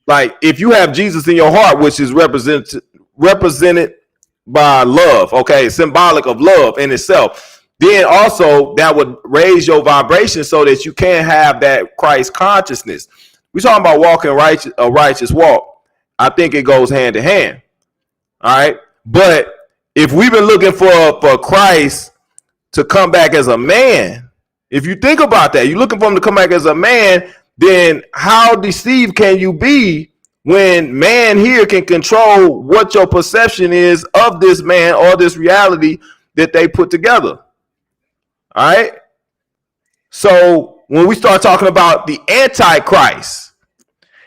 like, if you have Jesus in your heart, which is represented by love, okay, symbolic of love in itself, then also that would raise your vibration so that you can have that Christ consciousness. We're talking about walking a righteous walk. I think it goes hand in hand. All right, but if we've been looking for Christ to come back as a man, if you think about that, you're looking for him to come back as a man, then how deceived can you be when man here can control what your perception is of this man or this reality that they put together? All right. So when we start talking about the Antichrist,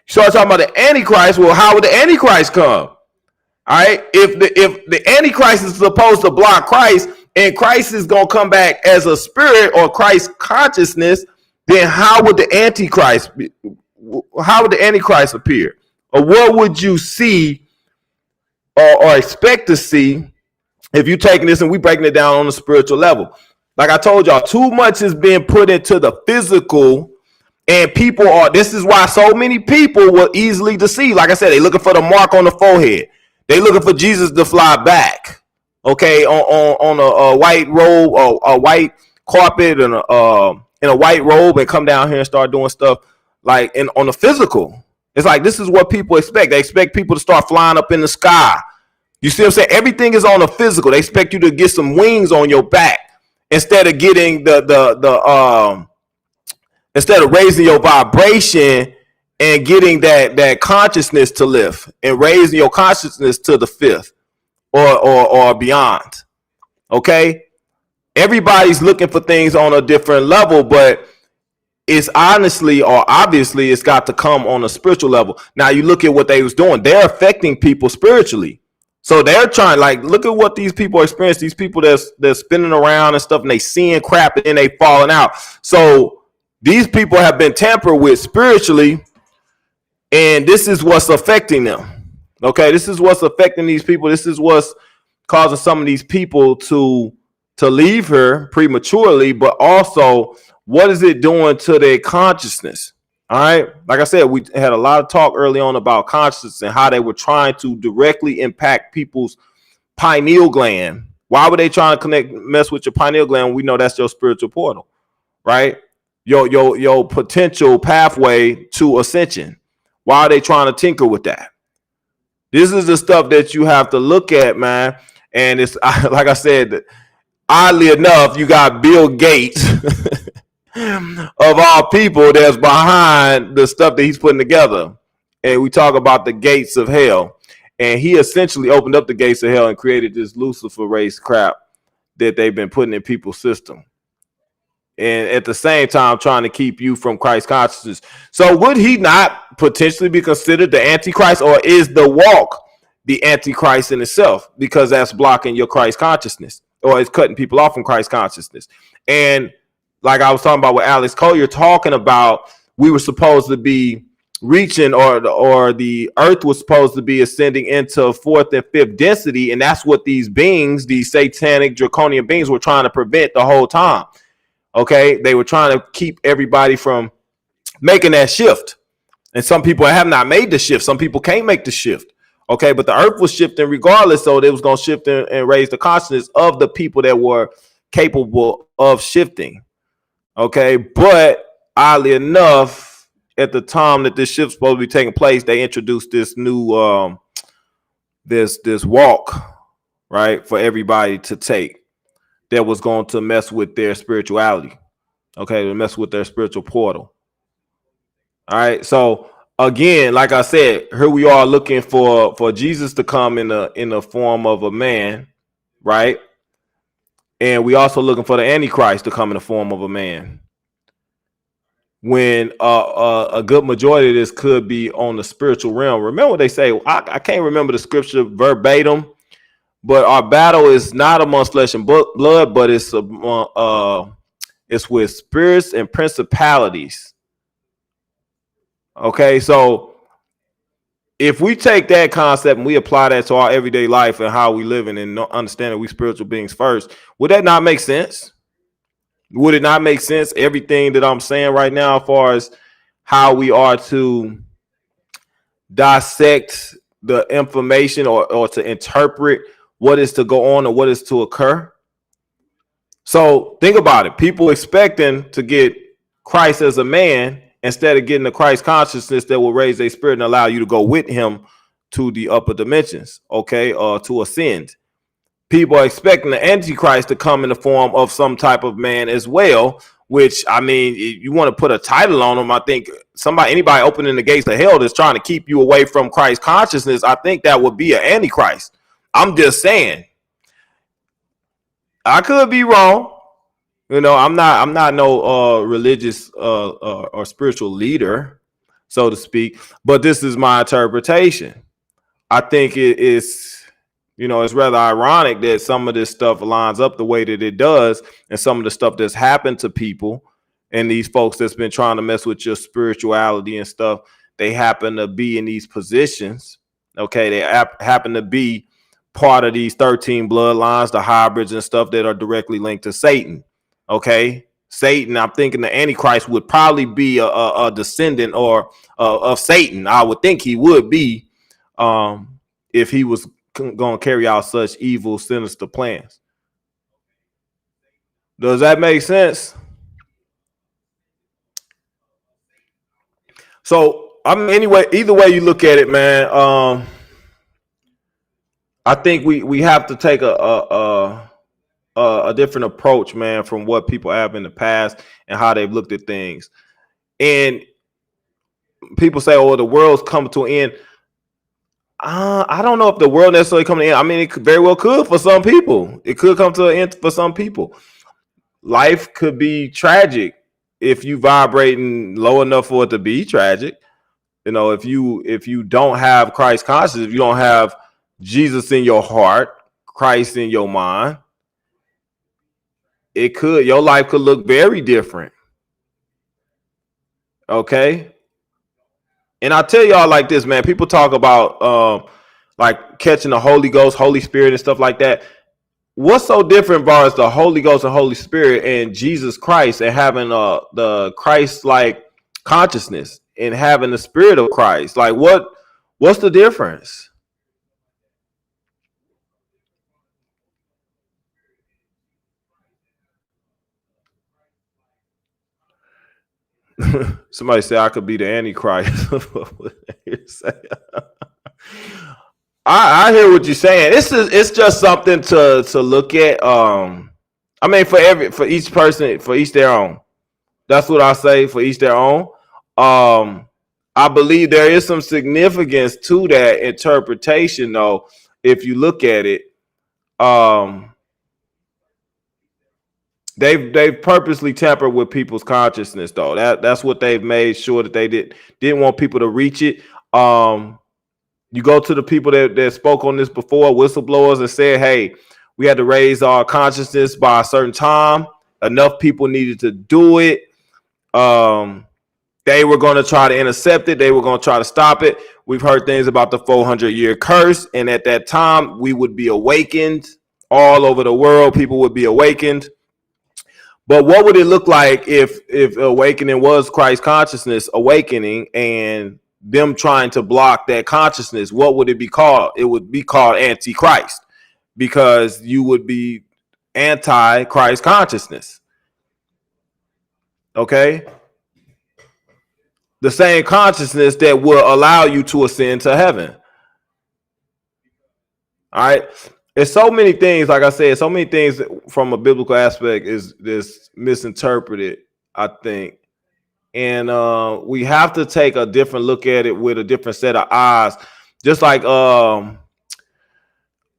you start talking about the Antichrist. Well, how would the Antichrist come? All right. If the Antichrist is supposed to block Christ, and Christ is going to come back as a spirit or Christ consciousness, then how would the Antichrist appear? Or what would you see or expect to see if you're taking this and we breaking it down on the spiritual level? Like I told y'all, too much is being put into the physical, and this is why so many people will easily deceive. Like I said, they looking for the mark on the forehead. They looking for Jesus to fly back, okay, on a white robe or a white carpet and in a white robe, and come down here and start doing stuff like on the physical. It's like, this is what people expect. They expect people to start flying up in the sky. You see what I'm saying? Everything is on the physical. They expect you to get some wings on your back instead of getting instead of raising your vibration and getting that consciousness to lift and raising your consciousness to the fifth or beyond. Okay? Everybody's looking for things on a different level, but it's honestly or obviously it's got to come on a spiritual level. Now you look at what they was doing. They're affecting people spiritually. So they're trying, like, look at what these people experience. These people they're spinning around and stuff, and they seeing crap and then they falling out. So these people have been tampered with spiritually, and this is what's affecting them. Okay, this is what's affecting these people. This is what's causing some of these people to leave her prematurely, but also what is it doing to their consciousness? All right. Like I said, we had a lot of talk early on about consciousness and how they were trying to directly impact people's pineal gland. Why were they trying to mess with your pineal gland? We know that's your spiritual portal, right? Your potential pathway to ascension. Why are they trying to tinker with that? This is the stuff that you have to look at, man. And it's like I said, oddly enough, you got Bill Gates of all people that's behind the stuff that he's putting together. And we talk about the gates of hell. And he essentially opened up the gates of hell and created this Lucifer race crap that they've been putting in people's system. And at the same time, trying to keep you from Christ consciousness. So would he not potentially be considered the Antichrist, or is the walk the Antichrist in itself? Because that's blocking your Christ consciousness, or it's cutting people off from Christ consciousness. And like I was talking about with Alex Cole, you're talking about we were supposed to be reaching, or the earth was supposed to be ascending into fourth and fifth density, and that's what these beings, these satanic draconian beings, were trying to prevent the whole time. Okay, they were trying to keep everybody from making that shift, and some people have not made the shift. Some people can't make the shift. Okay, but the earth was shifting regardless, so it was going to shift and raise the consciousness of the people that were capable of shifting. Okay, but oddly enough, at the time that this shift's supposed to be taking place, they introduced this new this walk, right, for everybody to take that was going to mess with their spirituality. Okay, to mess with their spiritual portal. All right, so again, like I said, here we are looking for Jesus to come in the form of a man, right? And we also looking for the Antichrist to come in the form of a man. When a good majority of this could be on the spiritual realm. Remember what they say. I can't remember the scripture verbatim, but our battle is not amongst flesh and blood, but it's with spirits and principalities. Okay, so if we take that concept and we apply that to our everyday life and how we living and understand that we spiritual beings first, would that not make sense? Would it not make sense, everything that I'm saying right now, as far as how we are to dissect the information or to interpret what is to go on or what is to occur? So think about it. People expecting to get Christ as a man instead of getting the Christ consciousness that will raise their spirit and allow you to go with him to the upper dimensions, okay, or to ascend. People are expecting the Antichrist to come in the form of some type of man as well, which, I mean, if you want to put a title on them, I think anybody opening the gates of hell that's trying to keep you away from Christ consciousness, I think that would be an Antichrist. I'm just saying. I could be wrong. You know, I'm not no religious or spiritual leader, so to speak, but this is my interpretation. I think it is. You know, it's rather ironic that some of this stuff lines up the way that it does, and some of the stuff that's happened to people and these folks that's been trying to mess with your spirituality and stuff, they happen to be in these positions. Okay, they happen to be part of these 13 bloodlines, the hybrids and stuff that are directly linked to Satan. Okay, Satan, I'm thinking the Antichrist would probably be a descendant or of Satan. I would think he would be if he was going to carry out such evil, sinister plans. Does that make sense? So, I mean, anyway, either way you look at it, man, I think we have to take a different approach, man, from what people have in the past and how they've looked at things. And people say, "Oh, the world's coming to an end." I don't know if the world necessarily coming to an end. I mean, it very well could for some people. It could come to an end for some people. Life could be tragic if you vibrating low enough for it to be tragic. You know, if you don't have Christ consciousness, if you don't have Jesus in your heart, Christ in your mind, your life could look very different. Okay. And I tell y'all like this, man, people talk about like catching the Holy Ghost, Holy Spirit and stuff like that. What's so different about the Holy Ghost and Holy Spirit and Jesus Christ and having the Christ-like consciousness and having the Spirit of Christ? Like what's the difference? Somebody say I could be the Antichrist. I hear what you're saying. It's just something to look at. I mean, for each person, for each their own. That's what I say, for each their own. I believe there is some significance to that interpretation, though. If you look at it, they've purposely tampered with people's consciousness, though. That's what they've made sure that they didn't want people to reach it. You go to the people that spoke on this before, whistleblowers, and said, hey, we had to raise our consciousness by a certain time. enough people needed to do it. They were going to try to intercept it. They were going to try to stop it. We've heard things about the 400-year curse. And at that time, we would be awakened all over the world. People would be awakened. But what would it look like if awakening was Christ consciousness awakening and them trying to block that consciousness? What would it be called? It would be called Antichrist, because you would be anti-Christ consciousness. Okay? The same consciousness that will allow you to ascend to heaven. All right. There's so many things, like I said, so many things from a biblical aspect is misinterpreted, I think. And we have to take a different look at it with a different set of eyes. Just like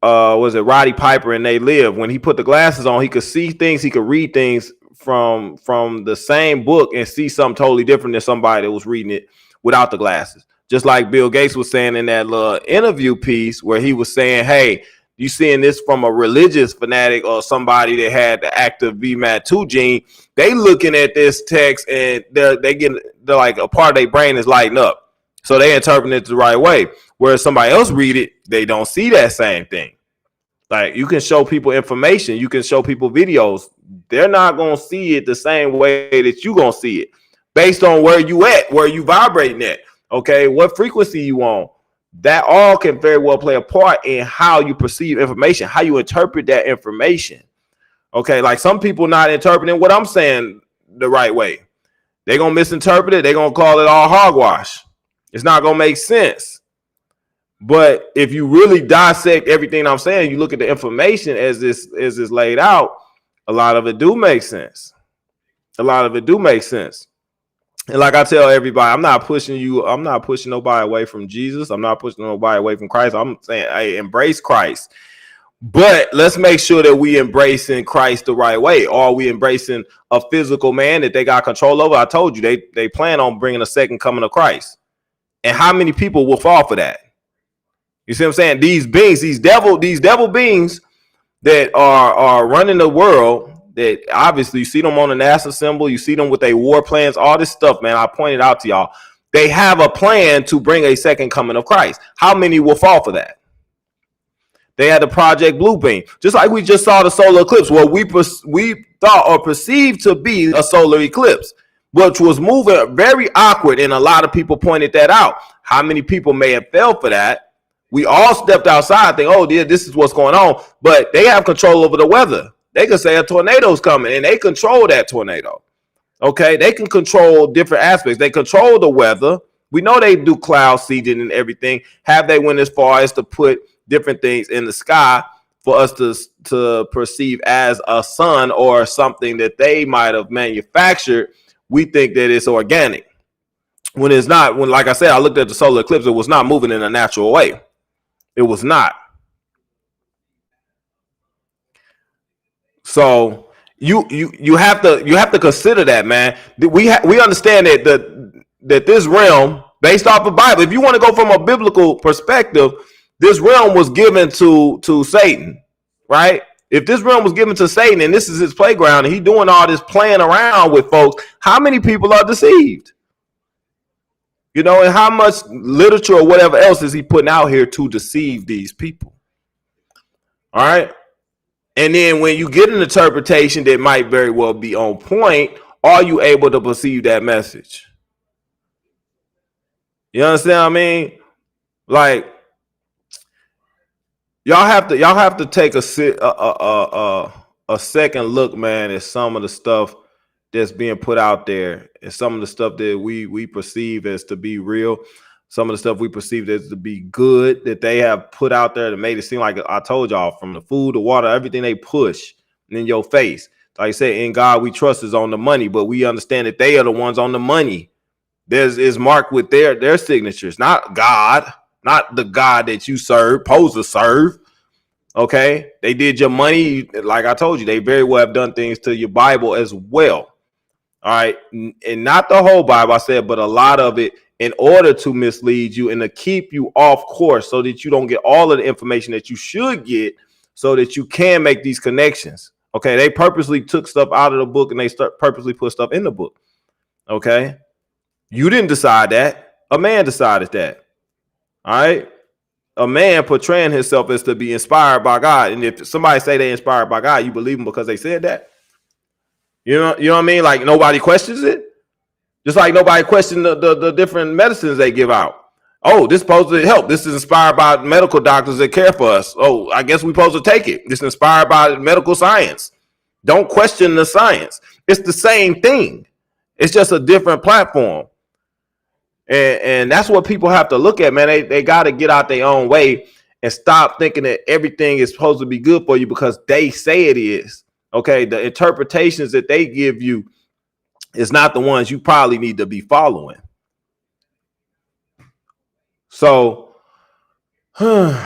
was it Roddy Piper and They Live? When he put the glasses on, he could see things, he could read things from the same book and see something totally different than somebody that was reading it without the glasses. Just like Bill Gates was saying in that little interview piece where he was saying, hey, you seeing this from a religious fanatic or somebody that had the active VMAT2 gene, they looking at this text and they're like a part of their brain is lighting up. So they interpret it the right way. Whereas somebody else read it, they don't see that same thing. Like, you can show people information, you can show people videos. They're not going to see it the same way that you going to see it based on where you at, where you vibrating at. Okay, what frequency you on. That all can very well play a part in how you perceive information, how you interpret that information. Okay, like some people not interpreting what I'm saying the right way. They're going to misinterpret it. They're going to call it all hogwash. It's not going to make sense. But if you really dissect everything I'm saying, you look at the information as this laid out, a lot of it do make sense. A lot of it do make sense. And like I tell everybody, I'm not pushing nobody away from Jesus. I'm not pushing nobody away from Christ. I'm saying, hey, embrace Christ. But let's make sure that we embracing Christ the right way. Or are we embracing a physical man that they got control over? I told you, they plan on bringing a second coming of Christ. And how many people will fall for that? You see what I'm saying? These beings, these devil beings that are running the world, that obviously you see them on the NASA symbol, you see them with their war plans, all this stuff, man. I pointed out to y'all. They have a plan to bring a second coming of Christ. How many will fall for that? They had the Project Bluebeam, just like we just saw the solar eclipse, what we thought or perceived to be a solar eclipse, which was moving very awkward, and a lot of people pointed that out. How many people may have fell for that? We all stepped outside, think, oh, dear, this is what's going on, but they have control over the weather. They can say a tornado's coming, and they control that tornado. Okay, they can control different aspects. They control the weather. We know they do cloud seeding and everything. Have they went as far as to put different things in the sky for us to perceive as a sun or something that they might have manufactured? We think that it's organic when it's not. When, like I said, I looked at the solar eclipse, it was not moving in a natural way. It was not. So you have to consider that, man. We understand that this realm, based off the Bible, if you want to go from a biblical perspective, this realm was given to Satan, right? If this realm was given to Satan and this is his playground and he's doing all this playing around with folks, how many people are deceived? You know, and how much literature or whatever else is he putting out here to deceive these people? All right. And then when you get an interpretation that might very well be on point, are you able to perceive that message? You understand what I mean? Like, y'all have to take a second look, man, at some of the stuff that's being put out there, and some of the stuff that we perceive as to be real, some of the stuff we perceive as to be good that they have put out there that made it seem like, I told y'all, from the food, the water, everything they push in your face. Like I said, in God we trust is on the money, but we understand that they are the ones on the money. Is marked with their signatures, not God, not the God that you supposed to serve. Okay, they did your money, like I told you, they very well have done things to your Bible as well. All right, and not the whole Bible, I said, but a lot of it, in order to mislead you and to keep you off course so that you don't get all of the information that you should get, so that you can make these connections. Okay, they purposely took stuff out of the book and they purposely put stuff in the book. Okay, you didn't decide that. A man decided that. All right, a man portraying himself as to be inspired by God. And if somebody say they inspired by God, you believe them because they said that. You know what I mean? Like nobody questions it. Just like nobody questioned the different medicines they give out. Oh, this is supposed to help. This is inspired by medical doctors that care for us. Oh, I guess we're supposed to take it. This is inspired by medical science. Don't question the science. It's the same thing. It's just a different platform. And that's what people have to look at, man. They got to get out their own way and stop thinking that everything is supposed to be good for you because they say it is. Okay, the interpretations that they give you is not the ones you probably need to be following. So, like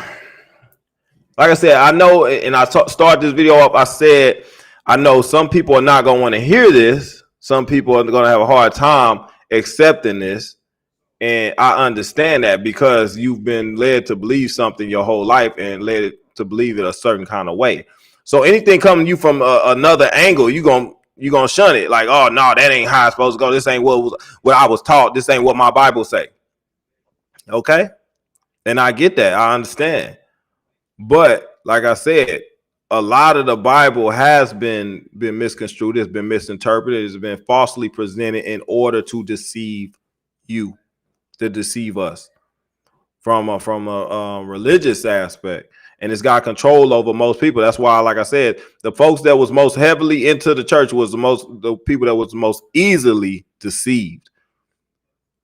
I said, I know, and I started this video up, I said, I know some people are not going to want to hear this. Some people are going to have a hard time accepting this. And I understand that because you've been led to believe something your whole life and led to believe it a certain kind of way. So anything coming to you from another angle, you're gonna shun it. Like, oh, no, that ain't how it's supposed to go. This ain't what I was taught. This ain't what my Bible say. Okay? And I get that. I understand. But like I said, a lot of the Bible has been misconstrued. It's been misinterpreted. It's been falsely presented in order to deceive you, to deceive us from a religious aspect. And it's got control over most people. That's why, like I said, the folks that was most heavily into the church was the people that was most easily deceived.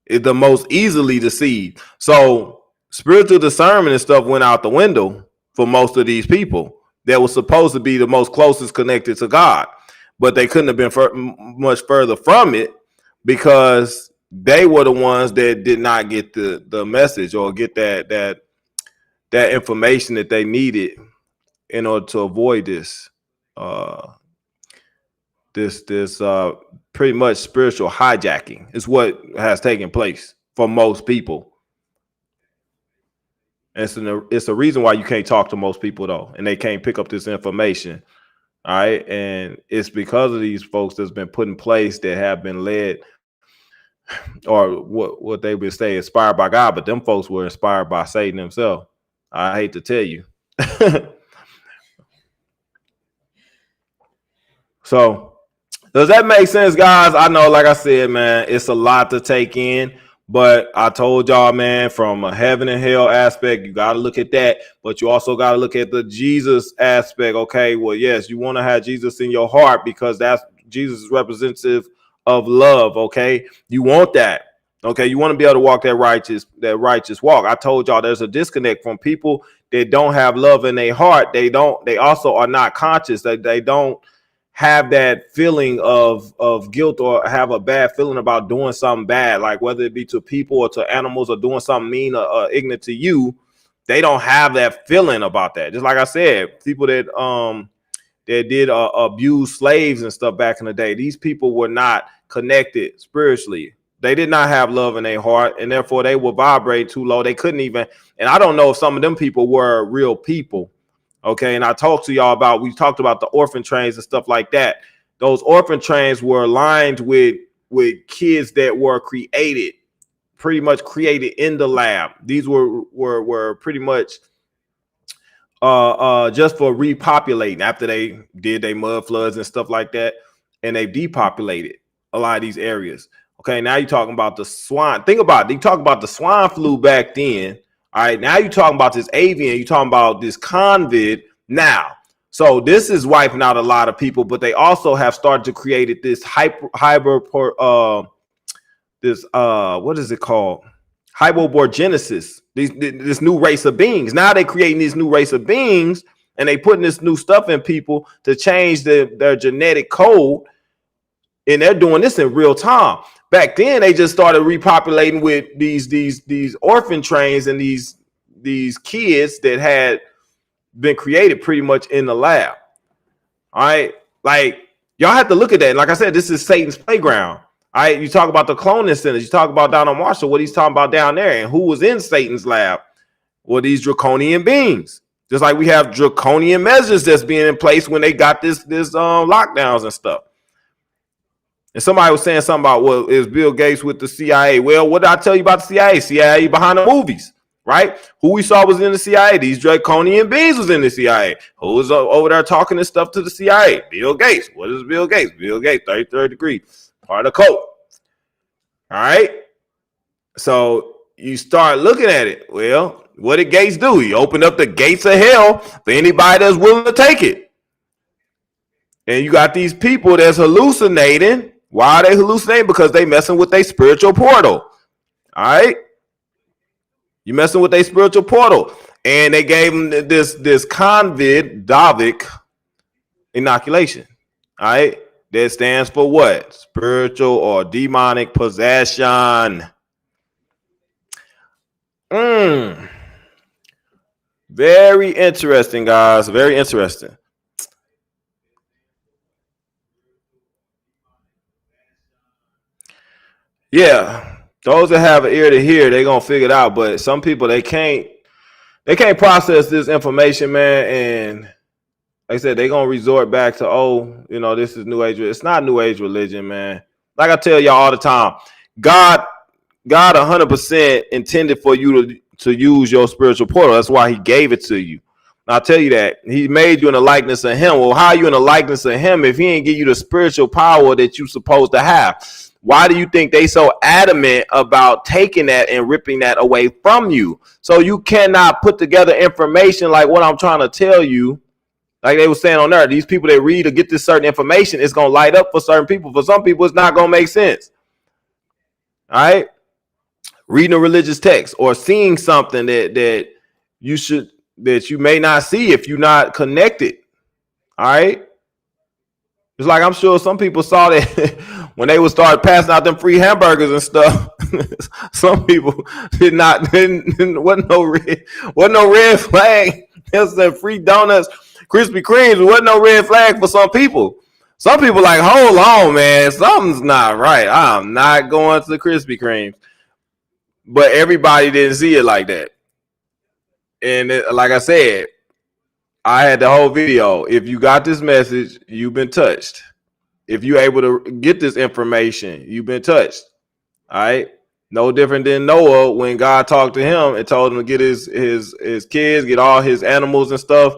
The most easily deceived. So spiritual discernment and stuff went out the window for most of these people that was supposed to be the most closest connected to God. But they couldn't have been much further from it because they were the ones that did not get the message or get that information that they needed in order to avoid this pretty much spiritual hijacking is what has taken place for most people. It's a reason why you can't talk to most people though, and they can't pick up this information. All right, and it's because of these folks that's been put in place that have been led, or what they would say inspired by God, but them folks were inspired by Satan himself. I hate to tell you. So does that make sense, guys? I know, like I said, man, it's a lot to take in, but I told y'all, man, from a heaven and hell aspect, you got to look at that, but you also got to look at the Jesus aspect. Okay, well, yes, you want to have Jesus in your heart because that's Jesus is representative of love. Okay, you want that. Okay, you want to be able to walk that righteous walk. I told y'all there's a disconnect from people that don't have love in their heart. They also are not conscious. They don't have that feeling of guilt or have a bad feeling about doing something bad, like whether it be to people or to animals or doing something mean or ignorant to you. They don't have that feeling about that. Just like I said, people that did abuse slaves and stuff back in the day, these people were not connected spiritually. They did not have love in their heart, and therefore they would vibrate too low. They couldn't even, and I don't know if some of them people were real people. Okay, and I talked to y'all we talked about the orphan trains and stuff like that. Those orphan trains were aligned with kids that were pretty much created in the lab. These were pretty much just for repopulating after they did their mud floods and stuff like that, and they depopulated a lot of these areas. Okay, now you're talking about the swine. Think about it. You talk about the swine flu back then. All right, now you're talking about this avian. You're talking about this COVID now. So this is wiping out a lot of people, but they also have started to create this what is it called? Hypoborgenesis. This new race of beings. Now they're creating this new race of beings, and they putting this new stuff in people to change their genetic code, and they're doing this in real time. Back then, they just started repopulating with these orphan trains and these kids that had been created pretty much in the lab. All right, like y'all have to look at that. Like I said, this is Satan's playground. All right, you talk about the cloning centers. You talk about Donald Marshall, what he's talking about down there, and who was in Satan's lab? Well, these draconian beings. Just like we have draconian measures that's being in place when they got this lockdowns and stuff. And somebody was saying something about, well, is Bill Gates with the CIA? Well, what did I tell you about the CIA? CIA behind the movies, right? Who we saw was in the CIA. These draconian beings was in the CIA. Who was over there talking this stuff to the CIA? Bill Gates. What is Bill Gates? Bill Gates, 33rd degree, part of the cult. All right. So you start looking at it. Well, what did Gates do? He opened up the gates of hell for anybody that's willing to take it. And you got these people that's hallucinating. Why are they hallucinating? Because they messing with their spiritual portal. All right. You messing with their spiritual portal. And they gave them this Davic inoculation. All right. That stands for what? Spiritual or demonic possession. Very interesting, guys. Very interesting. Yeah, those that have an ear to hear, they're gonna figure it out. But some people they can't process this information, man. And like I said, they're gonna resort back to, this is New Age. It's not New Age religion, man. Like I tell y'all all the time, God 100% intended for you to use your spiritual portal. That's why he gave it to you. I'll tell you that. He made you in the likeness of him. Well, how are you in the likeness of him if he ain't give you the spiritual power that you're supposed to have? Why do you think they so adamant about taking that and ripping that away from you? So you cannot put together information like what I'm trying to tell you. Like they were saying on there, these people that read or get this certain information, it's going to light up for certain people. For some people, it's not going to make sense. All right? Reading a religious text or seeing something that you may not see if you're not connected. All right? It's like I'm sure some people saw that when they would start passing out them free hamburgers and stuff. Some people wasn't no red flag. There's the free donuts, Krispy Kremes. There wasn't no red flag for some people. Some people like, hold on, man, something's not right. I'm not going to the Krispy Kremes. But everybody didn't see it like that. And like I said, I had the whole video. If you got this message, you've been touched. If you're able to get this information, you've been touched. All right. No different than Noah when God talked to him and told him to get his kids, get all his animals and stuff,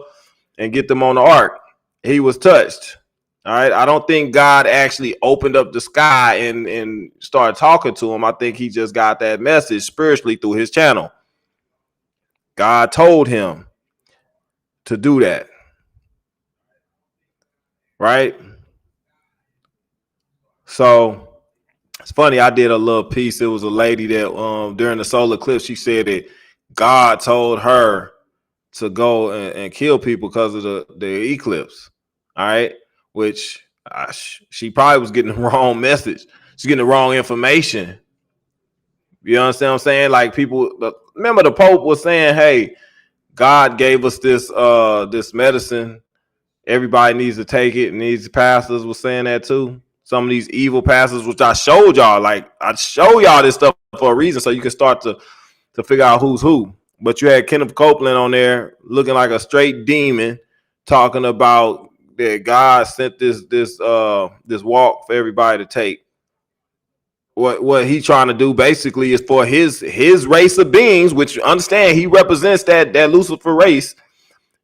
and get them on the ark. He was touched. All right. I don't think God actually opened up the sky and started talking to him. I think he just got that message spiritually through his channel. God told him to do that. Right? So it's funny. I did a little piece. It was a lady that during the solar eclipse, she said that God told her to go and kill people because of the eclipse. All right. Which she probably was getting the wrong message. She's getting the wrong information. You understand what I'm saying? Like remember the Pope was saying, hey, God gave us this medicine. Everybody needs to take it. And these pastors were saying that too. Some of these evil pastors, which I showed y'all, like I show y'all this stuff for a reason so you can start to figure out who's who. But you had Kenneth Copeland on there looking like a straight demon, talking about that God sent this walk for everybody to take. What he trying to do basically is for his race of beings, which understand he represents that Lucifer race.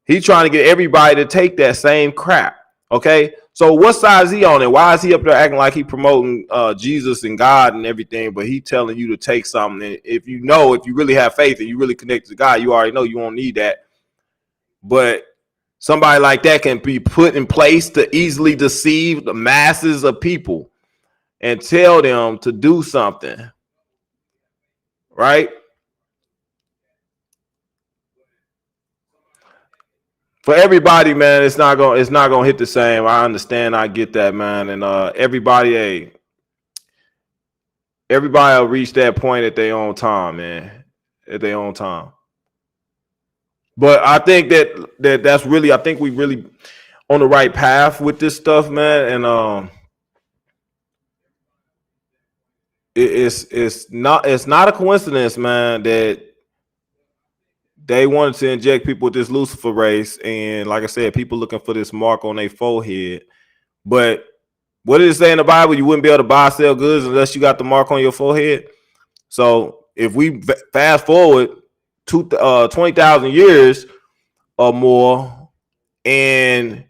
He's trying to get everybody to take that same crap. Okay, so what side is he on, and why is he up there acting like he promoting Jesus and God and everything, but he telling you to take something? And if you really have faith and you really connect to God, you already know you won't need that. But somebody like that can be put in place to easily deceive the masses of people and tell them to do something, right? For everybody, man, it's not gonna hit the same. I understand, I get that, man, and everybody will reach that point at their own time, man, at their own time. But I think that's really, I think we really on the right path with this stuff, man, and it's not a coincidence, man, that they wanted to inject people with this Lucifer race, and like I said, people looking for this mark on their forehead. But what did it say in the Bible? You wouldn't be able to buy or sell goods unless you got the mark on your forehead. So if we fast forward 20,000 years or more, and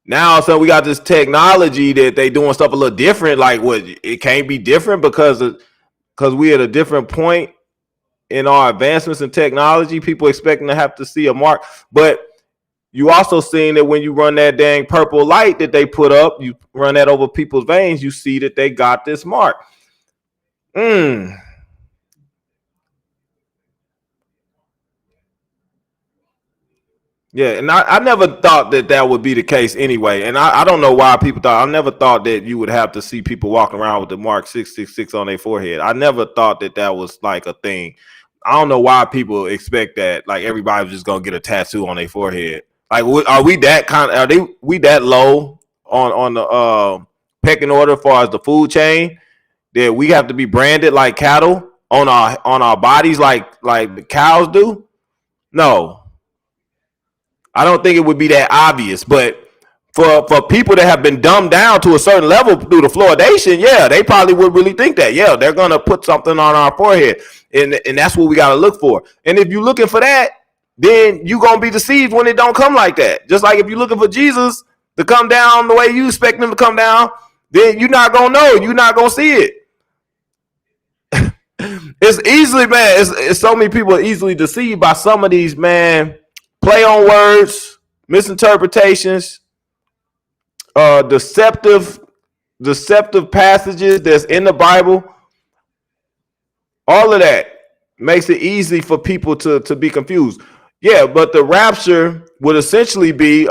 now all of a sudden we got this technology that they doing stuff a little different. Like, what, it can't be different because we at a different point in our advancements in technology. People expecting to have to see a mark, but you also seen that when you run that dang purple light that they put up, you run that over people's veins, you see that they got this mark. Yeah, and I never thought that would be the case anyway. And I don't know why people thought. I never thought that you would have to see people walking around with the mark 666 on their forehead. I never thought that was like a thing. I don't know why people expect that. Like, everybody's just gonna get a tattoo on their forehead. Like, are we that kind of? We that low on the pecking order as far as the food chain that we have to be branded like cattle on our bodies like the cows do? No. I don't think it would be that obvious, but for people that have been dumbed down to a certain level through the fluoridation, yeah, they probably would really think that. Yeah, they're gonna put something on our forehead, and that's what we gotta look for. And if you're looking for that, then you're gonna be deceived when it don't come like that. Just like if you're looking for Jesus to come down the way you expect him to come down, then you're not gonna know. You're not gonna see it. It's easily, man. It's so many people are easily deceived by some of these, man. Play on words, misinterpretations, deceptive passages that's in the Bible. All of that makes it easy for people to be confused. Yeah, but the rapture would essentially be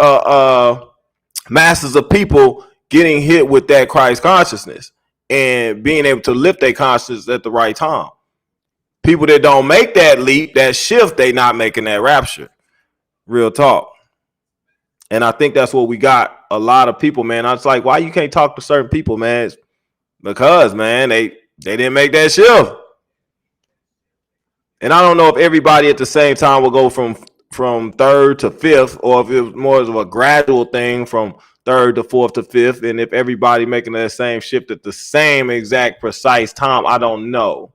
masses of people getting hit with that Christ consciousness and being able to lift their consciousness at the right time. People that don't make that leap, that shift, they not making that rapture. Real talk. And I think that's what we got. A lot of people, man. I was like, why you can't talk to certain people, man? It's because, man, they didn't make that shift. And I don't know if everybody at the same time will go from third to fifth, or if it was more of a gradual thing from third to fourth to fifth. And if everybody making that same shift at the same exact precise time, I don't know.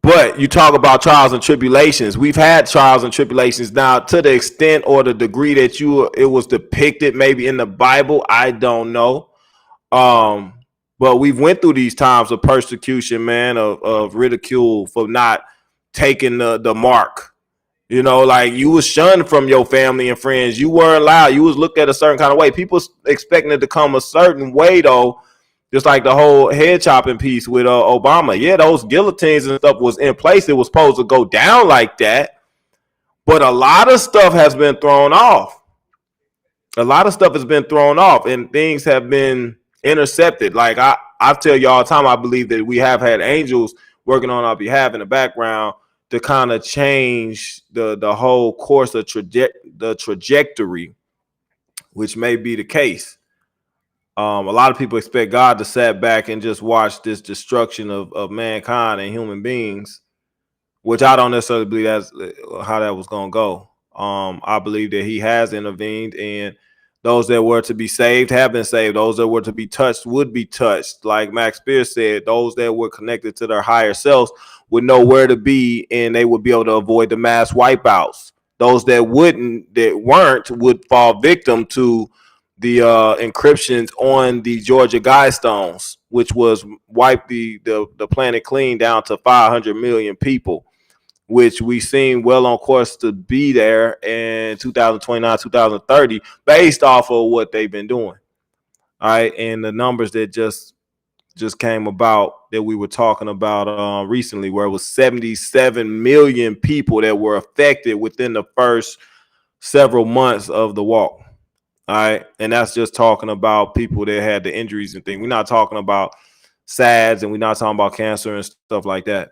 But you talk about trials and tribulations. We've had trials and tribulations. Now, to the extent or the degree that it was depicted maybe in the Bible, I don't know. But we've went through these times of persecution, man, of ridicule for not taking the mark. You know, like, you was shunned from your family and friends. You weren't allowed. You was looked at a certain kind of way. People expecting it to come a certain way, though. Just like the whole head chopping piece with Obama. Yeah, those guillotines and stuff was in place. It was supposed to go down like that. But a lot of stuff has been thrown off. A lot of stuff has been thrown off, and things have been intercepted. Like, I tell you all the time, I believe that we have had angels working on our behalf in the background to kind of change the whole course of the trajectory, which may be the case. A lot of people expect God to sit back and just watch this destruction of mankind and human beings, which I don't necessarily believe that's how that was going to go. I believe that he has intervened, and those that were to be saved have been saved. Those that were to be touched would be touched. Like Max Spears said, those that were connected to their higher selves would know where to be, and they would be able to avoid the mass wipeouts. Those that weren't would fall victim to the encryptions on the Georgia Guidestones, which was wipe the planet clean down to 500 million people, which we seem well on course to be there in 2029, 2030, based off of what they've been doing. All right, and the numbers that just came about that we were talking about recently, where it was 77 million people that were affected within the first several months of the walk. All right. And that's just talking about people that had the injuries and things. We're not talking about SADS, and we're not talking about cancer and stuff like that.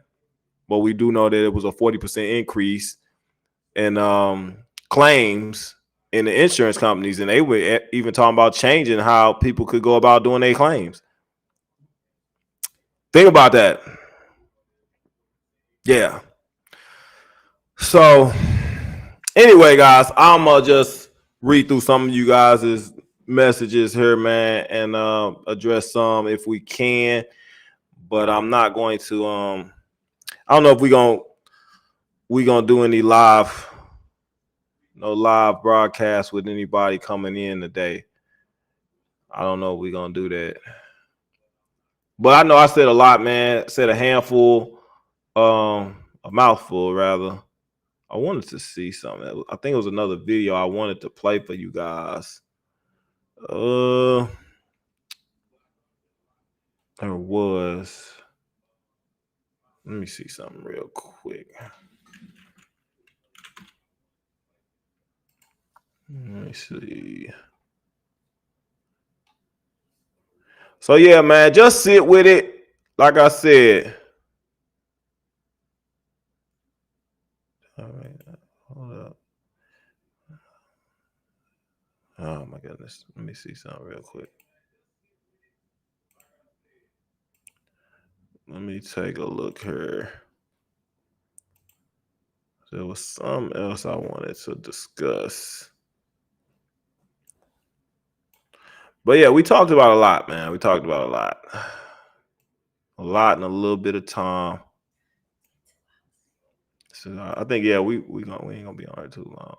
But we do know that it was a 40% increase in claims in the insurance companies. And they were even talking about changing how people could go about doing their claims. Think about that. Yeah. So anyway, guys, I'm gonna just read through some of you guys' messages here, man, and address some if we can. But I'm not going to. I don't know if we gonna do any live broadcast with anybody coming in today. I don't know if we're gonna do that. But I know I said a lot, man. I said a handful, a mouthful rather. I wanted to see something. I think it was another video I wanted to play for you guys. There was. Let me see something real quick. Let me see. So yeah, man, just sit with it. Like I said. All right, hold up. Oh my goodness. Let me see something real quick. Let me take a look here. There was something else I wanted to discuss. But yeah, we talked about a lot, man. We talked about a lot. A lot in a little bit of time. So I think, yeah, we ain't gonna be on it too long.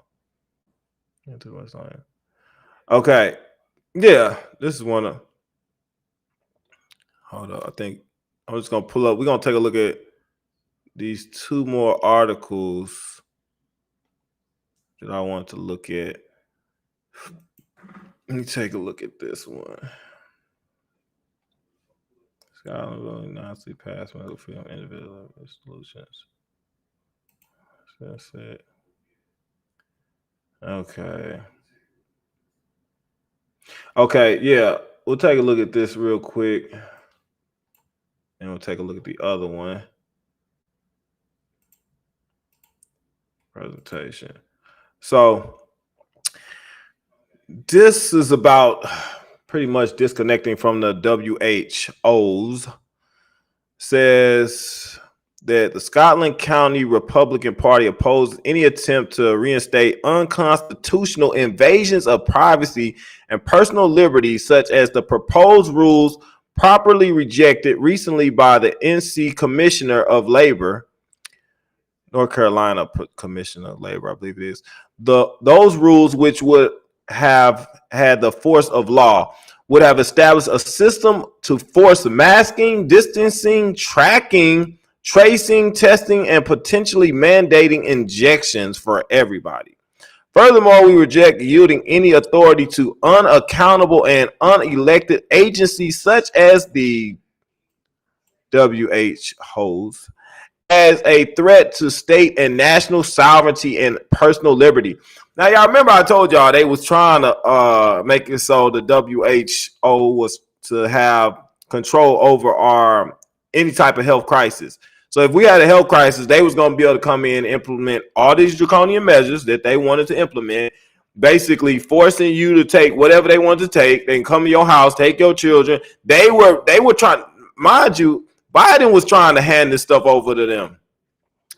Not too much time. Okay. Yeah, this is one of. Hold on. I think I'm just gonna pull up. We're gonna take a look at these two more articles that I want to look at. Let me take a look at this one. Scotland really nicely passed medical freedom individual solutions. That's it. Okay. Okay, yeah. We'll take a look at this real quick. And we'll take a look at the other one. Presentation. So this is about pretty much disconnecting from the WHOs. Says that the Scotland County Republican Party opposes any attempt to reinstate unconstitutional invasions of privacy and personal liberty, such as the proposed rules properly rejected recently by the NC Commissioner of Labor, North Carolina Commissioner of Labor, I believe it is. Those rules, which would have had the force of law, would have established a system to force masking, distancing, tracking, tracing, testing, and potentially mandating injections for everybody. Furthermore, we reject yielding any authority to unaccountable and unelected agencies such as the WHOs as a threat to state and national sovereignty and personal liberty. Now, y'all remember I told y'all they was trying to make it so the WHO was to have control over any type of health crisis. So if we had a health crisis, they was going to be able to come in and implement all these draconian measures that they wanted to implement, basically forcing you to take whatever they wanted to take. They can come to your house, take your children. They were trying, mind you, Biden was trying to hand this stuff over to them.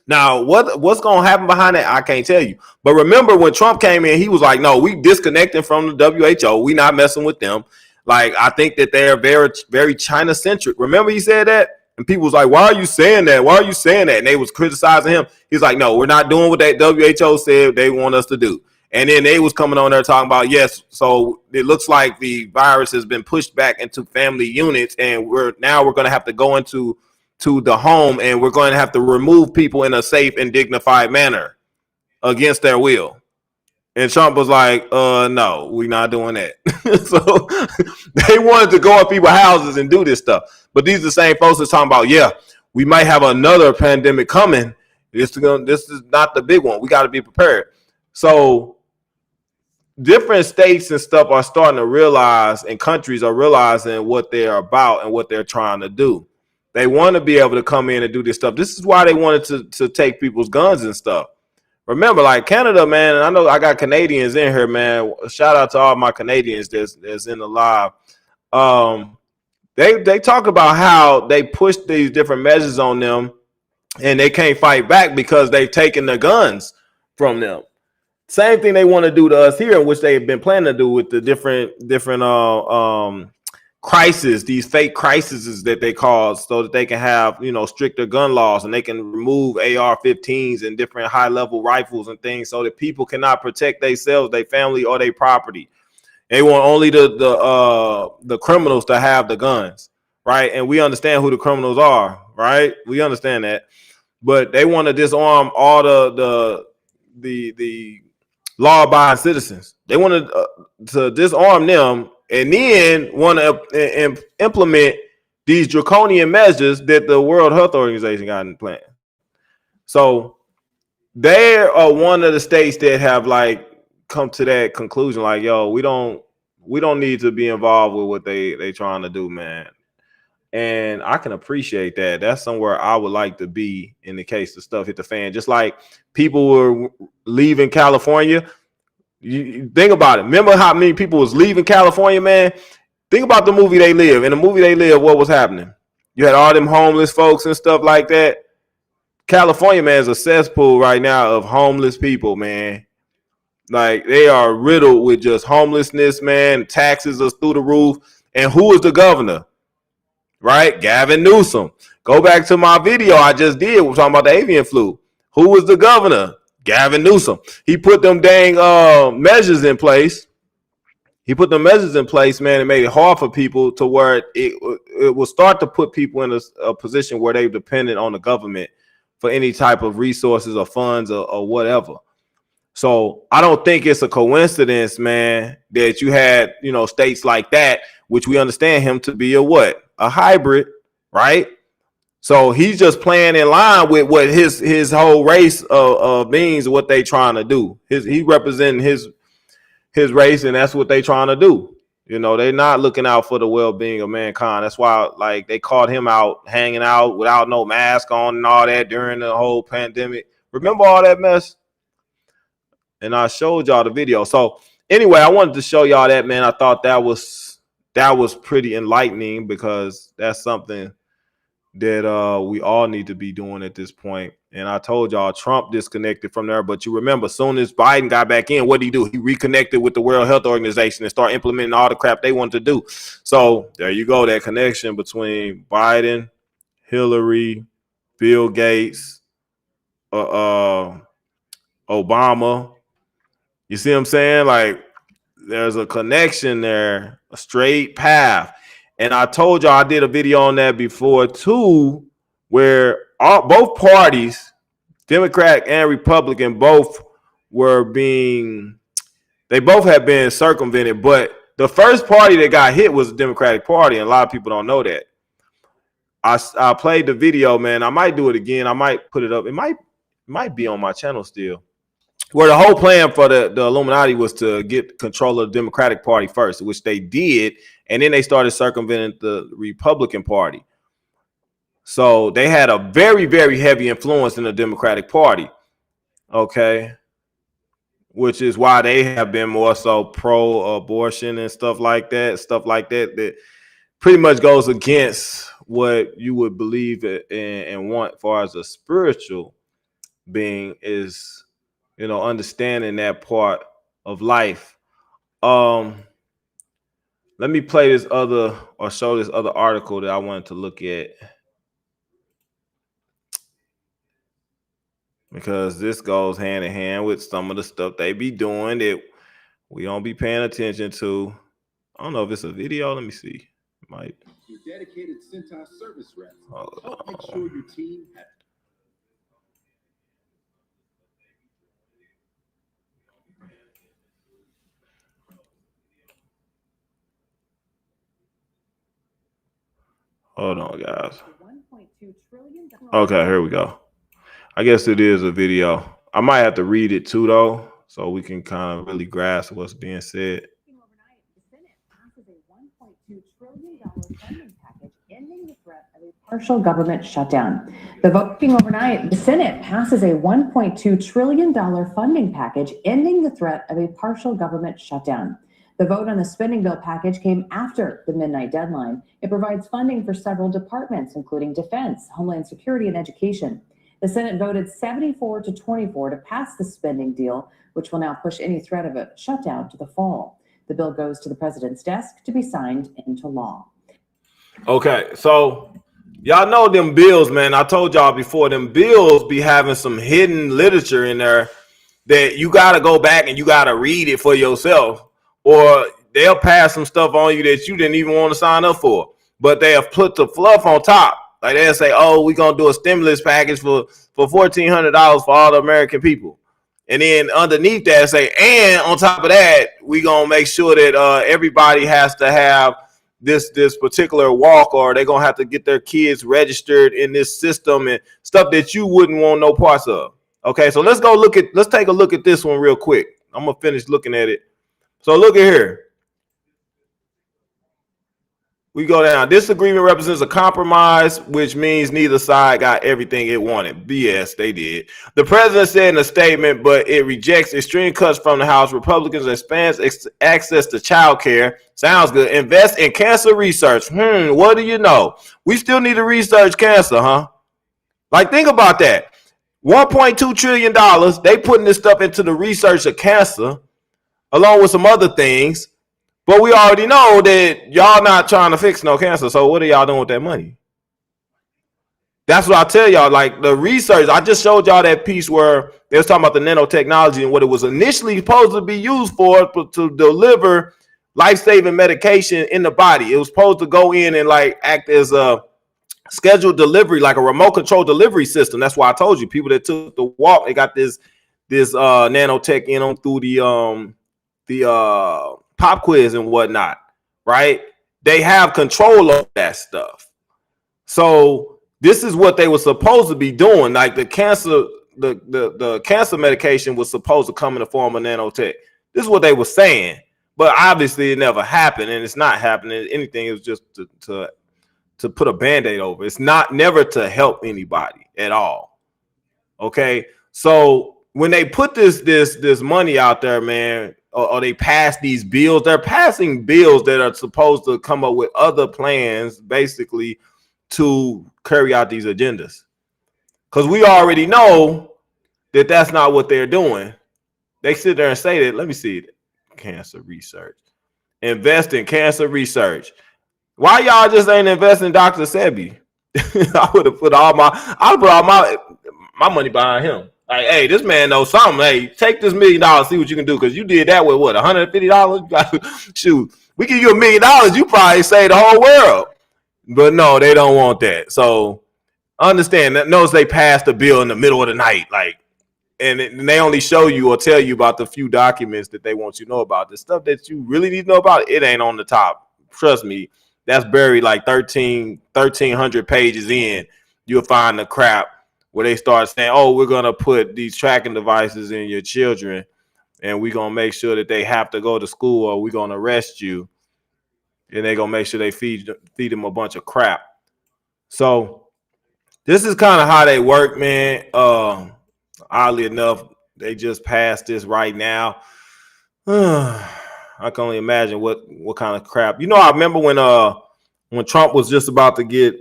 Now, what's going to happen behind that, I can't tell you. But remember when Trump came in, he was like, no, we disconnecting from the WHO. We not messing with them. Like, I think that they're very, very China-centric. Remember he said that? And people was like, why are you saying that? Why are you saying that? And they was criticizing him. He's like, no, we're not doing what that WHO said they want us to do. And then they was coming on there talking about, yes, so it looks like the virus has been pushed back into family units, and we're going to have to go into the home, and we're going to have to remove people in a safe and dignified manner against their will. And Trump was like, no, we're not doing that. So they wanted to go up people's houses and do this stuff. But these are the same folks that's talking about, yeah, we might have another pandemic coming. This is not the big one. We got to be prepared. So different states and stuff are starting to realize, and countries are realizing what they're about and what they're trying to do. They want to be able to come in and do this stuff. This is why they wanted to take people's guns and stuff. Remember, like Canada, man, and I know I got Canadians in here, man. Shout out to all my Canadians that's in the live. They talk about how they pushed these different measures on them and they can't fight back because they've taken the guns from them. Same thing they want to do to us here, which they've been planning to do with the different crises, these fake crises that they cause, so that they can have, you know, stricter gun laws, and they can remove AR-15s and different high-level rifles and things, so that people cannot protect themselves, their family, or their property. They want only the criminals to have the guns, right? And we understand who the criminals are, right? We understand that, but they want to disarm all the law-abiding citizens. They want to disarm them, and then want to implement these draconian measures that the World Health Organization got in plan. So they are one of the states that have like come to that conclusion, like, yo, we don't need to be involved with what they trying to do, man. And I can appreciate that. That's somewhere I would like to be in the case the stuff hit the fan. Just like people were leaving California. You think about it. Remember how many people was leaving California, man? Think about the movie They Live. In the movie They Live, what was happening? You had all them homeless folks and stuff like that. California, man, is a cesspool right now of homeless people, man. Like, they are riddled with just homelessness, man. Taxes are through the roof. And who is the governor? Right? Gavin Newsom. Go back to my video I just did. We're talking about the avian flu. Who was the governor? Gavin Newsom. He put them dang measures in place. He put the measures in place, man, and made it hard for people to where it will start to put people in a position where they're dependent on the government for any type of resources or funds or whatever. So I don't think it's a coincidence, man, that you had, you know, states like that, which we understand him to be a hybrid, right? So he's just playing in line with what his whole race of beings, what they trying to do. He representing his race, and that's what they trying to do. You know, they're not looking out for the well-being of mankind. That's why, like, they caught him out hanging out without no mask on and all that during the whole pandemic. Remember all that mess? And I showed y'all the video. So anyway, I wanted to show y'all that, man. I thought that was pretty enlightening, because that's something that we all need to be doing at this point. And I told y'all Trump disconnected from there, but you remember, as soon as Biden got back in, what did he do? He reconnected with the World Health Organization and started implementing all the crap they wanted to do. So there you go, that connection between Biden, Hillary, Bill Gates, Obama. You see what I'm saying? Like, there's a connection there, a straight path. And I told y'all I did a video on that before too, where both parties, Democrat and Republican, both have been circumvented. But the first party that got hit was the Democratic Party, and a lot of people don't know that. I played the video, man. I might do it again. I might put it up. It might be on my channel still. Where the whole plan for the Illuminati was to get control of the Democratic Party first, which they did, and then they started circumventing the Republican Party. So they had a very, very heavy influence in the Democratic Party, okay, which is why they have been more so pro-abortion and stuff like that, that pretty much goes against what you would believe and want as far as a spiritual being is. You know, understanding that part of life. Let me play this other, or show this other article that I wanted to look at, because this goes hand in hand with some of the stuff they be doing that we don't be paying attention to. I don't know if it's a video. Let me see. Might. Your dedicated Cintas service reps help make sure your team has. Hold on, guys. Okay, here we go. I guess it is a video. I might have to read it too, though, so we can kind of really grasp what's being said. Partial government shutdown. The voting overnight, the Senate passes a $1.2 trillion funding package ending the threat of a partial government shutdown. The vote on the spending bill package came after the midnight deadline. It provides funding for several departments, including defense, homeland security, and education. The Senate voted 74-24 to pass the spending deal, which will now push any threat of a shutdown to the fall. The bill goes to the president's desk to be signed into law. Okay, so y'all know them bills, man. I told y'all before, them bills be having some hidden literature in there that you got to go back and you got to read it for yourself, or they'll pass some stuff on you that you didn't even want to sign up for, but they have put the fluff on top. Like they'll say, oh, we're going to do a stimulus package for $1,400 for all the American people. And then underneath that say, and on top of that, we're going to make sure that everybody has to have this particular walk, or they're going to have to get their kids registered in this system and stuff that you wouldn't want no parts of. Okay, so let's take a look at this one real quick. I'm going to finish looking at it. So look at here. We go down. This agreement represents a compromise, which means neither side got everything it wanted. BS, they did. The president said in a statement, but it rejects extreme cuts from the House. Republicans expands access to child care. Sounds good. Invest in cancer research. What do you know? We still need to research cancer, huh? Like, think about that. $1.2 trillion. They putting this stuff into the research of cancer, along with some other things. But we already know that y'all not trying to fix no cancer. So what are y'all doing with that money? That's what I tell y'all. Like the research, I just showed y'all that piece where they was talking about the nanotechnology and what it was initially supposed to be used for, to deliver life-saving medication in the body. It was supposed to go in and like act as a scheduled delivery, like a remote control delivery system. That's why I told you, people that took the walk, they got this nanotech in them through the pop quiz and whatnot, right? They have control of that stuff. So this is what they were supposed to be doing. Like the cancer medication was supposed to come in the form of nanotech. This is what they were saying, but obviously it never happened, and it's not happening. Anything, it was just to put a band-aid over. It's never to help anybody at all. Okay, so when they put this money out there, man, or they pass these bills, they're passing bills that are supposed to come up with other plans, basically, to carry out these agendas. Because we already know that that's not what they're doing. They sit there and say that, let me see it. Cancer research. Invest in cancer research. Why y'all just ain't investing in Dr. Sebi? I would have put all my money behind him. Like, hey, this man knows something. Hey, take this $1 million, see what you can do. Because you did that with what, $150? Shoot, we give you $1 million, you probably save the whole world. But no, they don't want that. So understand that. Notice they passed the bill in the middle of the night, like, and they only show you or tell you about the few documents that they want you to know about. The stuff that you really need to know about, it ain't on the top. Trust me, that's buried like 1,300 pages in. You'll find the crap where they start saying, oh, we're going to put these tracking devices in your children, and we're going to make sure that they have to go to school, or we're going to arrest you. And they're going to make sure they feed them a bunch of crap. So this is kind of how they work, man. Oddly enough, they just passed this right now. I can only imagine what kind of crap. You know, I remember when Trump was just about to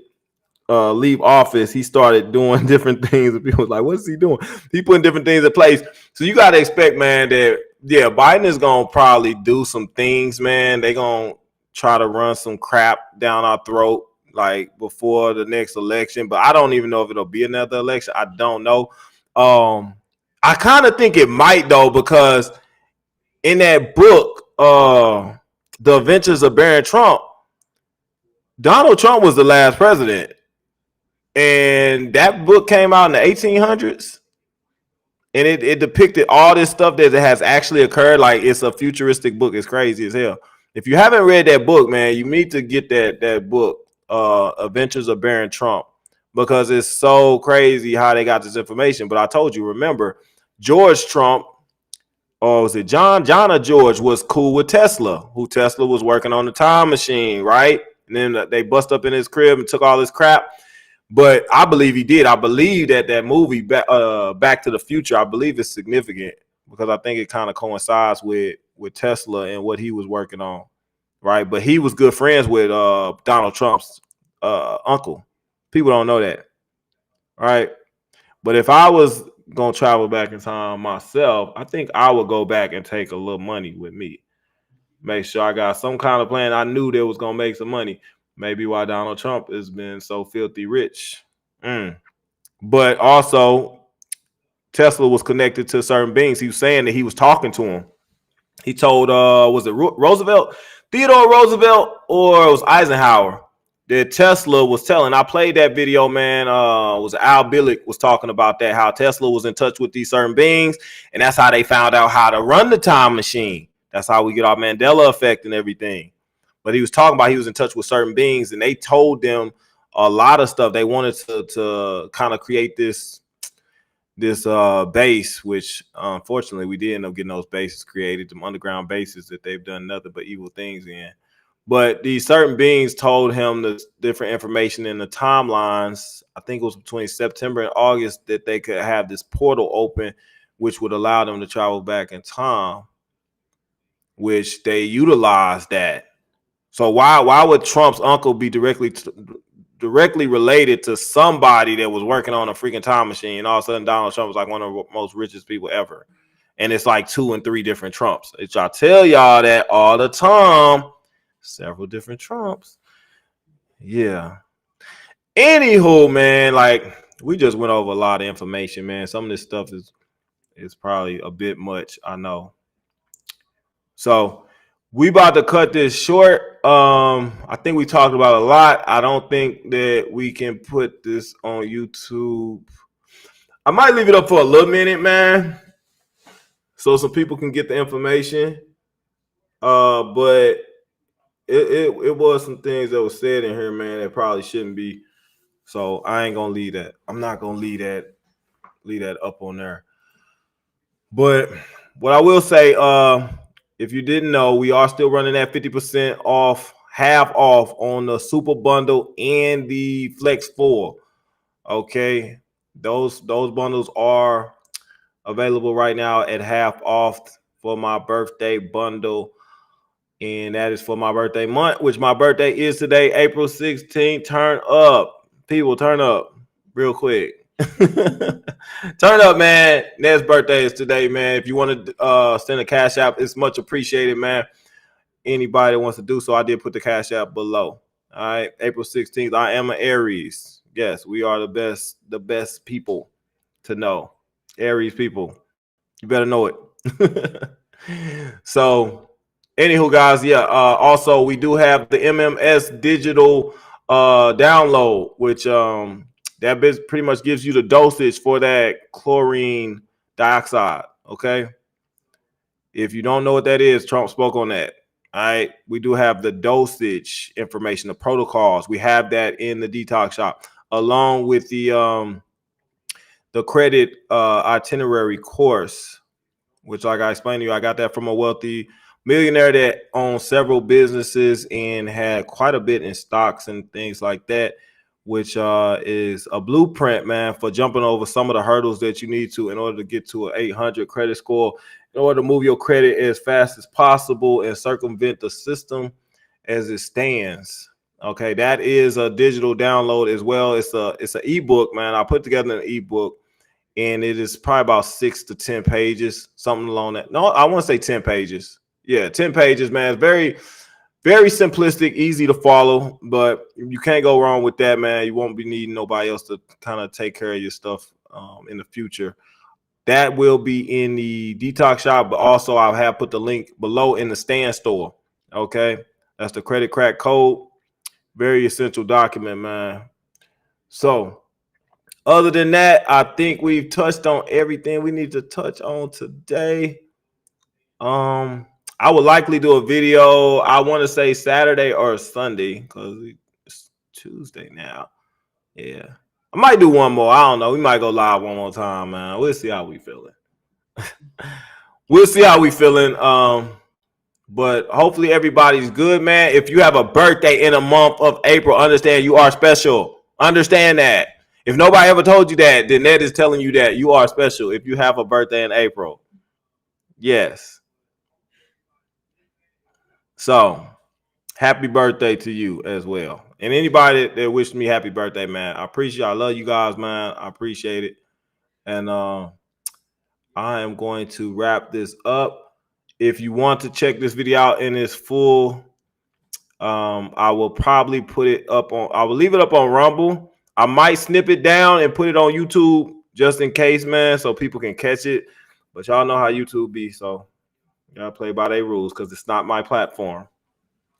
leave office, he started doing different things, and people was like, what's he doing? He putting different things in place. So you got to expect, man, that Biden is gonna probably do some things, man. They gonna try to run some crap down our throat like before the next election, but I don't even know if it'll be another election. I don't know. I kind of think it might, though, because in that book, The Adventures of Barron Trump, Donald Trump was the last president. And that book came out in the 1800s. And it depicted all this stuff that has actually occurred. Like, it's a futuristic book. It's crazy as hell. If you haven't read that book, man, you need to get that book, Adventures of Barron Trump, because it's so crazy how they got this information. But I told you, remember, George Trump, or was it John or George, was cool with Tesla, who Tesla was working on the time machine, right? And then they bust up in his crib and took all this crap. But I believe he did. I believe that movie, Back to the Future, I believe it's significant because I think it kind of coincides with Tesla and what he was working on, right? But he was good friends with Donald Trump's uncle. People don't know that, right? But if I was gonna travel back in time myself, I think I would go back and take a little money with me. Make sure I got some kind of plan. I knew that was gonna make some money. Maybe why Donald Trump has been so filthy rich. But also, Tesla was connected to certain beings. He was saying that he was talking to him. He told, was it Roosevelt, Theodore Roosevelt, or it was Eisenhower that Tesla was telling? I played that video, man. Was Al Billick was talking about that, how Tesla was in touch with these certain beings, and that's how they found out how to run the time machine. That's how we get our Mandela effect and everything. But he was talking about he was in touch with certain beings, and they told them a lot of stuff. They wanted to kind of create this base, which unfortunately we did end up getting those bases created, some underground bases that they've done nothing but evil things in. But these certain beings told him the different information in the timelines. I think it was between September and August that they could have this portal open, which would allow them to travel back in time, which they utilized that. So why would Trump's uncle be directly related to somebody that was working on a freaking time machine? And all of a sudden Donald Trump was like one of the most richest people ever. And it's like 2 and 3 different Trumps. It's, I tell y'all that all the time. Several different Trumps. Yeah. Anywho, man, like we just went over a lot of information, man. Some of this stuff is probably a bit much, I know. So we about to cut this short. I think we talked about a lot. I don't think that we can put this on YouTube. I might leave it up for a little minute, man, so some people can get the information. But it was some things that was said in here, man, that probably shouldn't be. So I ain't gonna leave that. I'm not gonna leave that up on there. But what I will say, if you didn't know, we are still running at 50% off, half off on the Super Bundle and the Flex 4. Okay, those bundles are available right now at half off for my birthday bundle, and that is for my birthday month, which my birthday is today, April 16th. Turn up, people, turn up real quick. Turn up, man. Ned's birthday is today, man. If you want to send a cash app, it's much appreciated, man. Anybody that wants to do so, I did put the cash app below. All right, April 16th. I am an Aries. Yes, we are the best people to know. Aries people, you better know it. So anywho, guys, yeah, also we do have the MMS digital download, which that pretty much gives you the dosage for that chlorine dioxide. Okay, if you don't know what that is, Trump spoke on that. All right, we do have the dosage information, the protocols. We have that in the detox shop, along with the credit itinerary course, which, like I explained to you, I got that from a wealthy millionaire that owns several businesses and had quite a bit in stocks and things like that, which is a blueprint, man, for jumping over some of the hurdles that you need to in order to get to an 800 credit score, in order to move your credit as fast as possible and circumvent the system as it stands. Okay, that is a digital download as well. It's an ebook, man. I put together an ebook, and it is probably about 6 to 10 pages, something along that. No, I want to say 10 pages. Yeah, 10 pages, man. It's very, very simplistic, easy to follow, but you can't go wrong with that, man. You won't be needing nobody else to kind of take care of your stuff in the future. That will be in the detox shop, but also I have put the link below in the stand store. Okay, that's the credit crack code. Very essential document, man. So other than that, I think we've touched on everything we need to touch on today. I would likely do a video, I want to say Saturday or Sunday, because it's Tuesday now. Yeah, I might do one more. I don't know. We might go live one more time, man. We'll see how we feeling. We'll see how we feeling. But hopefully everybody's good, man. If you have a birthday in a month of April, understand you are special. Understand that. If nobody ever told you that, then Ned is telling you that you are special if you have a birthday in April. Yes. So happy birthday to you as well. And anybody that wished me happy birthday, man, I appreciate it. I love you guys, man. I appreciate it. And I am going to wrap this up. If you want to check this video out in its full, I will probably put it up on, I will leave it up on Rumble. I might snip it down and put it on YouTube just in case, man, so people can catch it. But y'all know how YouTube be, so y'all play by their rules because it's not my platform.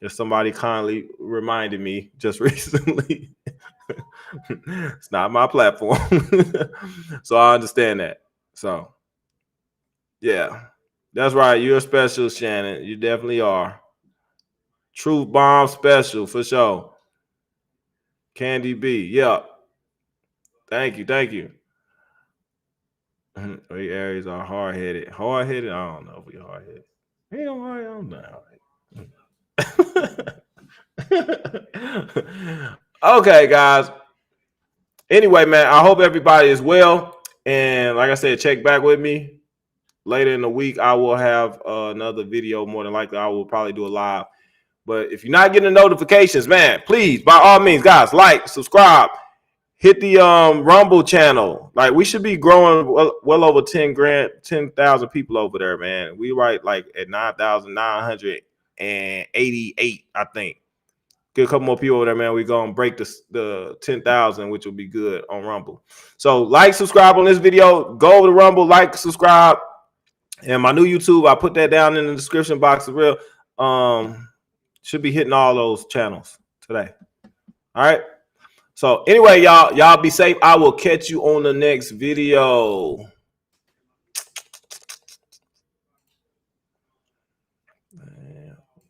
If somebody kindly reminded me just recently, it's not my platform. So I understand that. So, yeah, that's right. You're special, Shannon. You definitely are. Truth Bomb special for sure. Candy B. Yeah. Thank you. Thank you. We Aries are hard-headed. Hard-headed? I don't know if we hard-headed. Hey, I don't know. Okay, guys. Anyway, man, I hope everybody is well. And like I said, check back with me. Later in the week, I will have another video. More than likely, I will probably do a live. But if you're not getting the notifications, man, please, by all means, guys, like, subscribe, hit the Rumble channel. Like, we should be growing well over 10,000 people over there, man. We right like at 9,988, I think. Get a couple more people over there, man. We're gonna break the 10,000, which will be good on Rumble. So like, subscribe on this video. Go over to Rumble, like, subscribe. And my new YouTube, I put that down in the description box as well. Should be hitting all those channels today. All right. So anyway, y'all be safe. I will catch you on the next video.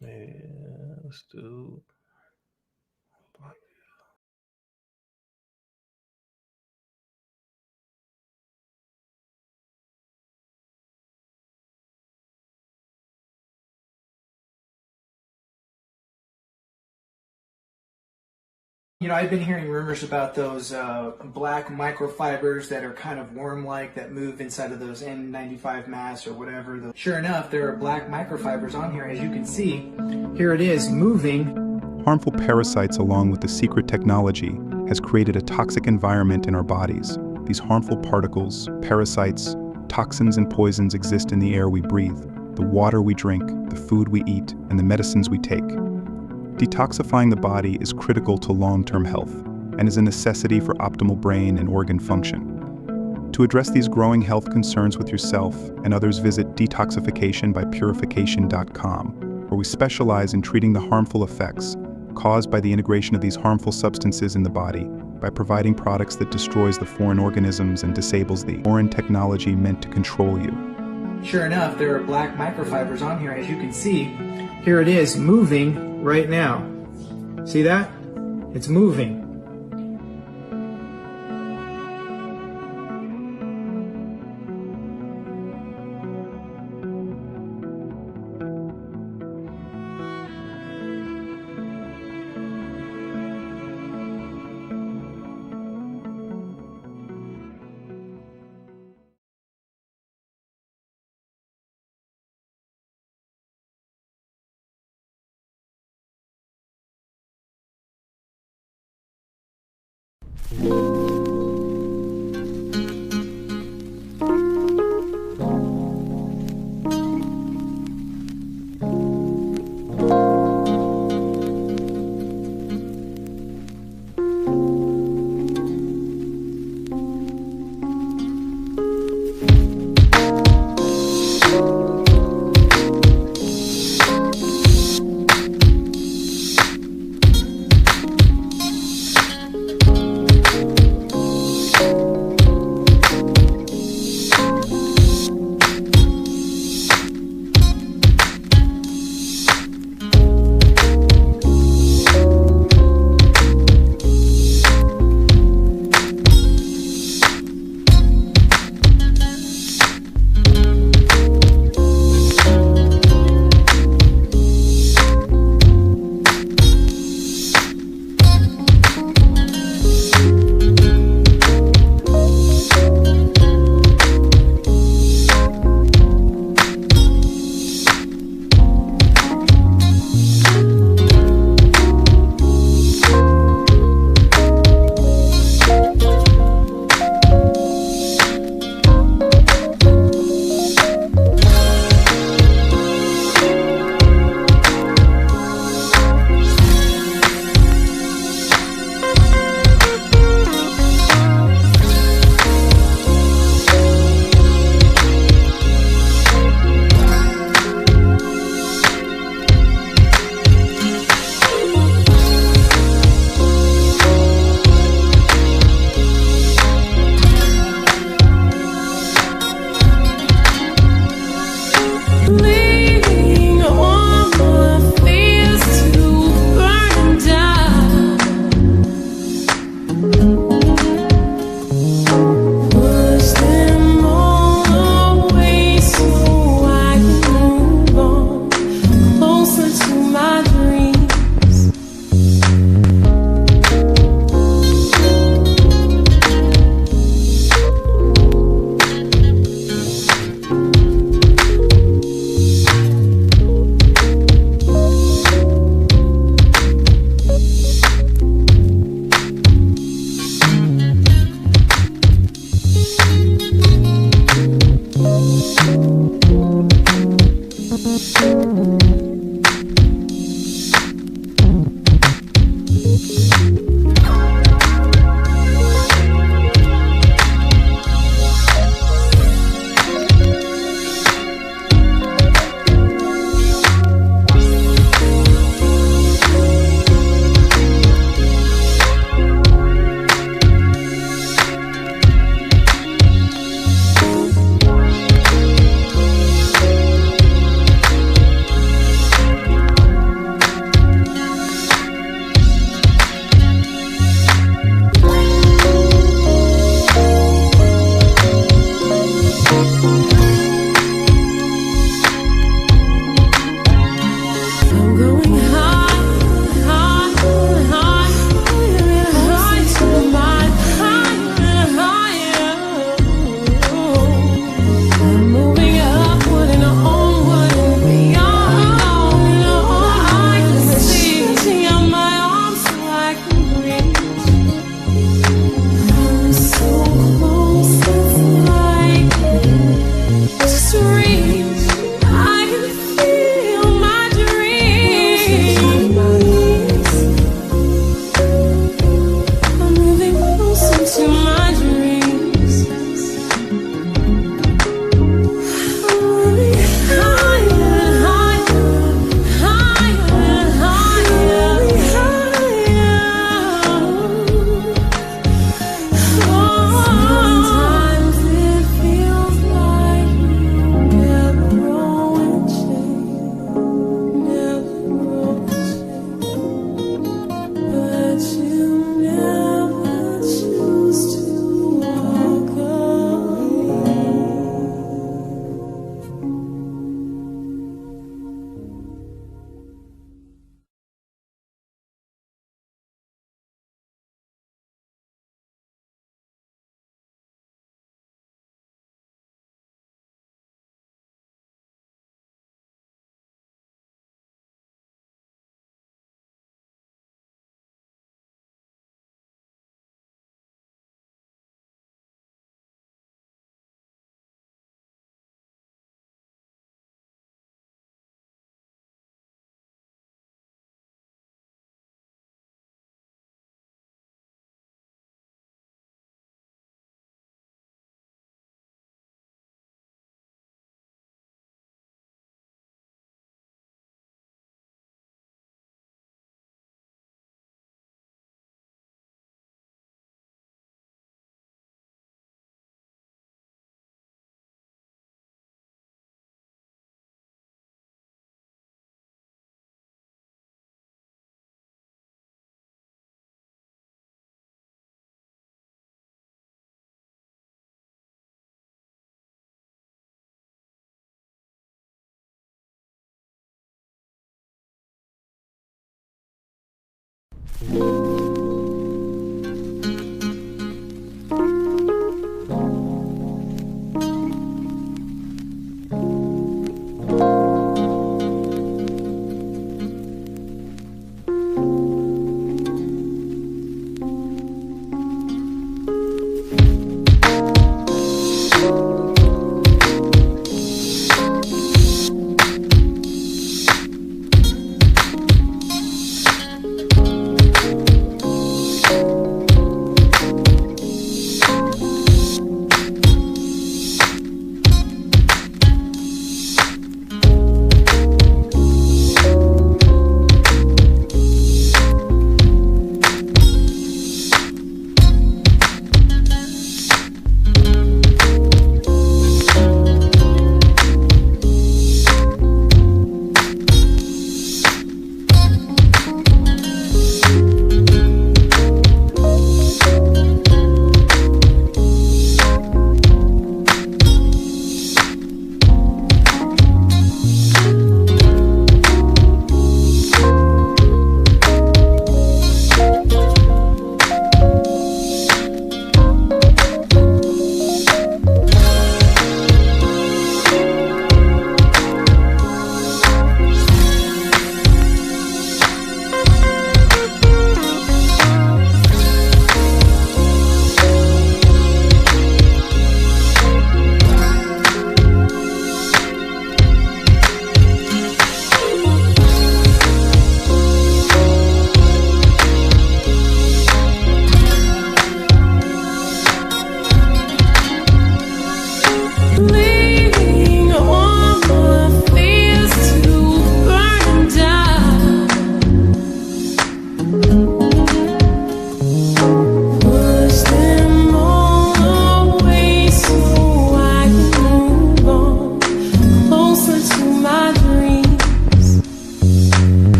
Man, let's do. You know, I've been hearing rumors about those black microfibers that are kind of worm-like that move inside of those N95 masks or whatever. Sure enough, there are black microfibers on here, as you can see. Here it is, moving. Harmful parasites, along with the secret technology, has created a toxic environment in our bodies. These harmful particles, parasites, toxins, and poisons exist in the air we breathe, the water we drink, the food we eat, and the medicines we take. Detoxifying the body is critical to long-term health and is a necessity for optimal brain and organ function. To address these growing health concerns with yourself and others, visit detoxificationbypurification.com, where we specialize in treating the harmful effects caused by the integration of these harmful substances in the body by providing products that destroys the foreign organisms and disables the foreign technology meant to control you. Sure enough, there are black microfibers on here, as you can see. Here it is, moving right now. See that? It's moving.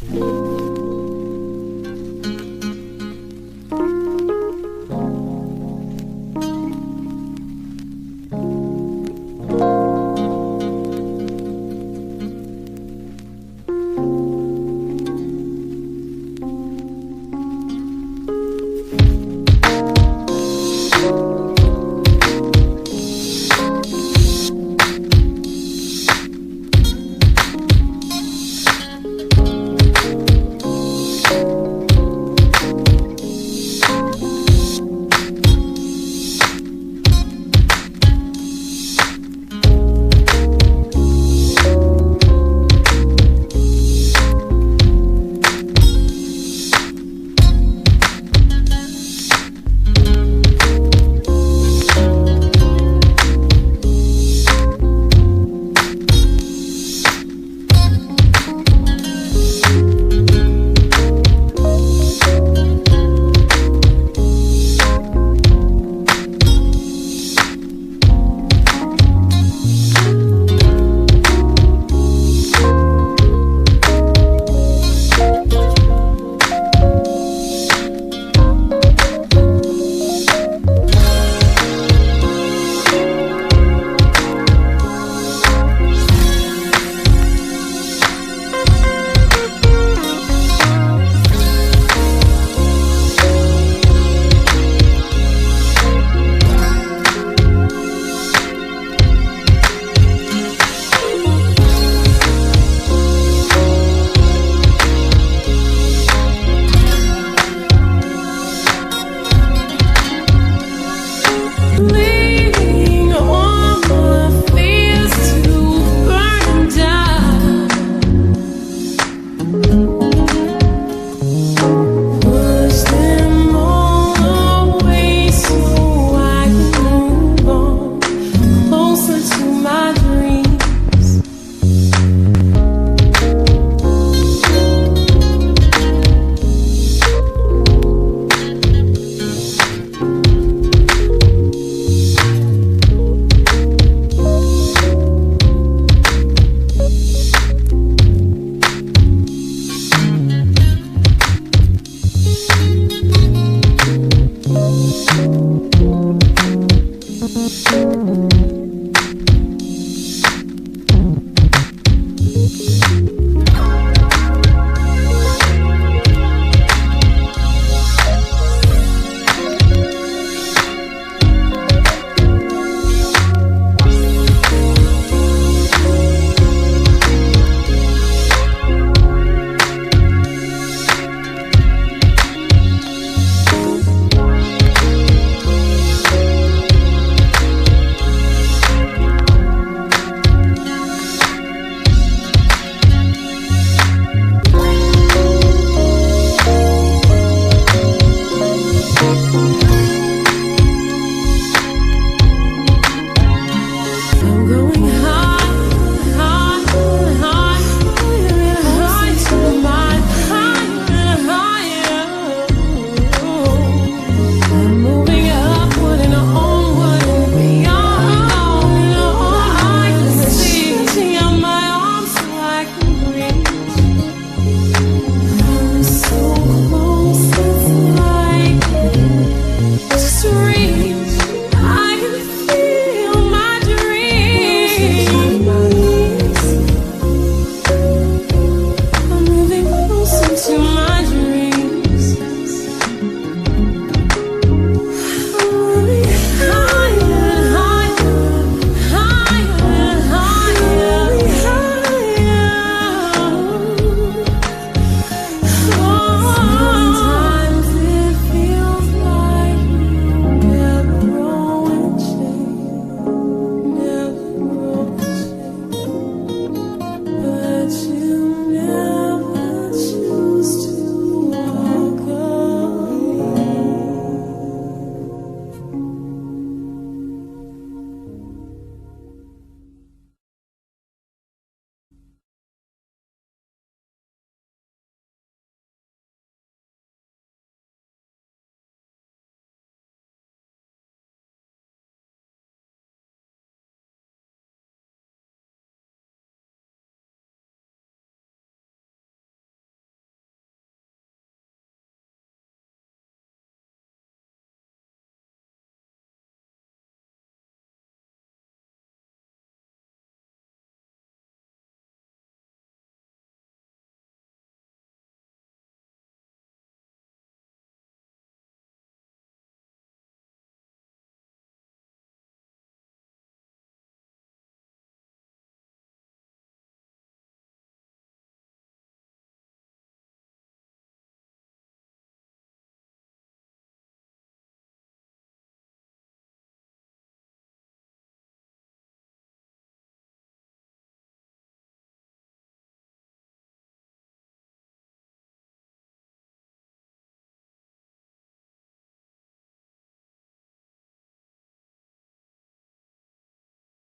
Bye.